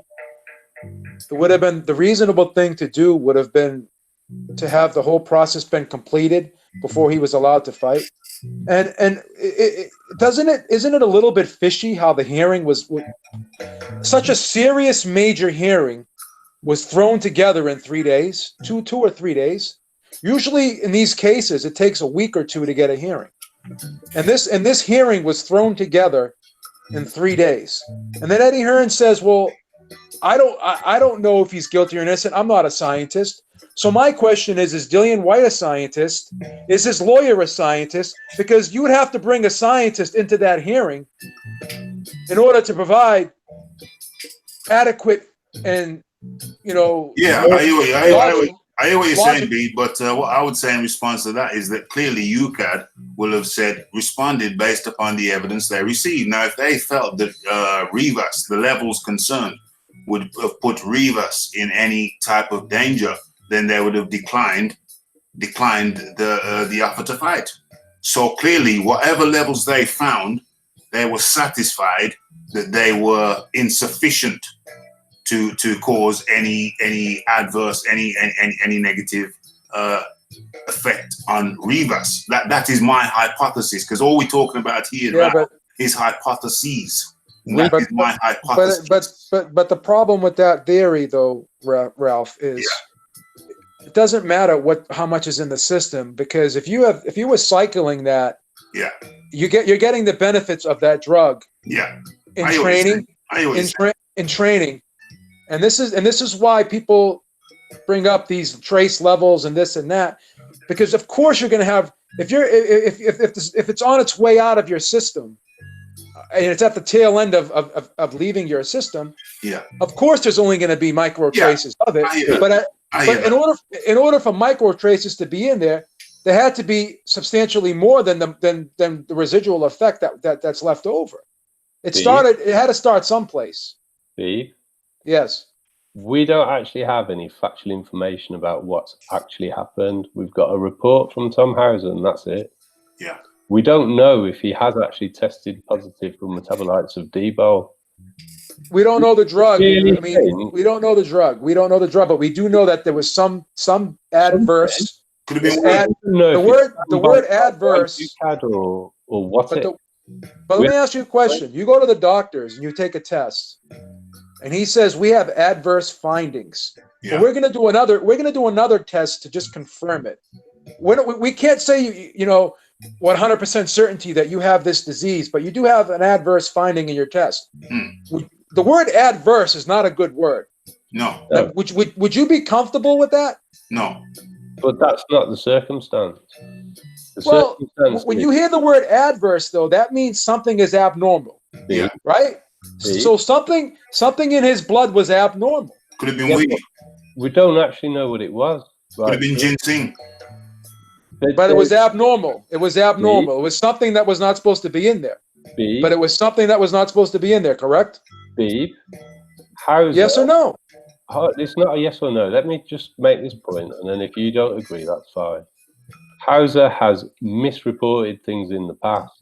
it would have been the reasonable thing to do would have been to have the whole process been completed before he was allowed to fight? And isn't it a little bit fishy how the hearing was such a serious major hearing was thrown together in 3 days, two or 3 days? Usually in these cases, it takes a week or two to get a hearing. And this hearing was thrown together in 3 days. And then Eddie Hearn says, well, I don't know if he's guilty or innocent. I'm not a scientist. So my question is Dillian Whyte a scientist? Is his lawyer a scientist? Because you would have to bring a scientist into that hearing in order to provide adequate and, Yeah, I hear what you're saying, B, but what I would say in response to that is that clearly UCAD will have responded based upon the evidence they received. Now, if they felt that Rivas, the levels concerned, would have put Rivas in any type of danger, then they would have declined the offer to fight. So clearly, whatever levels they found, they were satisfied that they were insufficient to cause any adverse, any negative effect on Rivas. That is my hypothesis, because all we're talking about here is hypotheses. That is my hypothesis. But the problem with that theory, though, Ralph, is it doesn't matter how much is in the system, because if you were cycling that, you're getting the benefits of that drug. In training, and this is why people bring up these trace levels and this and that, because of course you're going to have, if it's on its way out of your system and it's at the tail end of leaving your system, of course there's only going to be micro traces of it. But in order for micro traces to be in there, there had to be substantially more than the residual effect that's left over. It had to start someplace. Beeb? Yes. We don't actually have any factual information about what's actually happened. We've got a report from Tom Hauser, and that's it. Yeah. We don't know if he has actually tested positive for metabolites of Debol. We don't know the drug. We don't know the drug. We don't know the drug, but we do know that there was some adverse. Could have been the word adverse. Or what? But let me ask you a question. You go to the doctors and you take a test, and he says we have adverse findings. Yeah. We're going to do another test to just confirm it. We can't say 100% certainty that you have this disease, but you do have an adverse finding in your test. The word adverse is not a good word. No. Would you be comfortable with that? No. But that's not the circumstance. When you hear the word adverse, though, that means something is abnormal. Yeah. Right? So something in his blood was abnormal. Could have been weed. We don't actually know what it was. Could have been ginseng. But it was abnormal. It was abnormal. It was something that was not supposed to be in there. But it was something that was not supposed to be in there, correct? Beeb, Hauser. Yes or no? It's not a yes or no. Let me just make this point, and then if you don't agree, that's fine. Hauser has misreported things in the past.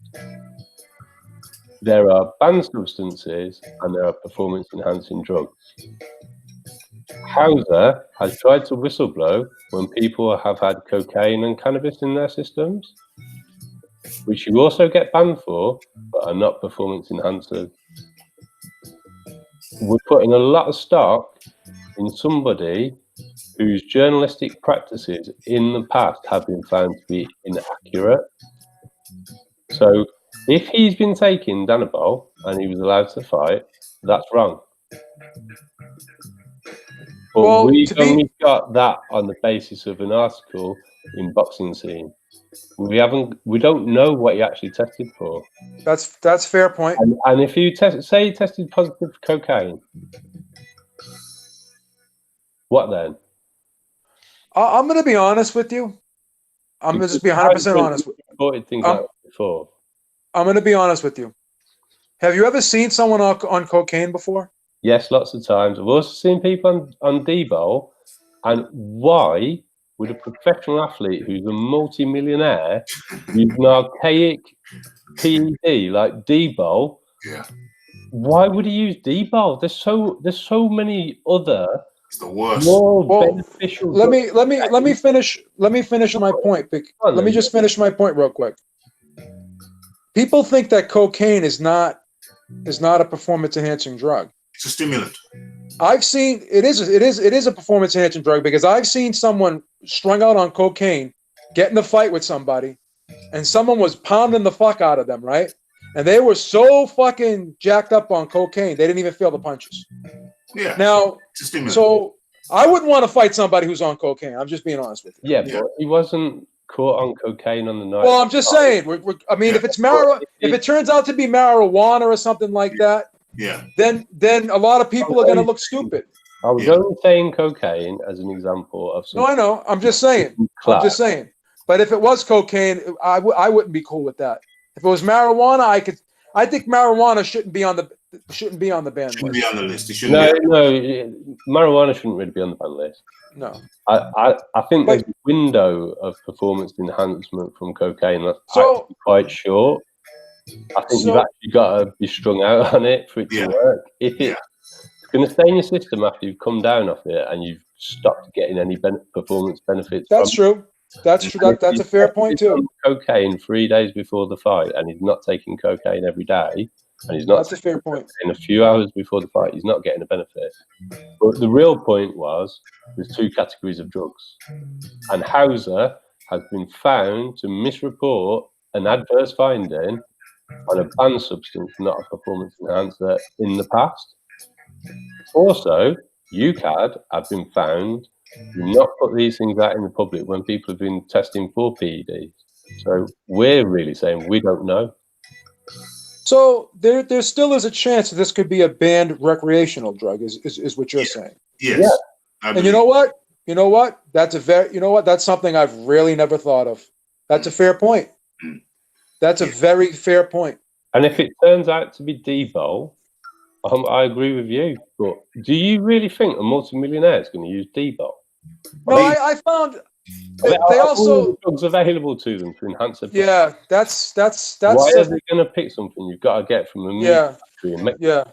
There are banned substances and there are performance-enhancing drugs. Hauser has tried to whistleblow when people have had cocaine and cannabis in their systems, which you also get banned for, but are not performance enhancers. We're putting a lot of stock in somebody whose journalistic practices in the past have been found to be inaccurate. So if he's been taking Danabol and he was allowed to fight, that's wrong. But we've only got that on the basis of an article in Boxing Scene. We don't know what he actually tested for. That's fair point. And if you say he tested positive for cocaine, what then? I'm going to be honest with you. I'm going to just be 100% honest with you. Before. I'm going to be honest with you. Have you ever seen someone on cocaine before? Yes, lots of times. I've also seen people on Debol. And why would a professional athlete who's a multi-millionaire use an archaic PED like Debol? Yeah. Why would he use Debol? There's so many other. It's the worst. Beneficial. Let me finish my point. Let me just finish my point real quick. People think that cocaine is not a performance enhancing drug. It's a stimulant. I've seen it is a performance enhancing drug, because I've seen someone strung out on cocaine get in a fight with somebody, and someone was pounding the fuck out of them, right? And they were so fucking jacked up on cocaine they didn't even feel the punches. Yeah. Now, so I wouldn't want to fight somebody who's on cocaine. I'm just being honest with you. Yeah, but he wasn't caught on cocaine on the night. Well, I'm just saying. If it's marijuana, if it turns out to be marijuana or something like that, then a lot of people are going to look stupid. I was only saying cocaine as an example of something. No, I know. I'm just saying. But if it was cocaine, I wouldn't be cool with that. If it was marijuana, I think marijuana shouldn't be on the ban list. Shouldn't be on the list. Marijuana shouldn't really be on the ban list. No. I think there's a window of performance enhancement from cocaine that's actually quite short. I think you've actually got to be strung out on it for it to work. If it's going to stay in your system after you've come down off it and you've stopped getting any performance benefits, that's true. That's true. That's a fair point too. Cocaine 3 days before the fight, and he's not taking cocaine every day, and he's not. That's a fair point. In a few hours before the fight, he's not getting a benefit. But the real point was there's two categories of drugs, and Hauser has been found to misreport an adverse finding on a banned substance, not a performance enhancer, in the past. Also, UCAD have been found to not put these things out in the public when people have been testing for PEDs. So we're really saying we don't know. So there still is a chance that this could be a banned recreational drug, is what you're saying. Yes. Yeah. And you know what? That's something I've really never thought of. That's a fair point. That's a very fair point. And if it turns out to be D-Bol, I agree with you. But do you really think a multimillionaire is going to use D-Bol? No, I found they also drugs available to them to enhance their. Yeah, that's. Why are they going to pick something you've got to get from a factory and make? Yeah.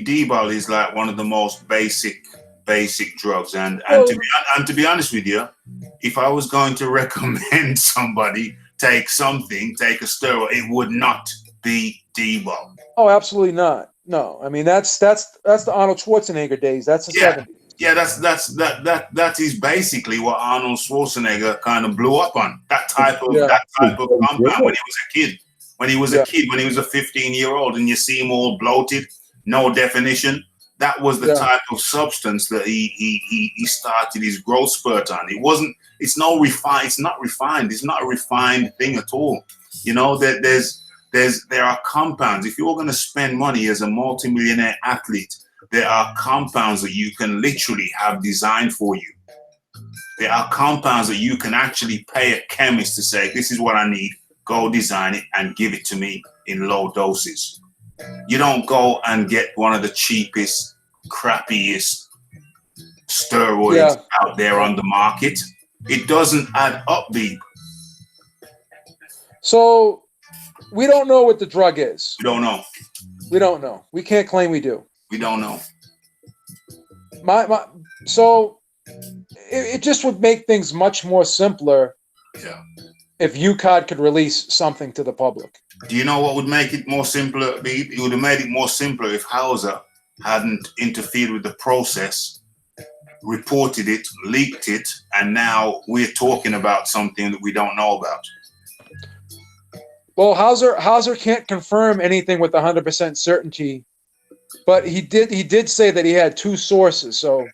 D-Bol is like one of the most basic drugs, and to be honest with you, if I was going to recommend somebody take a steroid, it would not be D-Bol. Oh, absolutely not. No, I mean that's the Arnold Schwarzenegger days. That's the 70s. Yeah, that is basically what Arnold Schwarzenegger kind of blew up on. That type of compound when he was a kid. When he was a 15-year-old, and you see him all bloated, no definition. That was the type of substance that he started his growth spurt on. It's not refined. It's not a refined thing at all. You know, there are compounds. If you're going to spend money as a multimillionaire athlete, there are compounds that you can literally have designed for you. There are compounds that you can actually pay a chemist to say, this is what I need, go design it and give it to me in low doses. You don't go and get one of the cheapest, crappiest steroids out there on the market. It doesn't add up, Beeb. So we don't know what the drug is. We don't know. We don't know. We can't claim we do. We don't know. So it just would make things much more simpler. Yeah. If UCAD could release something to the public. Do you know what would make it more simpler, Beeb? It would have made it more simpler if Hauser hadn't interfered with the process, reported it, leaked it, and now we're talking about something that we don't know about. Well, Hauser can't confirm anything with 100% certainty, but he did say that he had two sources, so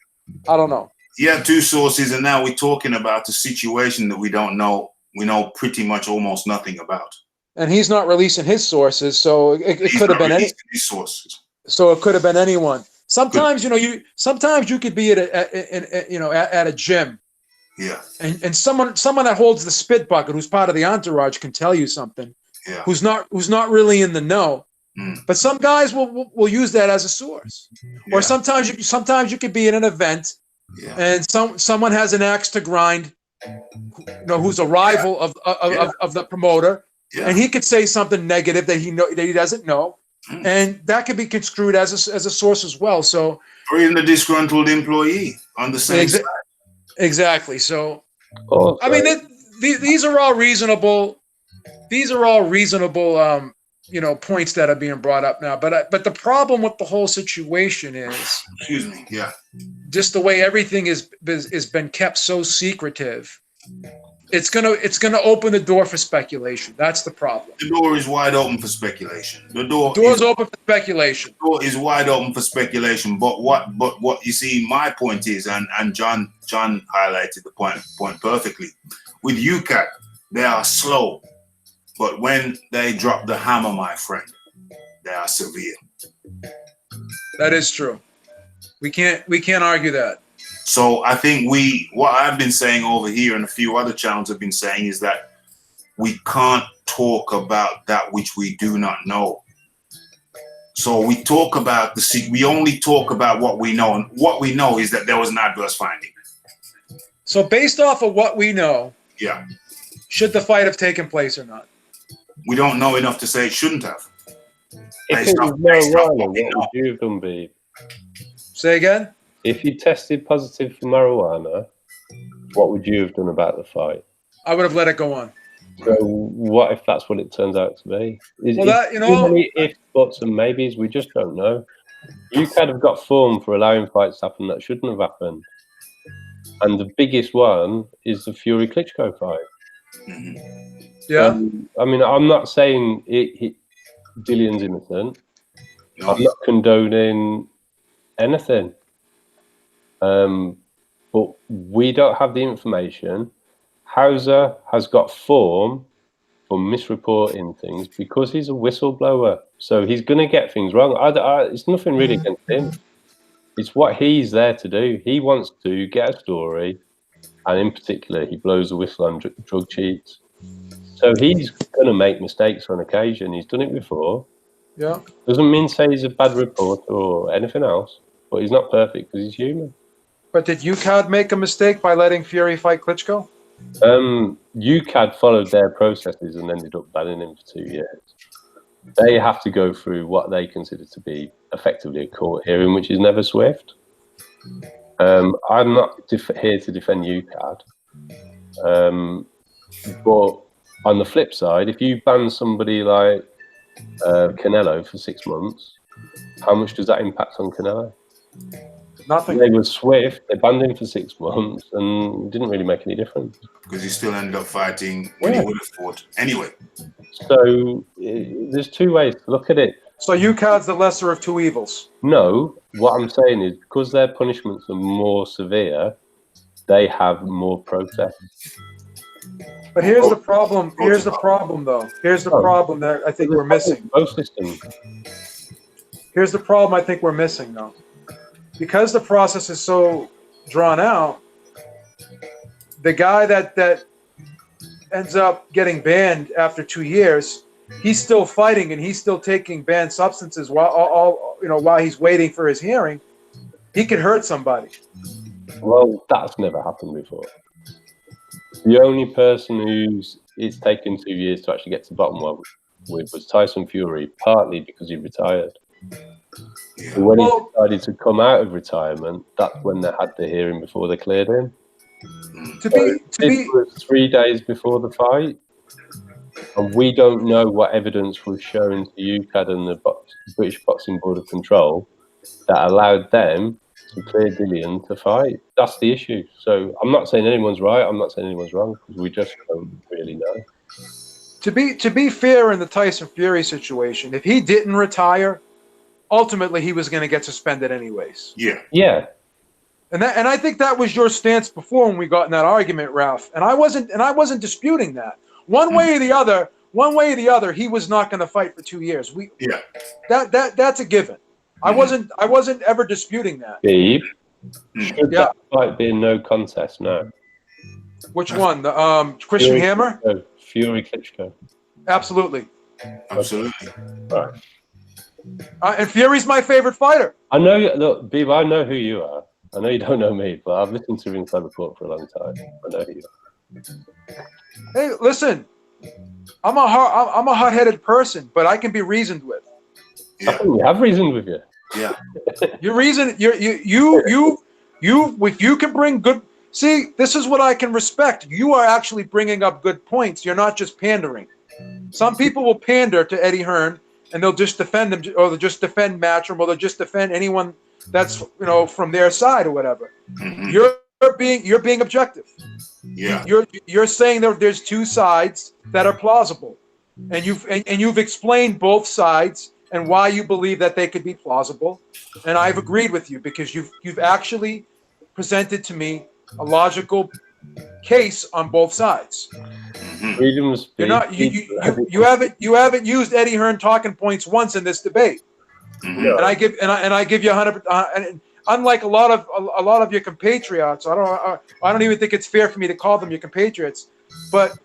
I don't know. He had two sources, and now we're talking about a situation that we don't know. We know pretty much almost nothing about. And he's not releasing his sources, so it could have been any sources. So it could have been anyone. Sometimes sometimes you could be at a gym. Yeah. And someone that holds the spit bucket, who's part of the entourage, can tell you something. Yeah. Who's not really in the know. But some guys will use that as a source. Yeah. Or sometimes you could be in an event, and someone has an axe to grind. Who's a rival of the promoter, and he could say something negative that he doesn't know, and that could be construed as a source as well. So, or even a disgruntled employee on the same side. Exactly. So, I mean, these are all reasonable. These are all reasonable, points that are being brought up now. But the problem with the whole situation is, just the way everything is been kept so secretive. It's gonna open the door for speculation. That's the problem. The door is wide open for speculation. The door is open for speculation. The door is wide open for speculation. But what you see, my point is, and John highlighted the point perfectly. With UCAT, they are slow, but when they drop the hammer, my friend, they are severe. That is true. We can't argue that. So I think what I've been saying over here and a few other channels have been saying is that we can't talk about that which we do not know. So we talk about we only talk about what we know, and what we know is that there was an adverse finding. So based off of what we know, should the fight have taken place or not? We don't know enough to say it shouldn't have. If it was no wrong, what would you have done, Beeb? Say again? if you tested positive for marijuana, what would you have done about the fight? I would have let it go on. So what if that's what it turns out to be? Well, that, you know, too many ifs, buts, and maybes. We just don't know. You kind of got form for allowing fights to happen that shouldn't have happened. And the biggest one is the Fury Klitschko fight. Yeah. I mean, I'm not saying Dillian's innocent. No. I'm not condoning anything. But we don't have the information. Hauser has got form for misreporting things because he's a whistleblower. So he's going to get things wrong. It's nothing really against him. It's what he's there to do. He wants to get a story, and in particular, he blows the whistle on drug cheats. So he's going to make mistakes on occasion. He's done it before. Yeah. Doesn't mean say he's a bad reporter or anything else, but he's not perfect because he's human. But did UCAD make a mistake by letting Fury fight Klitschko? UCAD followed their processes and ended up banning him for 2 years. They have to go through what they consider to be effectively a court hearing, which is never swift. I'm not here to defend UCAD. But on the flip side, if you ban somebody like Canelo for 6 months, how much does that impact on Canelo? Nothing. They were swift. They banned him for 6 months, and it didn't really make any difference. Because he still ended up fighting when he would have fought anyway. So there's 2 ways to look at it. So UCAD's the lesser of 2 evils. No, what I'm saying is because their punishments are more severe, they have more protests. But here's the problem. Here's the problem, though. Here's the problem that I think we're missing. Both systems. Here's the problem I think we're missing, though. Because the process is so drawn out, the guy that ends up getting banned after 2 years, he's still fighting and he's still taking banned substances while he's waiting for his hearing. He could hurt somebody. Well, that's never happened before. The only person it's taken 2 years to actually get to the bottom of was Tyson Fury, partly because he retired. Yeah. So when he decided to come out of retirement, that's when they had the hearing before they cleared him. This was 3 days before the fight, and we don't know what evidence was shown to UCAD and the British Boxing Board of Control that allowed them to clear Dillian to fight. That's the issue. So I'm not saying anyone's right. I'm not saying anyone's wrong because we just don't really know. To be fair in the Tyson Fury situation, if he didn't retire, ultimately he was going to get suspended anyways. Yeah. Yeah. And I think that was your stance before when we got in that argument, Ralph. And I wasn't disputing that. One way or the other, he was not going to fight for 2 years. That's a given. I wasn't ever disputing that. Beeb, should that fight be a no contest now? Which one? The Christian Hammer? No, Fury Klitschko. Absolutely. Absolutely. Right. And Fury's my favorite fighter. I know. Look, Beeb, I know who you are. I know you don't know me, but I've listened to Inside Report for a long time. I know who you are. Hey, listen, I'm a hot-headed person, but I can be reasoned with. Yeah. I think we have reasoned with you. Yeah. If you can bring good. See, this is what I can respect. You are actually bringing up good points. You're not just pandering. Some people will pander to Eddie Hearn, and they'll just defend him, or they'll just defend Matchroom, or they'll just defend anyone that's from their side or whatever. Mm-hmm. You're being objective. Yeah. You're saying there's 2 sides that are plausible, and you've explained both sides and why you believe that they could be plausible, and I've agreed with you because you've actually presented to me a logical case on both sides. Freedom of speech. You're not you haven't used Eddie Hearn talking points once in this debate, and I give you 100%. Unlike a lot of your compatriots, I don't even think it's fair for me to call them your compatriots, but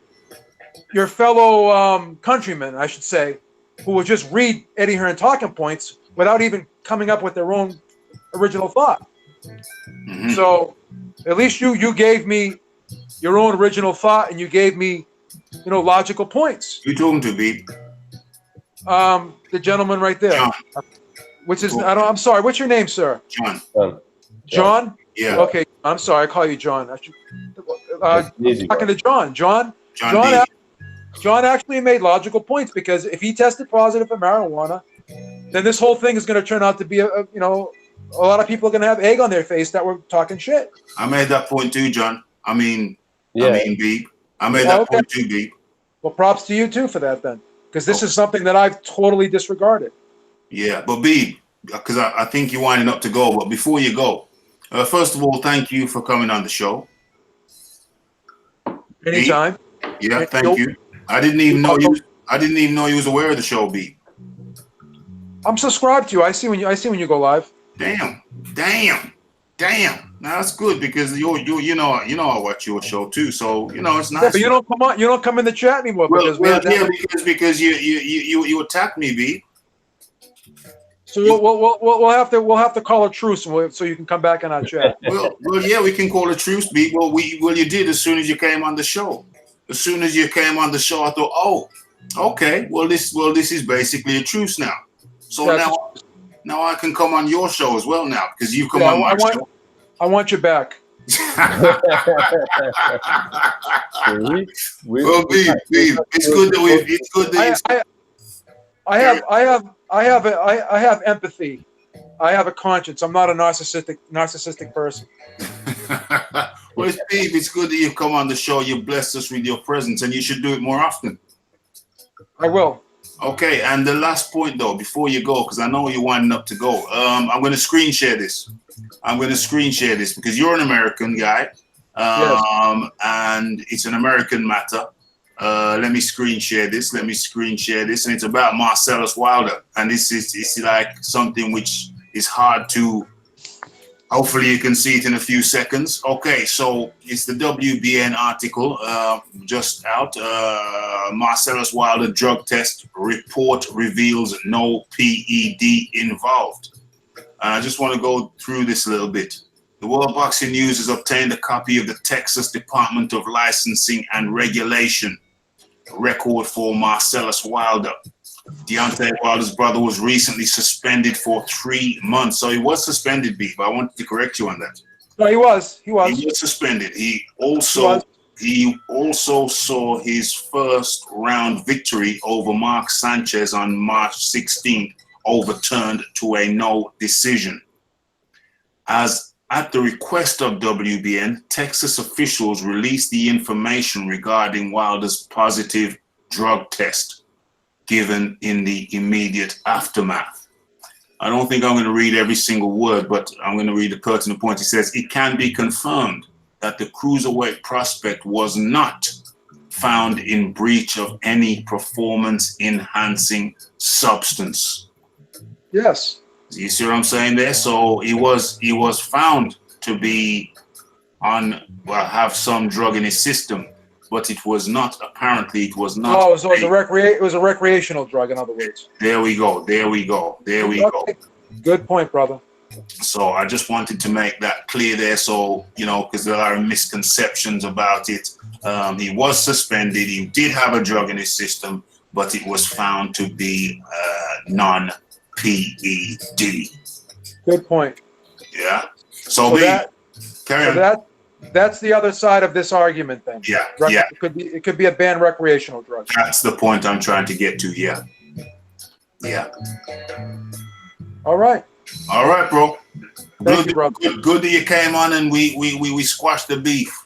your fellow countrymen, I should say, who will just read Eddie Hearn talking points without even coming up with their own original thought. Mm-hmm. So at least you gave me your own original thought, and you gave me, logical points. You talking to Beeb? The gentleman right there. John. I'm sorry. What's your name, sir? John. John? Yeah. Okay, I'm sorry. I call you John. I should, Easy talking one. to John. John D. John actually made logical points because if he tested positive for marijuana, then this whole thing is going to turn out to be a lot of people are going to have egg on their face that were talking shit. I made that point too, John. I mean, Beeb. I made Oh, that okay. point too, Beeb. Well, props to you too for that then, because this is something that I've totally disregarded. Yeah, but Beeb, because I think you're winding up to go. But before you go, first of all, thank you for coming on the show. Anytime. Beeb? Yeah, thank you. I didn't even know you was aware of the show, Beeb. I'm subscribed to you. I see when you go live. Damn. Now that's good because you know I watch your show too. So it's nice. Yeah, but you don't come on. You don't come in the chat anymore because because you attacked me, Beeb. So we'll have to call a truce so you can come back in our chat. Well, yeah, we can call a truce, Beeb. Well, you did as soon as you came on the show. As soon as you came on the show, I thought, oh, okay. Well, this is basically a truce now. So now I can come on your show as well now because you've come on my show. I want you back. Well, Beeb, it's good that I have empathy. I have a conscience. I'm not a narcissistic person. Well, it's good that you've come on the show. You've blessed us with your presence, and you should do it more often. I will. Okay, and the last point though, before you go, because I know you're winding up to go. I'm going to screen share this. Because you're an American guy, Yes. and it's an American matter. Let me screen share this, and it's about Marcellus Wilder, and it's like something which is hard to. Hopefully you can see it in a few seconds. Okay, so it's the WBN article just out. Marcellus Wilder drug test report reveals no PED involved. I just want to go through this a little bit. The World Boxing News has obtained a copy of the Texas Department of Licensing and Regulation record for Marcellus Wilder. Deontay Wilder's brother was recently suspended for 3 months. So he was suspended, Beeb. I wanted to correct you on that. No, he was. He was suspended. He also saw his first round victory over Mark Sanchez on March 16th overturned to a no decision. As at the request of WBN, Texas officials released the information regarding Wilder's positive drug test given in the immediate aftermath. I don't think I'm going to read every single word, but I'm going to read the pertinent point. It says, it can be confirmed that the cruiserweight prospect was not found in breach of any performance-enhancing substance. Yes. You see what I'm saying there? So he was found to be have some drug in his system, but it was not. Apparently, it was not. Oh, so it was a recreational drug, in other words. There we go. Okay. Good point, brother. So I just wanted to make that clear there. So because there are misconceptions about it. He was suspended. He did have a drug in his system, but it was found to be non-PED. Good point. Yeah. So that's the other side of this argument then. Yeah. It could be a banned recreational drug. That's the point I'm trying to get to. Yeah. All right, bro. Thank you, brother. Good that you came on and we squashed the beef.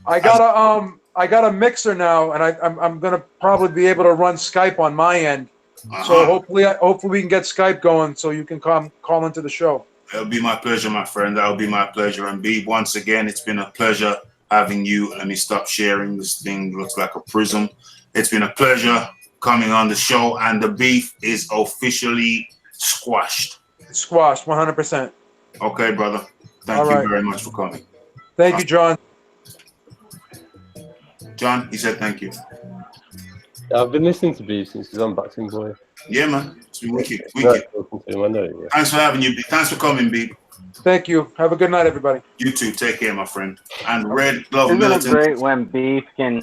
I got a mixer now, and I'm gonna probably be able to run Skype on my end. So hopefully we can get Skype going so you can call into the show. It'll be my pleasure, my friend. That'll be my pleasure. And Beeb, once again, it's been a pleasure having you. Let me stop sharing. This thing looks like a prism. It's been a pleasure coming on the show, and the beef is officially squashed. Squashed, 100%. Okay, brother. Thank you very much for coming. Thank you, John. John, he said thank you. I've been listening to Beeb since he's on Boxing Boy. Yeah, man. It's wicked. I know, yeah. Thanks for having you. Thanks for coming, Beeb. Thank you. Have a good night, everybody. You too. Take care, my friend. And Red Glove Isn't Militant. it great when beef can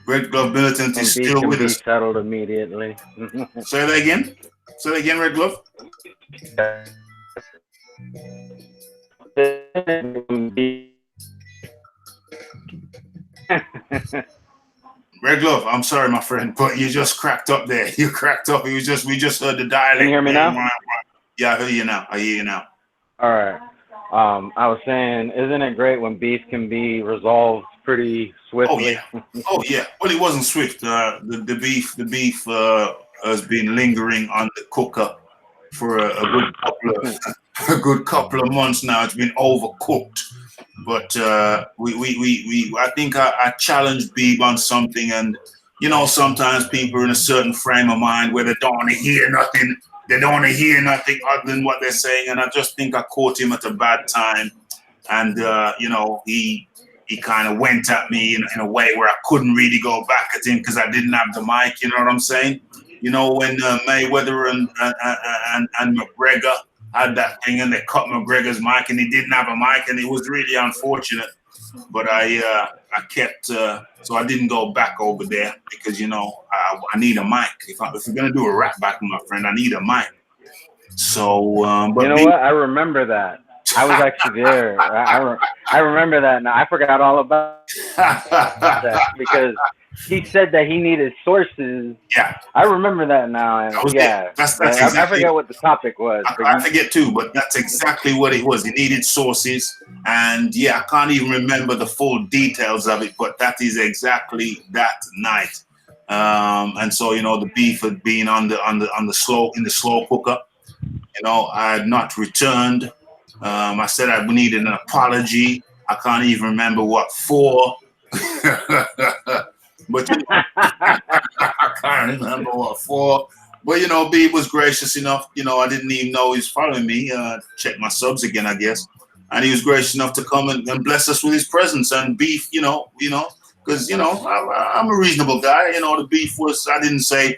Red Glove Militant is still with us. Settled immediately. Say that again. Red Glove. Red Glove, I'm sorry, my friend, but you just cracked up there. You cracked up. We just heard the dialect. Can you hear me now? Yeah, I hear you now. I hear you now. All right. I was saying, isn't it great when beef can be resolved pretty swiftly? Oh yeah. Well, it wasn't swift. The beef has been lingering on the cooker for a good couple of months now. It's been overcooked. But I think I challenged Beeb on something, and you know, sometimes people are in a certain frame of mind where they don't want to hear nothing. They don't want to hear nothing other than what they're saying, and I just think I caught him at a bad time, and you know, he kind of went at me in a way where I couldn't really go back at him because I didn't have the mic. You know what I'm saying? You know, when Mayweather and McGregor had that thing and they cut McGregor's mic and he didn't have a mic, and it was really unfortunate. But I kept, so I didn't go back over there because, you know, I need a mic. If we're going to do a rap battle, my friend, I need a mic. So, but you know what? I remember that. I was actually there. I remember that now. I forgot all about that because he said that he needed sources. Yeah, I remember that now. And yeah, that's exactly, I forget what the topic was. I forget too, but that's exactly what it was. He needed sources, and yeah, I can't even remember the full details of it, but that is exactly that night. And so, you know, the beef had been in the slow cooker. You know, I had not returned. I said I needed an apology. I can't even remember what for. But you know, I can't remember what for. But you know, Beeb was gracious enough. You know, I didn't even know he was following me. Check my subs again, I guess. And he was gracious enough to come and bless us with his presence. And beef, you know, because you know, I'm a reasonable guy. You know, the beef was. I didn't say,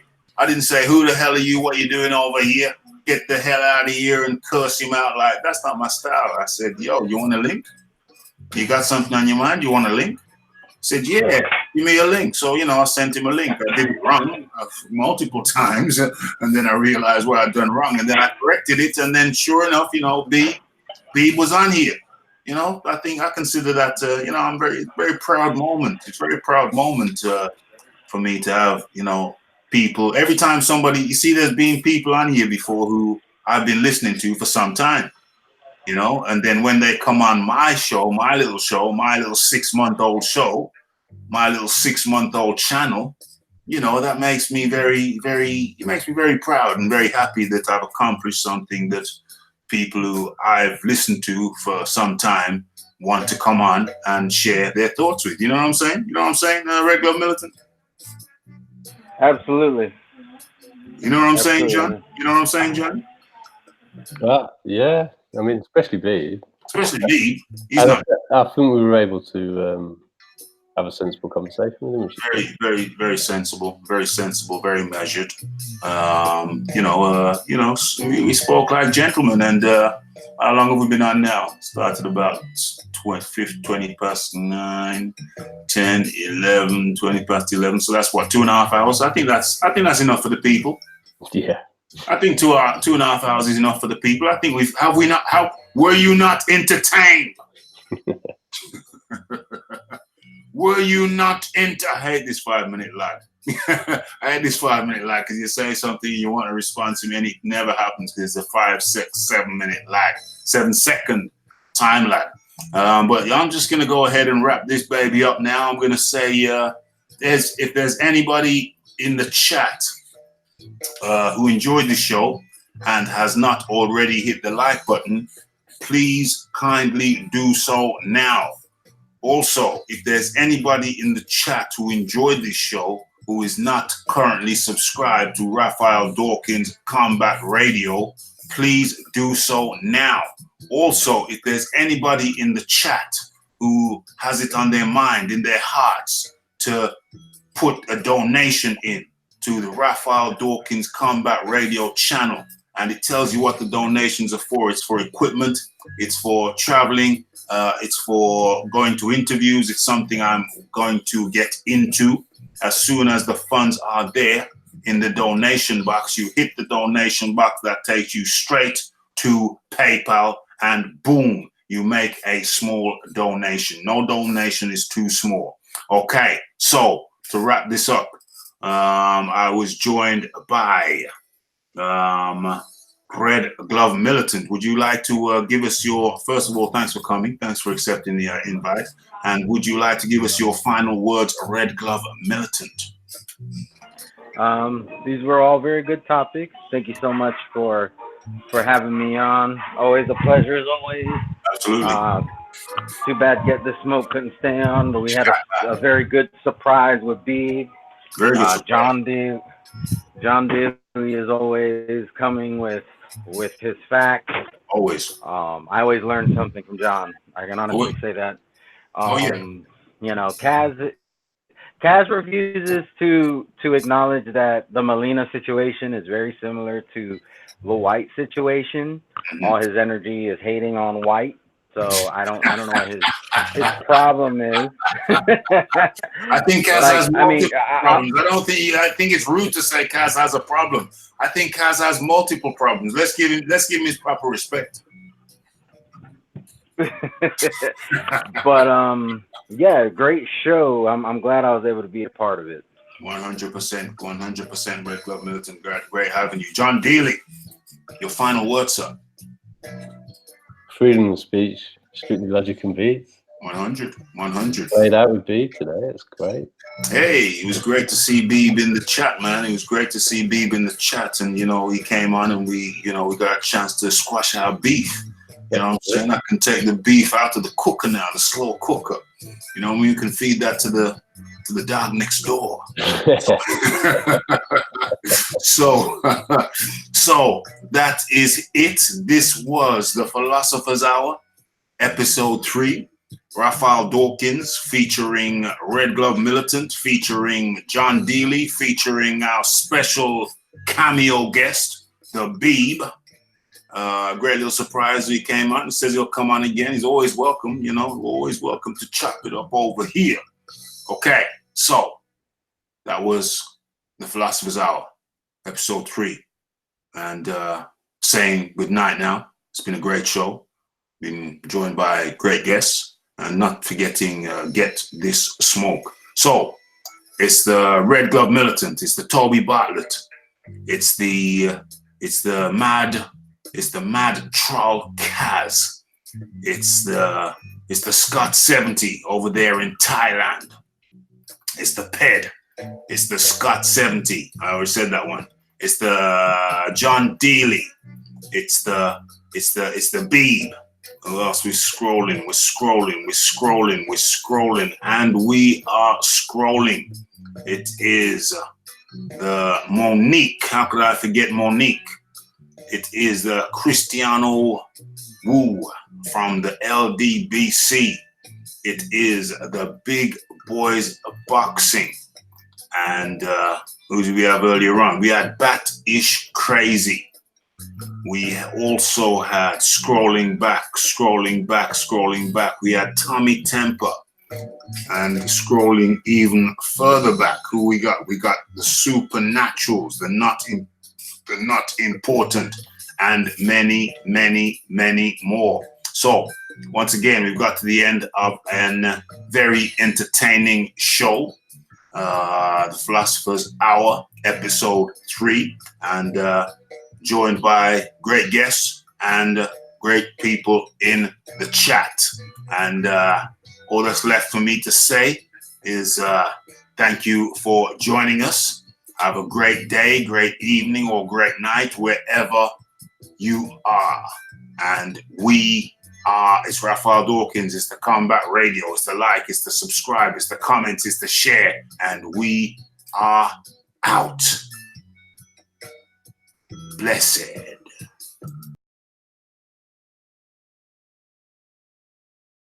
who the hell are you? What are you doing over here? Get the hell out of here and curse him out. Like, that's not my style. I said, yo, you want a link? You got something on your mind? You want a link? I said, yeah, give me a link. So, you know, I sent him a link. I did it wrong multiple times. And then I realized what I'd done wrong. And then I corrected it. And then sure enough, you know, Beeb was on here. You know, I think I consider that, you know, I'm very, very proud moment. It's a very proud moment for me to have, you know, people. Every time somebody, you see, there's been people on here before who I've been listening to for some time, you know, and then when they come on my show, my little 6-month-old show, my little 6-month-old channel, you know, that makes me very, very, it makes me very proud and very happy that I've accomplished something that people who I've listened to for some time want to come on and share their thoughts with. You know what I'm saying? You know what I'm saying, Red Glove Militant? Absolutely. You know what I'm saying, John? You know what I'm saying, John? Yeah. I mean, especially Beeb. Especially Beeb. I think we were able to have a sensible conversation with him. Very, very, very sensible, very measured. You know, we spoke like gentlemen. And how long have we been on now? Started about 20 past 9, 10, 11, 20 past 11. So that's what, 2.5 hours. I think that's enough for the people. Yeah. I think 2.5 hours is enough for the people. I think were you not entertained? Were you not I hate this 5-minute lag. I hate this 5-minute lag because you say something, you want a response to me, and it never happens because it's a 5, 6, 7-minute lag, 7-second time lag. But I'm just going to go ahead and wrap this baby up now. I'm going to say if there's anybody in the chat who enjoyed the show and has not already hit the like button, please kindly do so now. Also, if there's anybody in the chat who enjoyed this show who is not currently subscribed to Raphael Dawkins Combat Radio, please do so now. Also, if there's anybody in the chat who has it on their mind, in their hearts, to put a donation in to the Raphael Dawkins Combat Radio channel, and it tells you what the donations are for. It's for equipment, it's for traveling, it's for going to interviews. It's something I'm going to get into as soon as the funds are there in the donation box. You hit the donation box, that takes you straight to PayPal, and boom, you make a small donation. No donation is too small. Okay, so to wrap this up, I was joined by Red Glove Militant. Would you like to give us your, first of all, thanks for coming. Thanks for accepting the invite. And would you like to give us your final words, Red Glove Militant? These were all very good topics. Thank you so much for having me on. Always a pleasure, as always. Absolutely. Too bad Get the Smoke couldn't stay on, but we had a very good surprise with Beeb. Very good. John Dealy is always coming with his facts. Always. I always learn something from John. I can honestly say that. You know, Kaz refuses to acknowledge that the Molina situation is very similar to the Whyte situation. All his energy is hating on Whyte. So I don't know what his problem is. I think Kaz has multiple problems. I think it's rude to say Kaz has a problem. I think Kaz has multiple problems. Let's give him his proper respect. But yeah, great show. I'm glad I was able to be a part of it. 100%, Red Glove Militant. Great having you. John Dealy, your final words, sir. Freedom of speech, strictly logic and beats. 100. Played out with Beeb today. It's great. Hey, it was great to see Beeb in the chat, man. It was great to see Beeb in the chat, and you know, he came on and we got a chance to squash our beef. You know what I'm saying? I can take the beef out of the cooker now, the slow cooker. You know, we can feed that to the dog next door. So that is it. This was the Philosopher's Hour, episode 3. Raphael Dawkins featuring Red Glove Militant, featuring John Dealy, featuring our special cameo guest, the Beeb. Great little surprise. He came out and says he'll come on again. He's always welcome, you know, always welcome to chop it up over here. Okay, so that was the Philosopher's Hour, episode 3. And saying good night now. It's been a great show. Been joined by great guests. And not forgetting Get This Smoke. So it's the Red Glove Militant. It's the Toby Bartlett. It's the mad troll Kaz. It's the Scott 70 over there in Thailand. It's the Ped. It's the Scott 70. I already said that one. It's the John Dealy. It's the Beeb. Who else? We're scrolling, and we are scrolling. It is the Monique. How could I forget Monique? It is the Cristiano Wu from the LDBC. It is the Big Boys Boxing. And who did we have earlier on? We had Bat-ish Crazy. We also had scrolling back. We had Tommy Temper. And scrolling even further back, who we got? We got the Supernaturals, the not important, and many, many, many more. So once again, we've got to the end of a very entertaining show. The Philosopher's Hour, episode 3, and joined by great guests and great people in the chat. And all that's left for me to say is thank you for joining us. Have a great day, great evening, or great night, wherever you are. And we are, it's Raphael Dawkins, it's the Combat Radio, it's the like, it's the subscribe, it's the comments, it's the share, and we are out. Blessed.